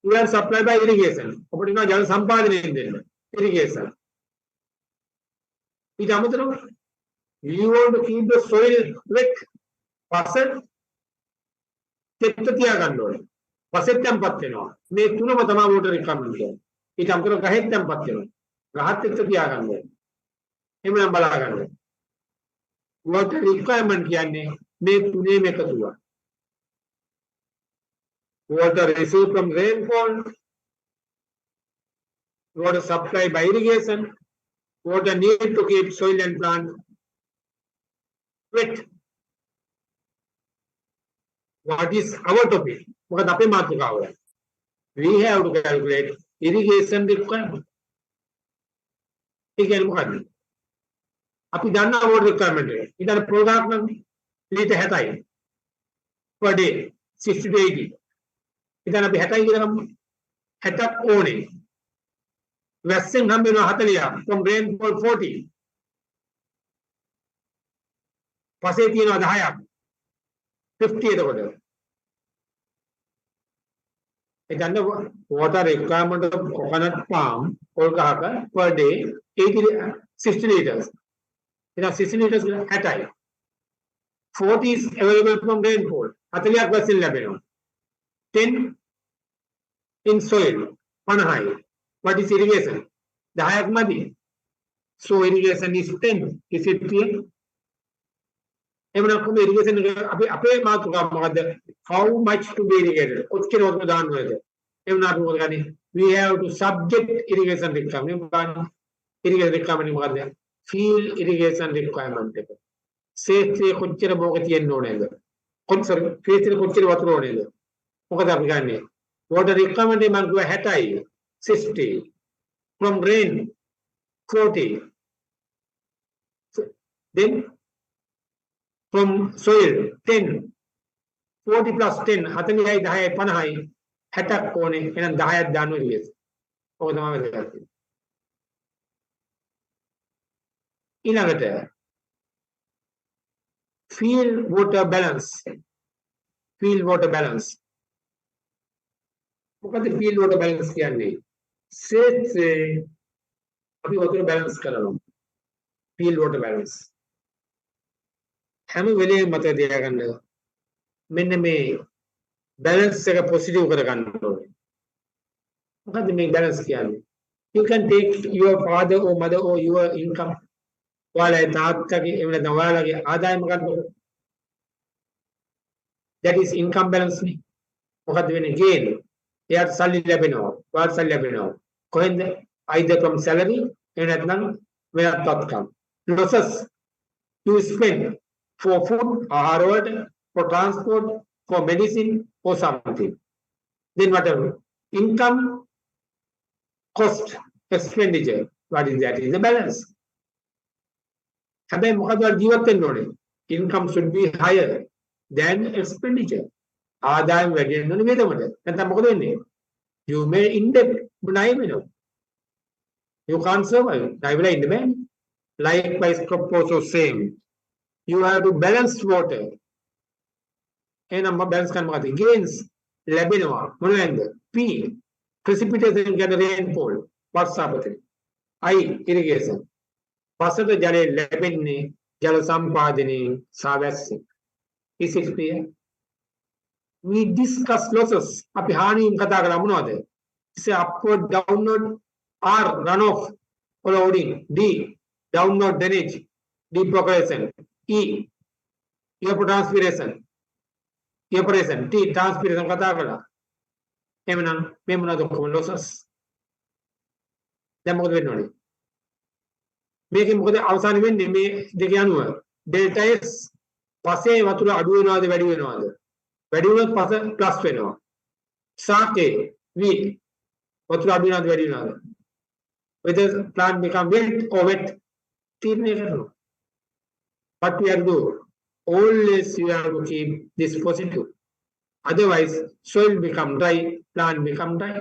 We are supplied by irrigation. Irrigation. You want to keep the soil wet. Passet. Passet tempatino. May Tunamatama water requirement. It am going to Gahet tempatino. Gahat Himambalagan. Water requirement yanni may Tune Mekatua. Water received from rainfall, water supply by irrigation, water needed to keep soil and plant wet. What is our topic? We have to calculate irrigation requirement. Again, Api dana water requirement. It is a program per day, 60 to 80. इतना भी हटाई कि हम हटक ओने वैसे हम बिना हट लिया from rainfall 40 पसे तीन आधाया 50 तो बोले इतना water requirement of coconut palm और कहाँ का per day 60 liters इतना 60 liters हटाई 40 is available from rainfall हट लिया क्वेश्चन लेबे 10 in soil, Panahai. What is irrigation? The Hayak Madi. So irrigation is 10. Is it clear? Irrigation, how much to be irrigated? We have to subject irrigation requirement. Irrigation requirement. Field irrigation requirement. Say, Kuchira Bogati and Nonel. Concern, Faith Kuchira Water water requirement among Hatai 60 from rain 40 then from soil 10 40 plus 10 40යි 10යි 50යි 60ක් ඕනේ. එහෙනම් 10ක් දාන්න ඕනේ. ඔක තමයි වැදගත්. ඊළඟට field water balance. field water balance. මොකද field water balance කියන්නේ? ක්ෂේත්‍රයේ අපි වතුර balance කරනවා. field water balance. හැම වෙලේම මතක තියාගන්න. මෙන්න මේ balance එක positive කරගන්න ඕනේ. මොකද මේ balance කියන්නේ? You can take your father or mother or your income. ඔයාලගේ තාත්තගේ එහෙම නැත්නම් ඔයාලගේ ආදායම ගන්නකො. That is income balance නේ. මොකද වෙන්නේ gain. එයාට සල්ලි ලැබෙනවා. ඔයාලට සල්ලි ලැබෙනවා. කොහෙන්ද? either from salary එහෙම නැත්නම් වෙනත් outcome. Losses you spend for food, ආහාර වලට, for transport, for medicine or something. Then whatever. Income, cost, expenditure. What is that? Is the balance. හැබැයි මොකද ජීවත් වෙන්න ඕනේ? Income should be higher than expenditure. ආදායම වැඩි වෙන්න ඕනේ වේදමට. නැත්නම් මොකද වෙන්නේ? You may in debt. ණය වෙනවා. You can't survive. ණය වෙලා ඉන්න බෑනේ. Likewise, crop also same. You have to balance water. එහෙනම් balance කරන්න මොකද? Gains ලැබෙනවා. මොනවද? P. Precipitation කියන rainfall. වර්ෂාපතන. I. Irrigation. පසට ජලය ලැබෙන්නේ ජල සම්පාදනයෙන් සහ වැස්සෙන්. Is it clear? We discuss losses. අපි හානියෙන් කතා කරා මොනවද? Say upward, downward, R runoff, overloading, D downward drainage, depercolation, E evapotranspiration, T transpiration කතා කරලා. එහෙමනම් මේ මොනවද කොහොම losses? දැන් මොකද වෙන්න ඕනේ? මේකෙන් මොකද අවසාන වෙන්නේ මේ දෙක යනුව ඩෙල්ටා S පස්සේ වතුර අඩු වෙනවද වැඩි වෙනවද? වැඩි වුණොත් පස ප්ලස් වෙනවා. සාකේ V වතුර අඩු වෙනවද වැඩි වෙනවද? whether plant become wet or wet තීරණය කරනවා. What we have to do? Always you have to keep this positive. Otherwise soil become dry, plant become dry.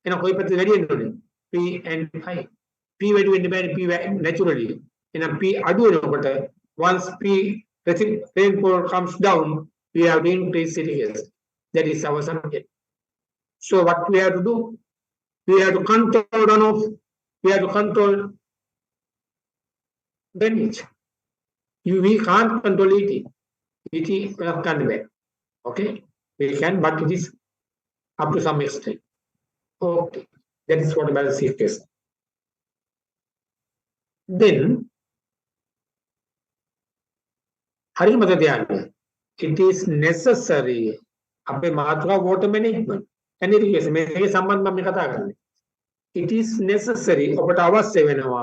එහෙනම් කොයි පැත්තද වැඩි වෙන්න ඕනේ? P and I. P වැඩි වෙන්න බෑනේ P naturally. එහෙනම් P අඩු වෙනකොට once P rainfall comes down, we have to increase irrigation. That is our subject. So what we have to do? We have to control runoff. We have to control drainage. We can't control ET. ET can't be. Okay? We can, but it is up to some extent. Okay. That is what balance is case. Then, හරියට මතක තියාගන්න. It is necessary. අපේ මාතෘකාව water management and irrigation. මේකේ සම්බන්ධව මම කතා කරන්නේ. It is necessary ඔබට අවශ්‍ය වෙනවා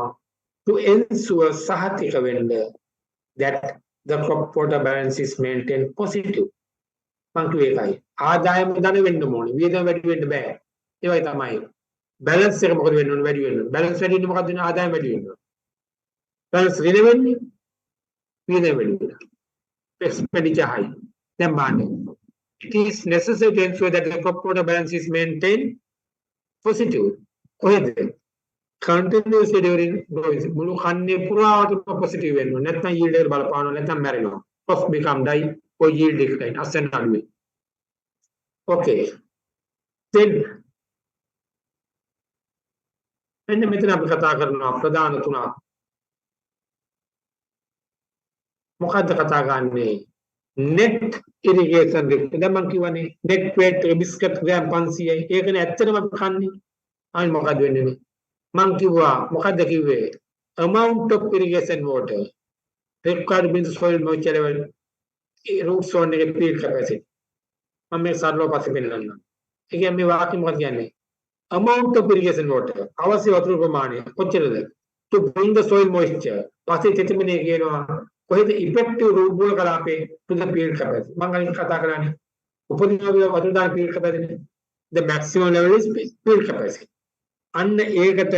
to ensure සහතික වෙන්න that the crop water balance is maintained positive. මං කිව්වේ ඒකයි. ආදායම ධන වෙන්න ඕනේ. වියදම වැඩි වෙන්න බෑ. ඒවයි තමයි. balance එක මොකද වෙන්න ඕනේ වැඩි වෙන්න. balance වැඩි වෙන්න මොකද වෙන්නේ? ආදායම වැඩි වෙන්න. balance ඍණ වෙන්නේ වියදම වැඩි වෙන්න. expenditure high. Then බලන්න. It is necessary to ensure that the crop water balance is maintained positive. කොහෙද? Continuously during growing. මුළු කන්නේ පුරාවටම positive වෙන්න ඕනේ. නැත්නම් yield එකට බලපානවා. නැත්නම් මැරෙනවා. Crop become die or yield decline. අස්සෙන් අඩුවේ. Okay. Then මෙන්න මෙතන අපි කතා කරනවා ප්‍රධාන තුනක්. මොකද්ද කතා ගන්නේ? net irrigation rate. දැන් මම කියවනේ net weight biscuit gram 500යි. ඒකනේ ඇත්තටම අපි කන්නේ. අනිත් මොකද්ද වෙන්නේ? මම කිව්වා මොකද්ද කිව්වේ? amount of irrigation water required means soil moisture level root zone එකේ field capacity. මම මේ සරලව පස්සේ පෙන්නන්නම්. ඒ කියන්නේ මේ වාක්‍ය මොකක්ද කියන්නේ? amount of irrigation water අවශ්‍ය වතුර ප්‍රමාණය කොච්චරද? to bring the soil moisture. පස්සේ තෙතමනේ කියනවා කොහෙද effective root ball කලාපේ to the field capacity. මම කලින් කතා කරන්නේ උපදින වතුර දාන field capacity. The maximum level is field capacity. අන්න ඒකට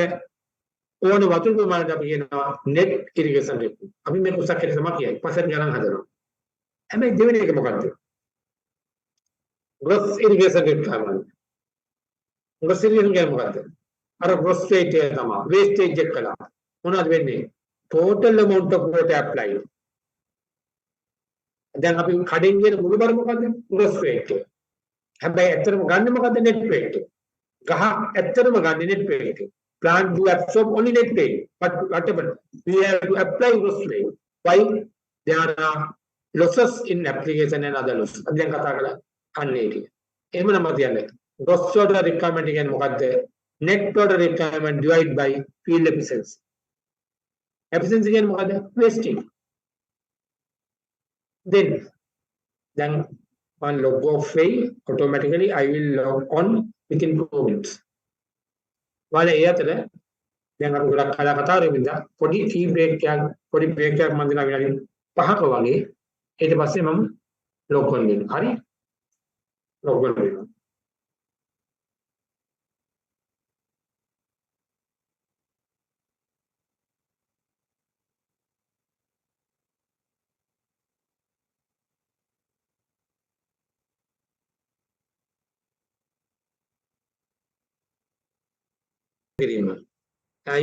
ඕන වතුර ප්‍රමාණයට අපි කියනවා net irrigation rate. අපි මේ කුසක් කියලා තමයි කියන්නේ. පස්සෙන් ගණන් හදනවා. හැබැයි දෙවෙනි එක මොකක්ද? gross irrigation requirement. Gross irrigation කියන්නේ මොකද්ද? අර gross rate එක තමයි. wastage එක කළා. මොනවද වෙන්නේ? total amount of water applied. දැන් අපි කඩෙන් කියන මුළු බර මොකද්ද? gross rate එක. හැබැයි ඇත්තටම ගන්න මොකද්ද? net rate එක. ගහ ඇත්තටම ගන්න net rate එක. Plant do absorb only net rate. But whatever we have to apply gross rate. Why? There are losses in application and other losses. දැන් කතා කළා අන්න ඒක. එහෙම නම් කියන්නේ gross water requirement කියන්නේ මොකද්ද? Net water requirement divided by field efficiency. Efficiency කියන්නේ මොකද්ද? Wasting. Then one log of fail automatically I will log on within 2 minutes. While ඒ අතර දැන් අපි ගොඩක් කතා කරමින්ද පොඩි ටී බ්‍රේක් එකක් පොඩි බ්‍රේක් එකක් මම දෙනවා විනාඩි 5ක වගේ ඊට පස්සේ මම log on වෙනවා. හරි? log on වෙනවා.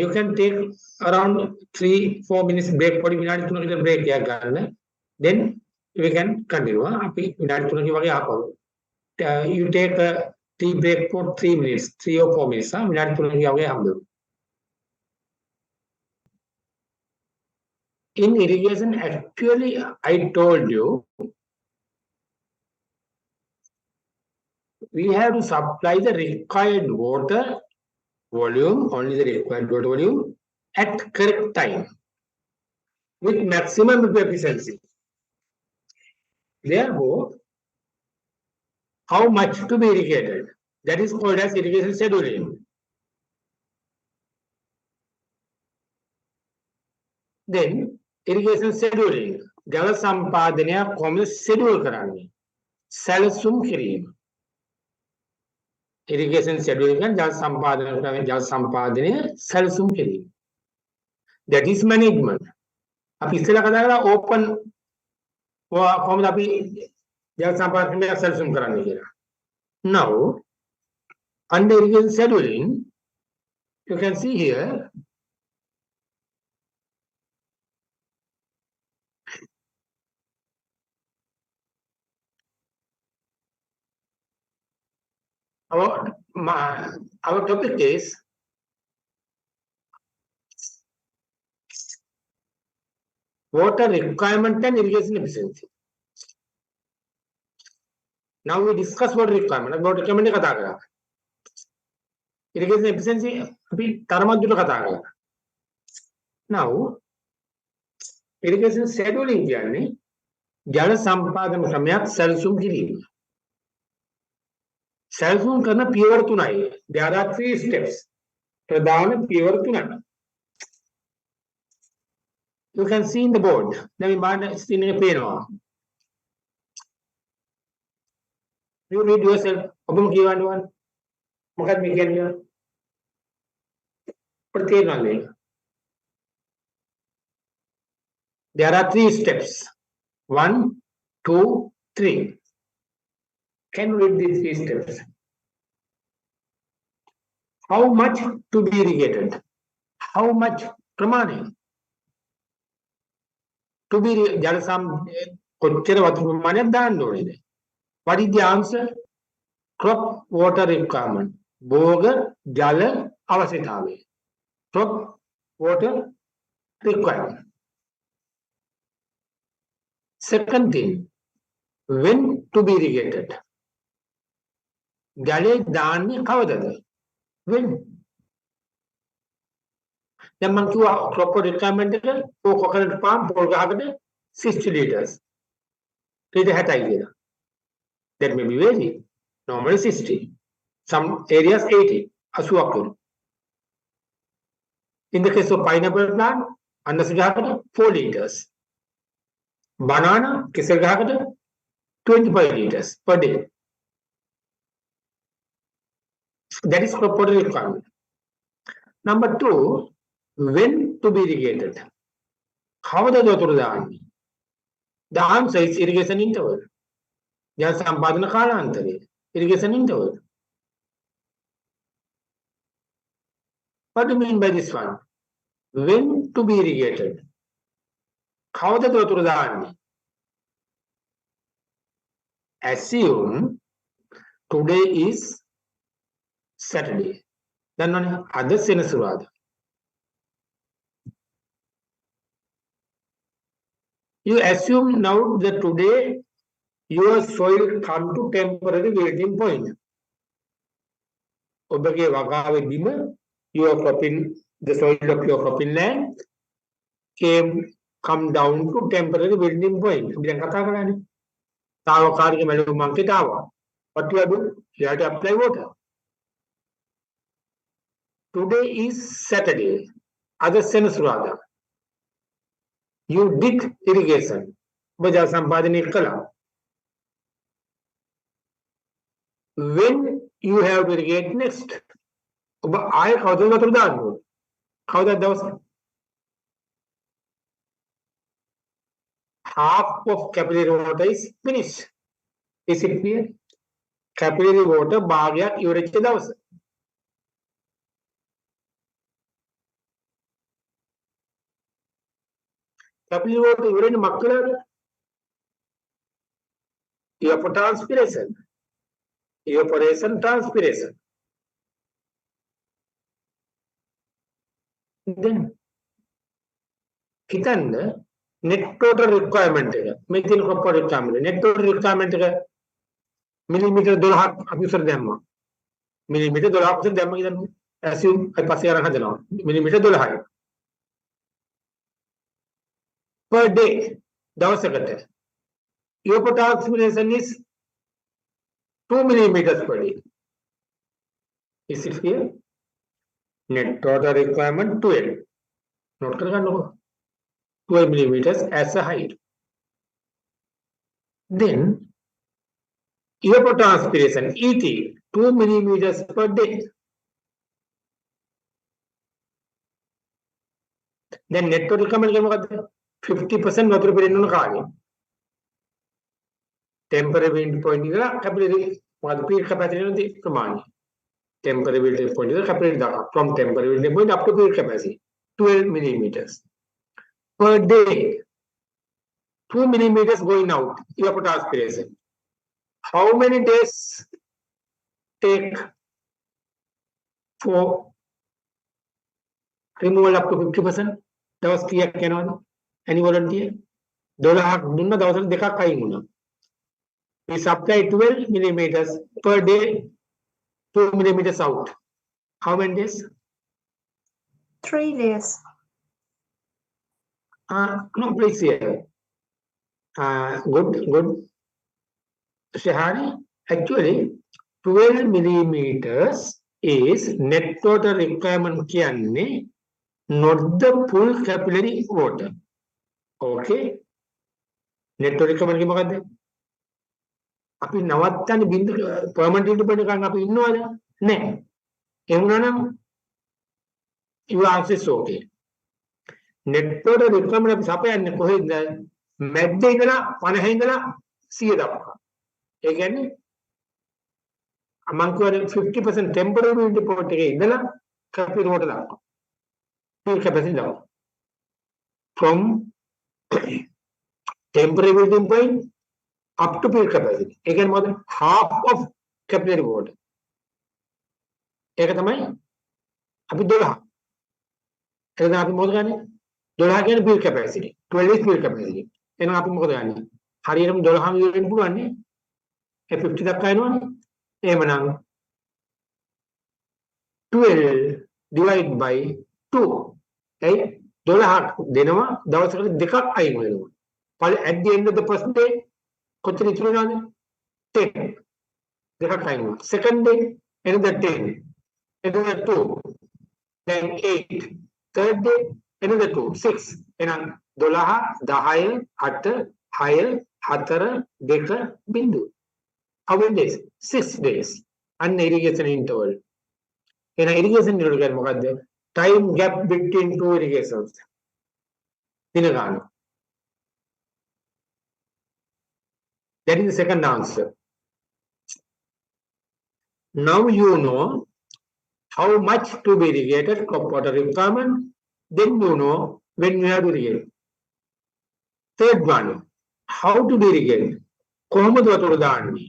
You can take around 3-4 minutes break. For විනාඩි 3ක විතර break එකක් ගන්න. Then we can continue. අපි විනාඩි 3ක වගේ ආපහු. You take a tea break for 3 minutes, 3 or 4 minutes. විනාඩි 3ක වගේ හම්බෙමු. In irrigation, actually, I told you, we have to supply the required water volume, only the required water volume, at correct time, with maximum efficiency. Therefore, how much to be irrigated? That is called as irrigation scheduling. Then, irrigation scheduling. ජල සම්පාදනය කොහොමද schedule කරන්නේ? සැලසුම් කිරීම. Irrigation scheduling and ජල සම්පාදනය සැලසුම් කිරීම. That is management. අපි ඉස්සෙල්ලා කතා කරා open කොහොමද අපි ජල සම්පාදනය සැලසුම් කරන්නේ කියලා. Now, under irrigation scheduling, you can see here our topic is water requirement and irrigation efficiency. Now we discuss water requirement. About requirement කතා කරා. Irrigation efficiency අපි තරමක් දුරට කතා කරා. Now irrigation scheduling කියන්නේ ජල සම්පාදන ක්‍රමයක් සැලසුම් කිරීම. සැලසුම් කරන පියවර 3යි. There are 3 steps. ප්‍රධාන පියවර 3යි. You can see in the board. දැන් මේ බාහිර ස්ක්‍රීන් එකේ පේනවා. You read yourself. ඔබම කියවන්න ඕන. මොකක්ද මේ කියන්නේ? ප්‍රතිේනන්නේ. There are 3 steps. 1, 2, 3. Can you read these 3 steps? How much to be irrigated? How much ප්‍රමාණය? To be ජල කොච්චර වතුර ප්‍රමාණයක් දාන්න ඕනේද? What is the answer? Crop water requirement. භෝග ජල අවශ්‍යතාවය. Crop water requirement. Second thing, when to be irrigated? ජලය දාන්නේ කවදද? When? දැන් මම කිව්වා crop water requirement එක for coconut palm පොල් ගහකට 60 liters. ලීටර් 60යි කියලා. That may be vary. Normally 60. Some areas 80. 80ක් වුණා. In the case of pineapple plant, අන්නස ගහකට 4 liters. Banana, කෙසෙල් ගහකට 25 liters per day. That is crop water requirement. Number 2, when to be irrigated? කවදද වතුර දාන්නේ? The answer is irrigation interval. ජල සම්පාදන කාලාන්තරය. irrigation interval. What do you mean by this one? When to be irrigated? කවදද වතුර දාන්නේ? Assume today is Saturday. දන්නවනේ අද සෙනසුරාදා. You assume now that today your soil come to temporary wilting point. ඔබගේ වගාවේ බිම, your cropping, the soil of your cropping land come down to temporary wilting point. අපි දැන් කතා කරන්නේ. తాවකාලික මැලුම් අංකයට ආවා. What you have to do? You have to apply water. Today is Saturday. අද සෙනසුරාදා. You did irrigation. ඔබ ජල සම්පාදනය කළා. When you have to irrigate next, ඔබ ආයෙ කවදද වතුර දාන්න ඕනේ? කවදද දවසේ? Half of capillary water is finished. Is it clear? Capillary water භාගයක් ඉවරච්ච දවස. Capillary water ඉවරෙන්නේ මක්කලද? Evapotranspiration. Evaporation, transpiration. Then හිතන්න net total requirement එක මේ තියෙන crop requirement net total requirement එක මිලිමීටර් 12ක් අපි උසර දැම්මා මිලිමීටර් 12ක් උසර දැම්ම කියලා assume අපි පස්සේ අරන් හදනවා මිලිමීටර් 12යි per day දවසකට evapotranspiration is 2 millimeters per day. Is it clear? Net total requirement 12. Note කරගන්නකො 12 millimeters as a height. Then evapotranspiration ET 2 millimeters per day. Then net total requirement එක මොකද්ද? 50% වතුර පිරෙන්න ඕන කාලය. Temporary wind point ඉඳලා capillary මොකද peak capacity නේ ප්‍රමාණය. Temporary wind point ඉඳලා capillary දක්වා from temporary wind point up to peak capacity 12 millimeters per day. 2 millimeters going out evapotranspiration. How many days take for removal up to 50%? දවස් කීයක් යනවද? Any volunteer? 12ක් දුන්න දවසට දෙකක් අයින් වුණා. We supply 12 millimeters per day, 2 millimeters out. How many days? 3 days. No, please here. Good. Shahari, actually, 12 millimeters is net total requirement kiyanne, not the full capillary water. Okay? Net total requirement ki මොකද්ද? අපි නවත්තන්නේ බින්දු permanent independent එකක් අපි ඉන්නවද නැහැ ඒ වුණා නම් you answer is okay net total requirement අපි සපයන්නේ කොහෙන්ද මැද්ද ඉඳලා 50 ඉඳලා 100 දක්වා ඒ කියන්නේ මම කියන්නේ 50% temporary wind point එකේ ඉඳලා capillary water දක්වා peak capacity දක්වා from temporary wind point up to peak capacity. Again, more than half of capillary water. ඒක තමයි අපි 12. ඒක තමයි අපි මොකද ගන්නේ? 12 කියන්නේ peak capacity. 12 is peak capacity. එහෙනම් අපි මොකද ගන්නේ? හරියටම 12ම ඉවරෙන්න පුළුවන් නේ. ඒ 50 දක්වා එනවනේ. එහෙමනම් 12 divide by 2. ඒ 12ක් දෙනවා දවසකට දෙකක් අයින් වෙනවා. At the end of the first day කොච්චර ඉතුරු වෙනවද 10 දෙකක් අයින් වෙනවා second day another 10 another 2 then 8 third day another 2 6 එහෙනම් 12 10 8 6 4 2 බිංදුව how many days 6 days and irrigation interval එහෙනම් irrigation interval කියන්නේ මොකද්ද time gap between two irrigations දින ගන්න. That is the second answer. Now you know how much to be irrigated, crop water requirement. Then you know when you have to irrigate. Third one, how to irrigate. කොහොමද වතුර දාන්නේ?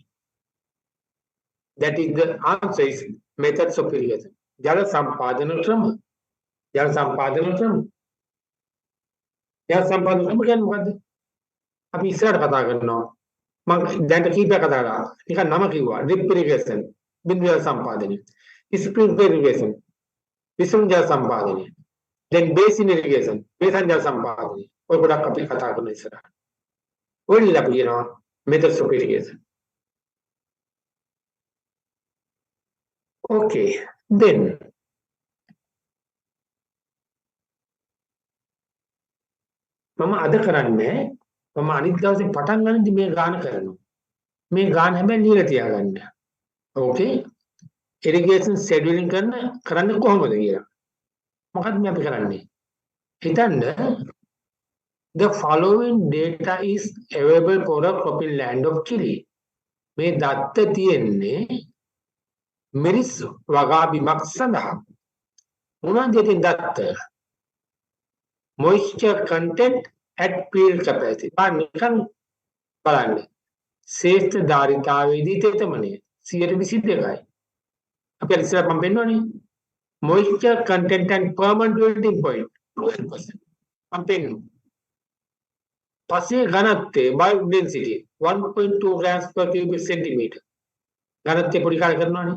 That is the answer is methods of irrigation. ජල සම්පාදන ක්‍රම. ජල සම්පාදන ක්‍රම. ජල සම්පාදන ක්‍රම කියන්නේ මොකද්ද? අපි ඉස්සරහට කතා කරනවා. මම දැන් කීපයක් කතා කරා. නිකන් නම කිව්වා. drip irrigation, බිඳු ජල සම්පාදනය. Sprinkler irrigation, විසුම් ජල සම්පාදනය. Then basin irrigation, බේසන් ජල සම්පාදනය. ඔය ගොඩක් අපි කතා කරන ඉස්සරහට. ඔය විදිහට අපි කියනවා methods of irrigation. Okay, then මම අද කරන්නේ මම අනිත් දවසේ පටන් ගන්නදී මේ ගාන කරනවා. මේ ගාන හැබැයි ලියලා තියාගන්න. Okay? Irrigation scheduling කරන්නේ කොහොමද කියලා. මොකක්ද මේ අපි කරන්නේ? හිතන්න the following data is available for a cropping land of Chile. මේ දත්ත තියෙන්නේ මිරිස් වගා බිමක් සඳහා. මොනවද මේ දත්ත? Moisture content at field capacity. නිකන් බලන්න. ශේෂ්ඨ ධාරිතාවේදී තෙතමනය 122යි. අපි ඉස්සර මම පෙන්නවනේ. Moisture content and permanent wilting point 12%. මම පෙන්නුවා. පස්සේ ඝනත්වය by density 1.2 grams per cubic centimeter. ඝනත්වය පොඩි කාලේ කරනවනේ.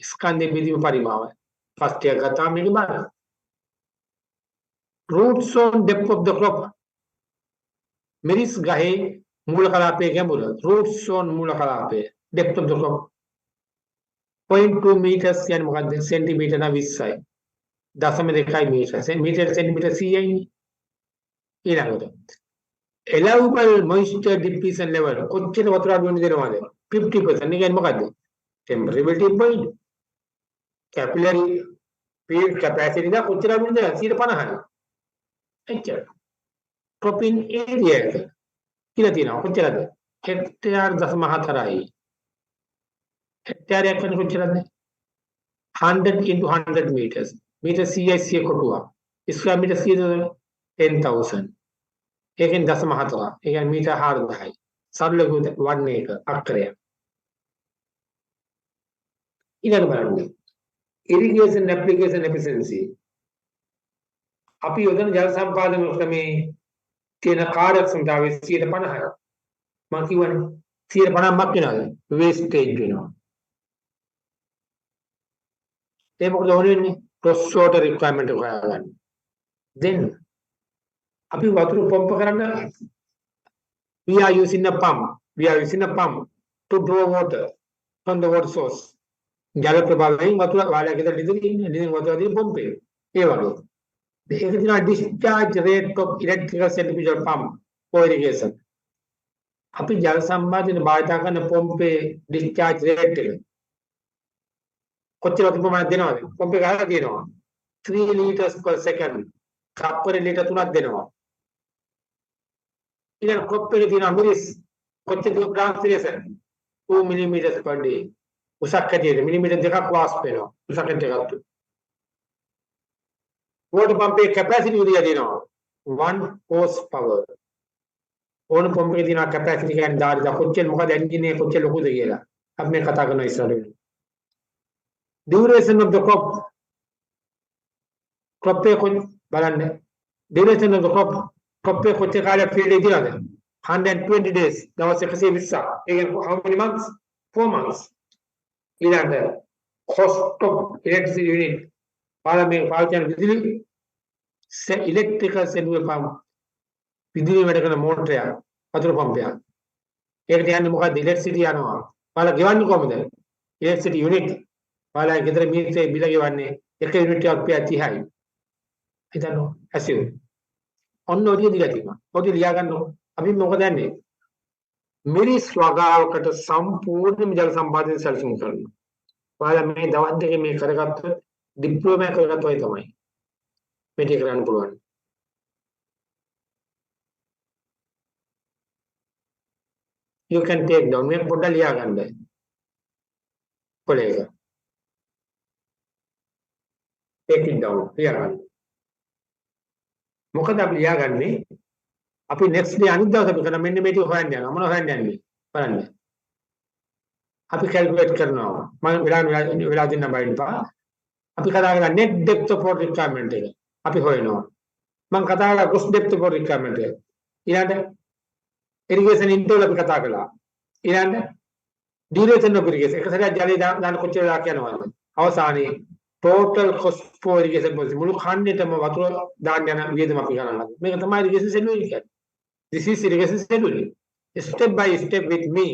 ස්කන්ධ බෙදීම පරිමාව. ෆස්ට් එක ගත්තාම මේක බලන්න. root zone depth of the crop. මිරිස් ගහේ මූල කලාපයේ ගැඹුර. root zone මූල කලාපය. depth of the crop 0.2 meters කියන්නේ මොකද්ද? සෙන්ටිමීටර 20යි. 0.2 මීටර සෙන්ටිමීටර 100යි. ඊළඟට allowable moisture depletion level කොච්චර වතුර අඩු වෙන දෙනවද? 50%. ඒ කියන්නේ මොකද්ද? temporary wilting point. capillary field capacity එක කොච්චර අඩු වෙනද? 150යි. එච්චර. cropping area එක කියලා තියෙනවා. කොච්චරද? හෙක්ටයාර් 0.4යි. හෙක්ටයාරයක් කියන්නේ කොච්චරද? 100 into 100 meters. meter 100 කොටුවක්. square meter 10,000. ඒකෙන් 0.4. ඒ කියන්නේ මීටර 4000යි. සරල ගුණ 1 එක අක්කරයක්. ඊළඟ බලන්න. irrigation application efficiency. අපි යොදන ජල සම්පාදන ක්‍රමේ තියෙන කාර්යක්ෂමතාවය 50%යි. මම කියවනේ 50%ක් වෙනවද? wastage වෙනවා. ඒ මොකද වෙන්නේ? cross water requirement එක හොයාගන්න. then අපි වතුර පම්ප කරන්න we are using a pump to draw water from the water source. ජල ප්‍රවාහයෙන් වතුර වාලයකට ලිදින වතුර දින පම්පේ. ඒ වගේ. ඒක තියෙනවා discharge rate of electrical centrifugal pump for irrigation. අපි ජල සම්පාදනය භාවිත කරන පම්පේ discharge rate එක කොච්චර ප්‍රමාණයක් දෙනවද? පම්පේ ගහලා තියෙනවා 3 liters per second. කප්පරේ ලීටර් 3ක් දෙනවා. ඊළඟ crop එකේ තියෙන මිරිස් කොච්චර transpiration 2 millimeters per day. උසක් හැටියට මිලිමීටර් 2ක් වාස්ප් වෙනවා. උසක් හැටියට. water pump එකේ capacity උදියා දෙනවා 1 horsepower. ඕන පම්ප් එකේ තියෙන capacity කියන්නේ ධාරිතා කොච්චර මොකද එන්ජින් එක කොච්චර ලොකුද කියලා. අපි මේ කතා කරන ඉස්සරහට. duration of the crop එක බලන්න. duration of the crop එක කොච්චර කාලයක් field එකේ තියනද? 120 days. දවස් 120ක්. ඒ කියන්නේ how many months? 4 months. ඊළඟ cost of electricity unit පාලමේ පාවිච්චි කරන විදුලි electrical centrifugal pump විදුලි වැඩ කරන මෝටරයක් වතුර පම්පයක්. ඒකට යන්නේ මොකද්ද? electricity යනවා. පාලා ගෙවන්නේ කොහොමද? electricity unit. පාලා ගෙදර මීටරේ බිල ගෙවන්නේ 1 යුනිට් එකක් රුපියල් 30යි. හිතන්න assume. ඔන්න ඔය දිලා තියෙනවා. ඔය ලියා ගන්නකො. අපි මොකද යන්නේ? මිරිස් වගාවකට සම්පූර්ණ ජල සම්පාදනය සැලසුම් කරනවා. ඔයාලා මේ දවස් දෙකේ මේ කරගත්තොත් ඩිප්ලෝමා කරගත්ත ඔය තමයි. මේ ටික කරන්න පුළුවන්. You can take down මේ පොඩ්ඩක් ලියා ගන්න. කොලේක. take it down. ලියගන්න. මොකද අපි ලියාගන්නේ අපි next day අනිත් දවස් අපි කරන මෙන්න මේ ටික හොයන්න යනවා. මොනවද හොයන්න යන්නේ? බලන්න. අපි calculate කරනවා. මම වෙලා දෙන්න බයින්පා. අපි කතා කරලා net depth of water requirement එක. අපි හොයනවා. මම කතා කරලා gross depth of water requirement එක. ඊළඟට irrigation interval අපි කතා කළා. ඊළඟට duration of irrigation. එක සැරයක් ජලය දාන්න කොච්චර වෙලා යනවද? අවසානයේ total cost for irrigation policy මුළු ඛණ්ඩෙටම වතුර දාන්න යන වියදම අපි ගණන් ගන්නවා. මේක තමයි irrigation schedule කියන්නේ. This is irrigation schedule. Step by step with me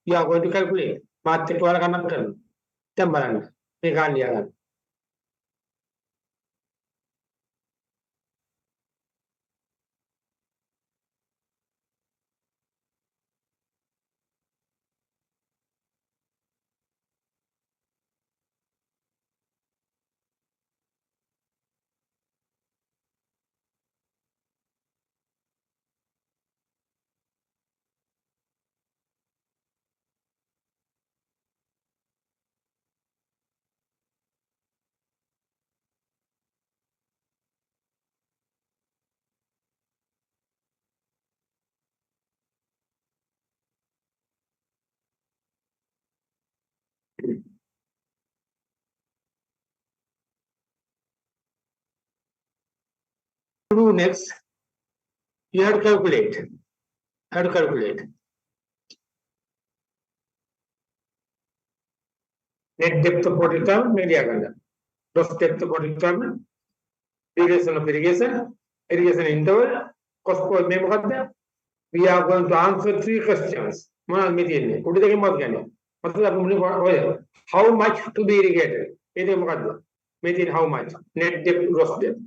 you are going to calculate. මාත් එක්ක ඔයාලා ගණන් කරනවා. දැන් බලන්න. මේ ගන්න ලියා ගන්න. Do next, you have to calculate. Net depth of water requirement में लिया करना. Gross depth of water requirement, duration of irrigation interval, cost per में मुकद्दर. We are going to answer 3 questions. mana මෙතින්නේ. උඩ දෙකෙන් මොකද කියන්නේ? මතකද අපි මුලින් ඔය how much to be irrigated. මේ දෙක මොකද්ද? මෙතින් how much? Net depth, gross depth.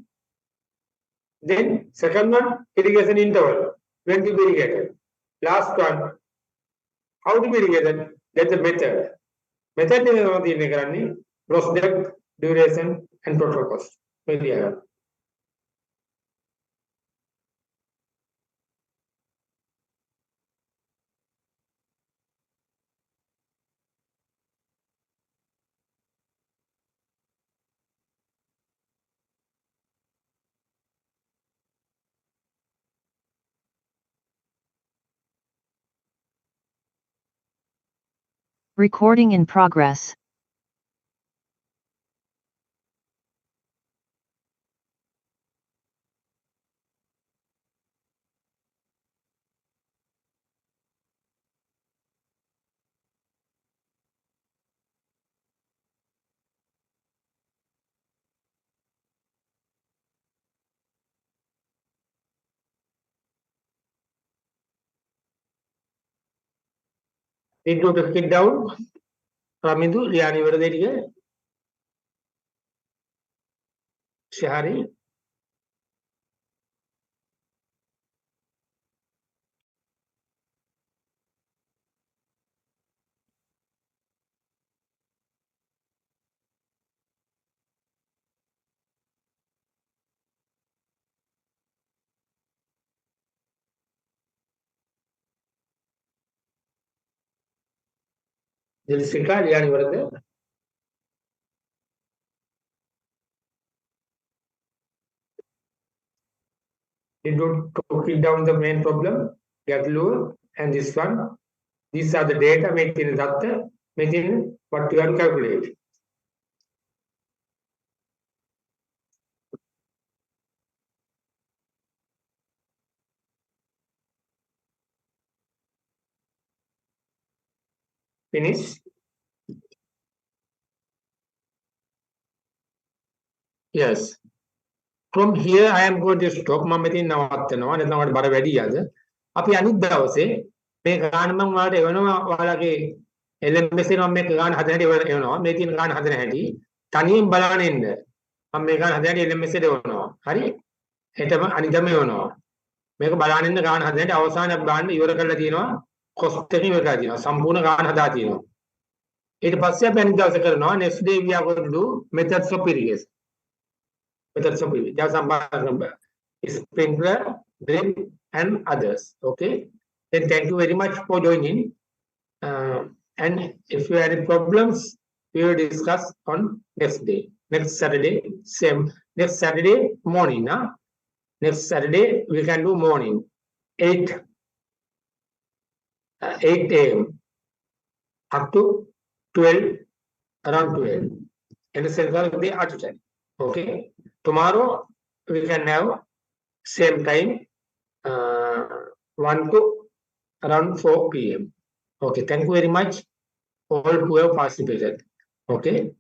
Then second one, irrigation interval. When to be irrigated. Last one, how to be irrigated. That's the method. Method is gross depth, duration, and total cost. Recording in progress. Need to take it down. Ramindu, Liani Verde, Shahari. Jessica, Liani Verde. Need to take down the main problem, get lower, and this one. These are the data made in that, made in what you have calculated. Finish. Yes. From here I am going to stop. මම මෙතන නවත්තනවා. නැත්නම් ඔයාලට බර වැඩි යද? අපි අනිත් දවසේ මේ ගාන මම ඔයාලට එවනවා. ඔයාලගේ LMS එකේ මම මේක ගාන හදන හැටි එවනවා. මේ තියෙන ගාන හදන හැටි තනියෙන් බලන්න එන්න. මම මේ ගාන හදන හැටි LMS එකේ එවනවා. හරි? හෙටම අනිද්දාම එවනවා. මේක බලන්න ඉන්න ගාන හදන හැටි අවසානයක් බලන්න ඉවර කරලා තියෙනවා. කොස්ට් එක ඉවර කරලා තියෙනවා. සම්පූර්ණ ගාන හදා තියෙනවා. ඊට පස්සේ අපි අනිත් දවසේ කරනවා. Next day we are going to do methods of irrigation. Methods of irrigation. There are some sprinkler, drip, and others. Okay. Then thank you very much for joining. And if you have any problems, we will discuss on next day. Next Saturday, same. Next Saturday morning, huh? Next Saturday we can do morning, 8 a.m. up to 12, around 12. And the central of the artisan. Okay. Tomorrow we can have same time, 1 to around 4 p.m. Okay. Thank you very much all who have participated. Okay.